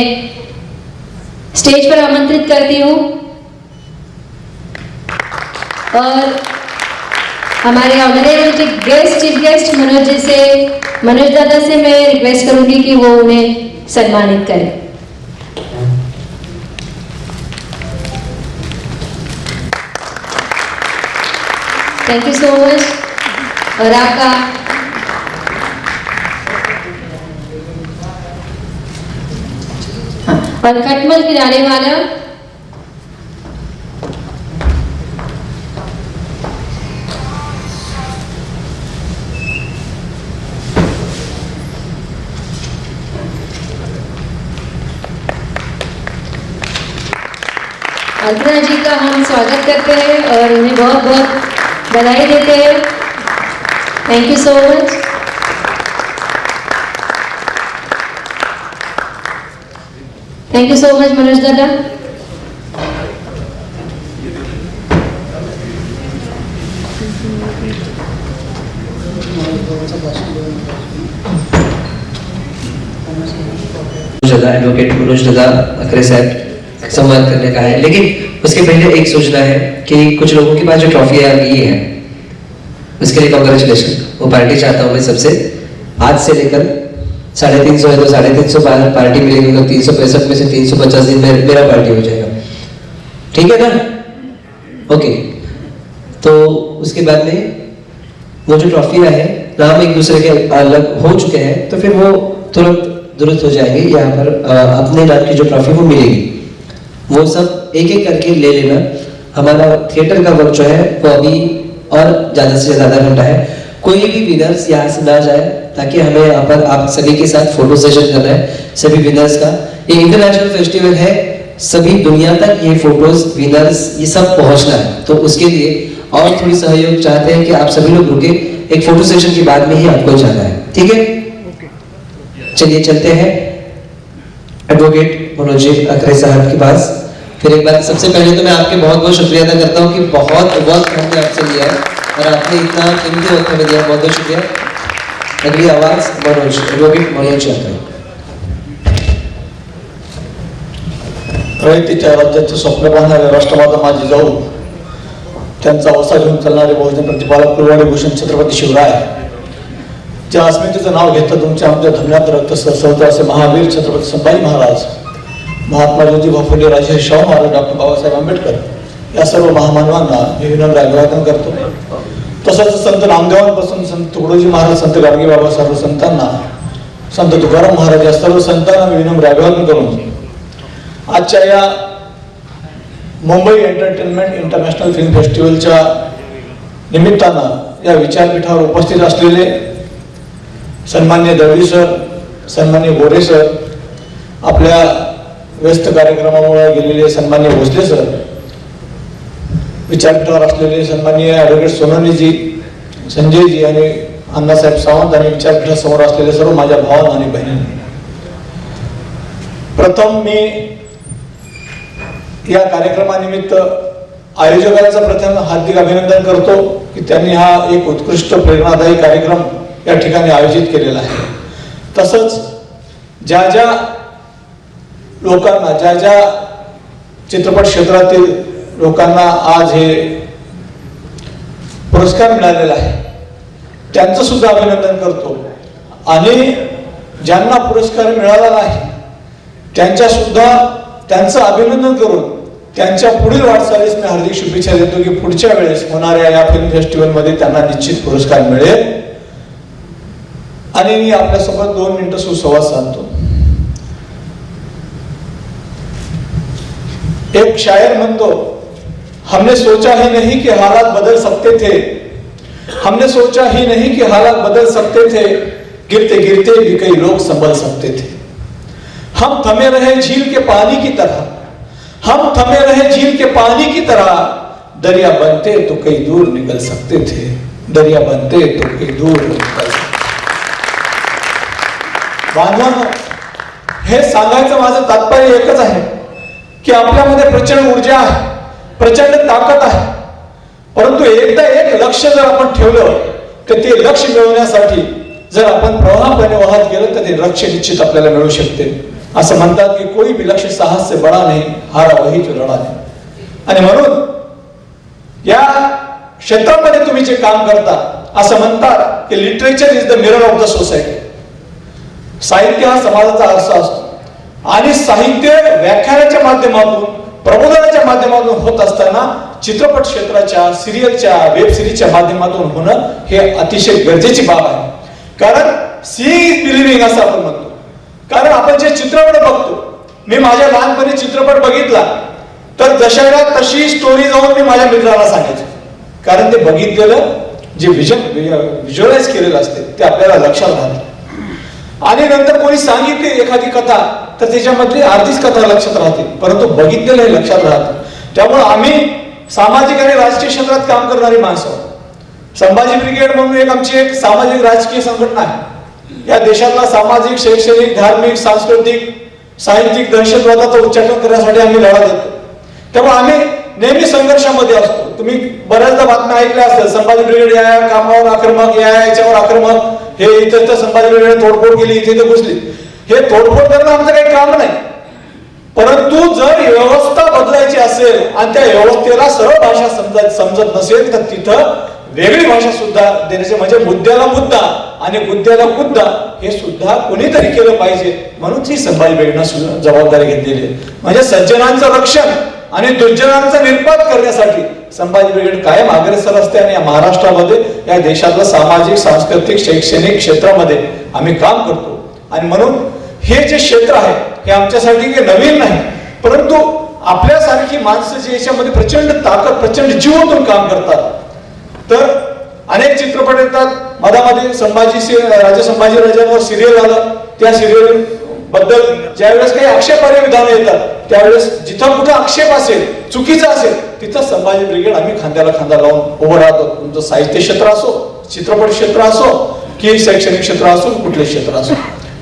स्टेज पर आमंत्रित करती हूँ. और हमारे ऑनरेबल चीफ गेस्ट मनोज दादा से मैं रिक्वेस्ट करूंगी कि वो उन्हें सम्मानित करें. Thank you so much. और आपका और खटमल किराने वाला अर्चना जी का हम स्वागत करते हैं और उन्हें बहुत बहुत बधाई देते हैं. Thank you so much. Thank you so much Manoj दादा. एडवोकेट मनोज दादा अकरे साहब संवाद करने का है, लेकिन उसके पहले एक सूचना है कि कुछ लोगों के पास जो ट्रॉफी आ गई है उसके लिए कांग्रेचुलेशन. वो पार्टी चाहता हूँ मैं सबसे. आज से लेकर 350 है तो 350 पार्टी मिलेगी, तो 365 में से 350 दिन मेरा पार्टी हो जाएगा. ठीक है ना? ओके. तो उसके बाद में वो जो ट्रॉफियाँ है नाम एक दूसरे के अलग हो चुके हैं, तो फिर वो तुरंत दुरुस्त हो जाएंगे. यहाँ पर अपने नाम की जो ट्रॉफी वो मिलेगी, वो सब एक एक करके ले लेना. हमारा थिएटर का वक्त जो है वो अभी और ज़्यादा से ज़्यादा घंटा है. कोई भी विनर्स यहाँ से ना जाए, ताकि हमें यहाँ पर आप सभी के साथ फोटो सेशन करना है सभी विनर्स का. ये इंटरनेशनल फेस्टिवल है, सभी दुनिया तक ये फोटोज विनर्स ये सब पहुँचना है. तो उसके लिए और थोड़ी सहयोग चाहते हैं कि आप सभी लोग रुके, एक फोटो सेशन के बाद में ही आपको जाना है. ठीक है, चलिए चलते हैं एडवोकेट मनोज अकरे साहब के पास. फिर एक बार सबसे पहले तो मैं आपके बहुत बहुत शुक्रिया अदा करता हूँ कि बहुत वक्त हमने आपसे लिया है. और आपने इतना कीमती वक्त हमें दिया, बहुत बहुत शुक्रिया। अगली आवाज मनोज, एडवोकेट मनोज यादव। रयतेच्या राज्याचे स्वप्न पाहणारे राष्ट्रमाता माझी जाऊ, त्यांचा वसा घेऊन चालणारे बहुजन प्रतिपालक कुलवाडी भूषण छत्रपती शिवराय, ज्या अस्मितेचं नाव घेतं तुमच्या आमच्या धमन्यात रक्त सरसवतं असे महावीर छत्रपती संभाजी महाराज, महात्मा ज्योतिबा फुले, राजे शाहू महाराज, डॉक्टर बाबासाहेब आंबेडकर या सर्व महामानवांना मी विनम्र अभिवादन करतो. तसंच संत नामदेवांपासून संत तुकडोजी महाराज, संत गाडगे बाबा, सर्व संतांना, संत तुकाराम महाराज या सर्व संतांना मी विनम्र अभिवादन करून आजच्या या मुंबई एंटरटेनमेंट इंटरनॅशनल फिल्म फेस्टिवलच्या निमित्तानं या विचारपीठावर उपस्थित असलेले सन्मान्य दळवी सर, सन्मान्य गोरे सर, आपल्या व्यस्त कार्यक्रमामुळे गेलेले सन्मान्य भोसले सर, विचारपीठावर असलेले सन्माननीय ॲडव्होकेट सोनवणेजी, संजयजी आणि अण्णासाहेब सावंत आणि विचारपीठासमोर असलेले सर्व माझ्या भावांना आणि बहिणींना, प्रथम मी या कार्यक्रमानिमित्त आयोजकांचं प्रथम हार्दिक अभिनंदन करतो की त्यांनी हा एक उत्कृष्ट प्रेरणादायी कार्यक्रम या ठिकाणी आयोजित केलेला आहे. तसंच ज्या ज्या लोकांना, ज्या ज्या चित्रपट क्षेत्रातील लोकांना आज हे पुरस्कार मिळालेला आहे त्यांचं सुद्धा अभिनंदन करतो आणि ज्यांना पुरस्कार मिळाला नाही त्यांचं अभिनंदन करून त्यांच्या पुढील वाटचालीस मी हार्दिक शुभेच्छा देतो की पुढच्या वेळेस होणाऱ्या या फिल्म फेस्टिवलमध्ये त्यांना निश्चित पुरस्कार मिळेल. आणि मी आपल्यासोबत 2 मिनिटं सुसंवाद साधतो. एक शायर म्हणतो, हमने सोचा ही नहीं कि हालात बदल सकते थे, हमने सोचा ही नहीं कि हालात बदल सकते थे, गिरते गिरते भी कई लोग संभल सकते थे. हम थमे रहे झील के पानी की तरह, हम थमे रहे झील के पानी की तरह, दरिया बनते तो कई दूर निकल सकते थे, दरिया बनते तो कई दूर निकल सकते. बांधवांनो, हे सांगायचं माझं तात्पर्य एकच आहे की आपल्यामध्ये प्रचंड ऊर्जा आहे, प्रचंड ताकद आहे, परंतु एकदा एक लक्ष्य जर आपण ठेवलं तर ते लक्ष्य मिळवण्यासाठी जर आपण प्रवाहाने वाहत गेलं तर ते लक्ष्य निश्चित आपल्याला मिळू शकते. असं म्हणतात की कोई भी लक्ष्य साहस से बड़ा नहीं, हारा वही जो लढा नहीं. आणि म्हणून या क्षेत्रामध्ये तुम्ही जे काम करता, असं म्हणतात की literature is the mirror of the society. साहित्य हा समाजाचा आरसा असतो आणि साहित्य व्याख्यानाच्या माध्यमातून, प्रबोधनाच्या माध्यमातून होत असताना चित्रपट क्षेत्राच्या, सिरियलच्या, वेब सिरीजच्या माध्यमातून होणं हे अतिशय गरजेची बाब आहे. कारण सीइंग इज बिलिव्हिंग असं आपण म्हणतो. कारण आपण जे चित्रपट बघतो, मी माझ्या लहानपणी चित्रपट बघितला तर जशाला तशी स्टोरी जाऊन मी माझ्या मित्राला सांगायचो, कारण ते बघितलेलं जे व्हिज्युअलाइज केलेलं असते ते आपल्याला लक्षात राहते. आणि नंतर कोणी सांगितली एखादी कथा तर त्याच्यामधली अर्धीच कथा लक्षात राहते, परंतु बघितलेलं हे लक्षात राहतं. त्यामुळे आम्ही सामाजिक आणि राजकीय क्षेत्रात काम करणारी माणसं, संभाजी ब्रिगेड म्हणून आमची एक सामाजिक राजकीय संघटना आहे. या देशातला सामाजिक, शैक्षणिक, धार्मिक, सांस्कृतिक, साहित्यिक दहशतवादाचं उच्चाटन करण्यासाठी आम्ही लढा देतो. त्यामुळे आम्ही नेहमी संघर्षामध्ये असतो. तुम्ही बऱ्याचदा बातम्या ऐकल्या असतील, संभाजी ब्रिगेड या कामावर आक्रमक, याच्यावर आक्रमक, हे इथं संभाजी ब्रिगेड तोडफोड केली, इथे घुसली. हे तोडफोड करणं आमचं काही काम नाही, परंतु जर व्यवस्था बदलायची असेल आणि त्या व्यवस्थेला सरळ भाषा समजत नसेल तर तिथं वेगळी भाषा सुद्धा देण्याचे, म्हणजे मुद्द्याला मुद्दा आणि मुद्द्याला मुद्दा हे सुद्धा कोणीतरी केलं पाहिजे. म्हणून ही संभाजी ब्रिगेडनं सुद्धा जबाबदारी घेतलेली आहे. म्हणजे सज्जनांचं रक्षण आणि दुर्जनांचा निर्पात करण्यासाठी संभाजी ब्रिगेड कायम अग्रेसर असते आणि या महाराष्ट्रामध्ये, या देशातलं सामाजिक, सांस्कृतिक, शैक्षणिक क्षेत्रामध्ये आम्ही काम करतो. आणि म्हणून हे जे क्षेत्र आहे हे आमच्यासाठी काही नवीन नाही, परंतु आपल्यासारखी माणसं जे याच्यामध्ये प्रचंड ताकद, प्रचंड जीव ओतून काम करतात. तर अनेक चित्रपट येतात मधामध्ये, राजे संभाजी राजांवर सिरियल आलं, त्या सिरियल बद्दल ज्यावेळेस काही आक्षेपार्ह विधानं येतात त्यावेळेस जिथं कुठं आक्षेप असेल, चुकीचा असेल, तिथं संभाजी ब्रिगेड आम्ही खांद्याला खांदा लावून उभं राहतो. तुमचं साहित्य क्षेत्र असो, चित्रपट क्षेत्र असो की शैक्षणिक क्षेत्र असो, कुठले क्षेत्र असो.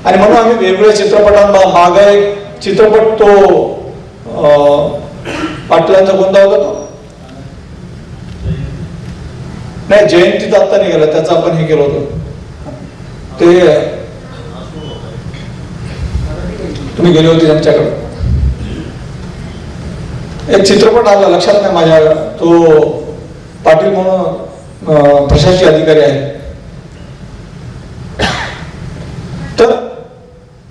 आणि म्हणून आम्ही वेगवेगळ्या चित्रपटांना मागे एक चित्रपट तो पाटलांचा कोणता होता, तो नाही जयंतीत आता निघाला त्याचं आपण हे केलं होतं ते तुम्ही गेले होते त्यांच्याकडे एक चित्रपट आला लक्षात नाही माझ्या तो पाटील म्हणून प्रशासकीय अधिकारी आहे तर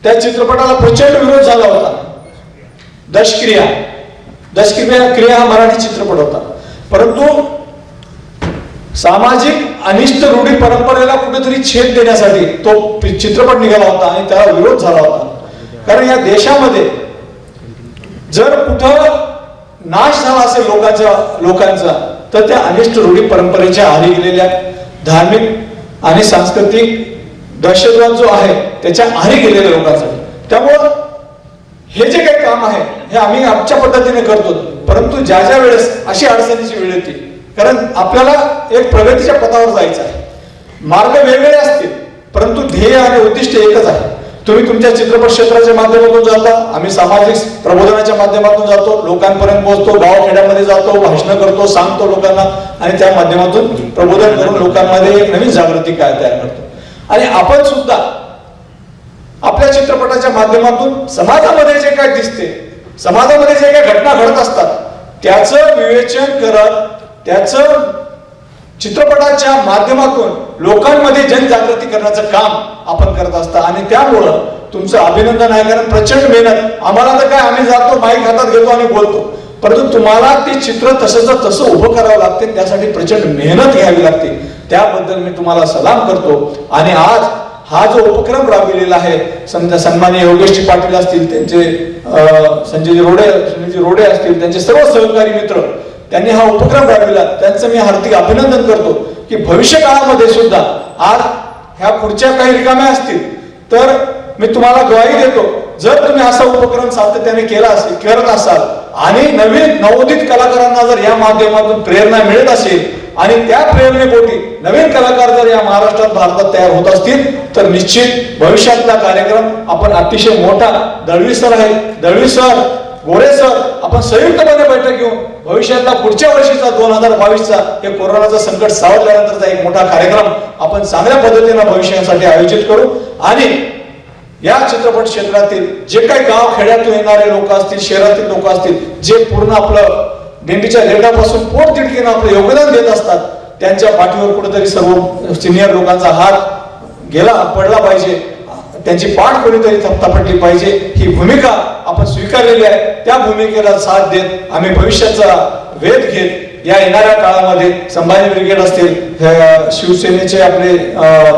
त्या चित्रपटाला प्रचंड विरोध झाला होता दशक्रिया हा मराठी चित्रपट होता परंतु सामाजिक अनिष्ट रूढी परंपरेला कुठेतरी छेद देण्यासाठी तो चित्रपट निघाला होता आणि त्याला विरोध झाला होता कारण या देशामध्ये जर कुठं नाश झाला असेल लोकांचा तर त्या अनिष्ट रूढी परंपरेच्या आहारी गेलेल्या धार्मिक आणि सांस्कृतिक दहशतवाद जो आहे त्याच्या आहारी गेलेल्या लोकांसाठी त्यामुळं हे जे काही काम आहे हे आम्ही आमच्या पद्धतीने करतो परंतु ज्या ज्या वेळेस अशी अडचणीची वेळ येते कारण आपल्याला एक प्रगतीच्या पथावर जायचं आहे मार्ग वेगवेगळे असतील परंतु ध्येय आणि उद्दिष्ट एकच आहे तुम्ही तुमच्या चित्रपट क्षेत्राच्या माध्यमातून जाता आम्ही सामाजिक प्रबोधनाच्या माध्यमातून जातो लोकांपर्यंत पोहोचतो गावखेड्यामध्ये जातो भाषण करतो सांगतो लोकांना आणि त्या माध्यमातून प्रबोधन करून लोकांमध्ये एक नवीन जागृती काय तयार करतो आणि आपण सुद्धा आपल्या चित्रपटाच्या माध्यमातून समाजामध्ये जे काय दिसते समाजामध्ये जे काही घटना घडत असतात त्याचं विवेचन करत त्याचं चित्रपटाच्या माध्यमातून लोकांमध्ये जनजागृती करण्याचं काम आपण करत असता आणि त्यामुळं तुमचं अभिनंदन आहे कारण प्रचंड मेहनत आम्हाला तर काय आम्ही जातो माईक हातात घेतो आणि बोलतो परंतु तुम्हाला ते चित्र तसं उभं करावं लागते त्यासाठी प्रचंड मेहनत घ्यावी लागते त्याबद्दल मी तुम्हाला सलाम करतो आणि आज हा जो उपक्रम राबविलेला आहे समजा सन्माननीय योगेशजी पाटील असतील त्यांचे संजयजी रोडे असतील त्यांचे सर्व सहकारी मित्र त्यांनी हा उपक्रम राबविला त्यांचं मी हार्दिक अभिनंदन करतो की भविष्य काळामध्ये सुद्धा आज ह्या पुढच्या काही रिकाम्या असतील तर मी तुम्हाला ग्वाही देतो जर तुम्ही असा उपक्रम सातत्याने करत असाल आणि नवीन नवोदित कलाकारांना जर या माध्यमातून प्रेरणा मिळत असेल आणि त्या प्रेरणेपोटी नवीन कलाकार जर या महाराष्ट्रात भारतात तयार होत असतील तर निश्चित भविष्यातला कार्यक्रम आपण अतिशय मोठा दळवी सर गोरे सर आपण संयुक्तपणे बैठक घेऊन भविष्यातला पुढच्या वर्षीचा 2022चा हे कोरोनाचं संकट सावरल्यानंतरचा एक मोठा कार्यक्रम आपण चांगल्या पद्धतीने भविष्यासाठी आयोजित करू आणि या चित्रपट क्षेत्रातील जे काही गाव खेड्यातून येणारे लोक असतील शहरातील लोक असतील जे पूर्ण आपलं दिंडीच्या रेटापासून पोट तिडकीनं आपलं योगदान देत असतात त्यांच्या पाठीवर कुठेतरी सर्व सिनियर लोकांचा हात पडला पाहिजे त्यांची पाठ कोणीतरी थपथापटली पाहिजे ही भूमिका आपण स्वीकारलेली आहे त्या भूमिकेला साथ देत आम्ही भविष्याचा वेध घेत या येणाऱ्या काळामध्ये संभाजी ब्रिगेड असतील शिवसेनेचे आपले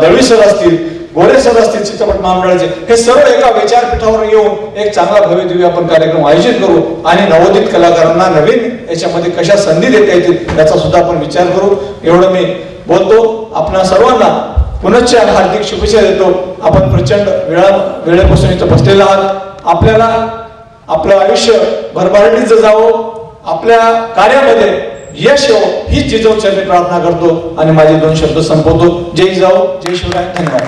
दळवी सर असतील गोरे सर असतील चित्रपट महामंडळाचे हे सर्व एका विचारपीठावर येऊन एक चांगला भव्यदिव्य आपण कार्यक्रम आयोजित करू आणि नवोदित कलाकारांना नवीन याच्यामध्ये कशा संधी देता येतील याचा सुद्धा आपण विचार करू एवढं मी बोलतो आपणा सर्वांना पुनश्च हार्दिक शुभेच्छा देतो आपण प्रचंड वेळेपासून इथं बसलेला आहात आपल्याला आपलं आयुष्य भरभराटीचं जावं आपल्या कार्यामध्ये यश येवो हीच जिजाऊ चरणी प्रार्थना करतो आणि माझे 2 शब्द संपवतो जय जिजाऊ जय शिवराय धन्यवाद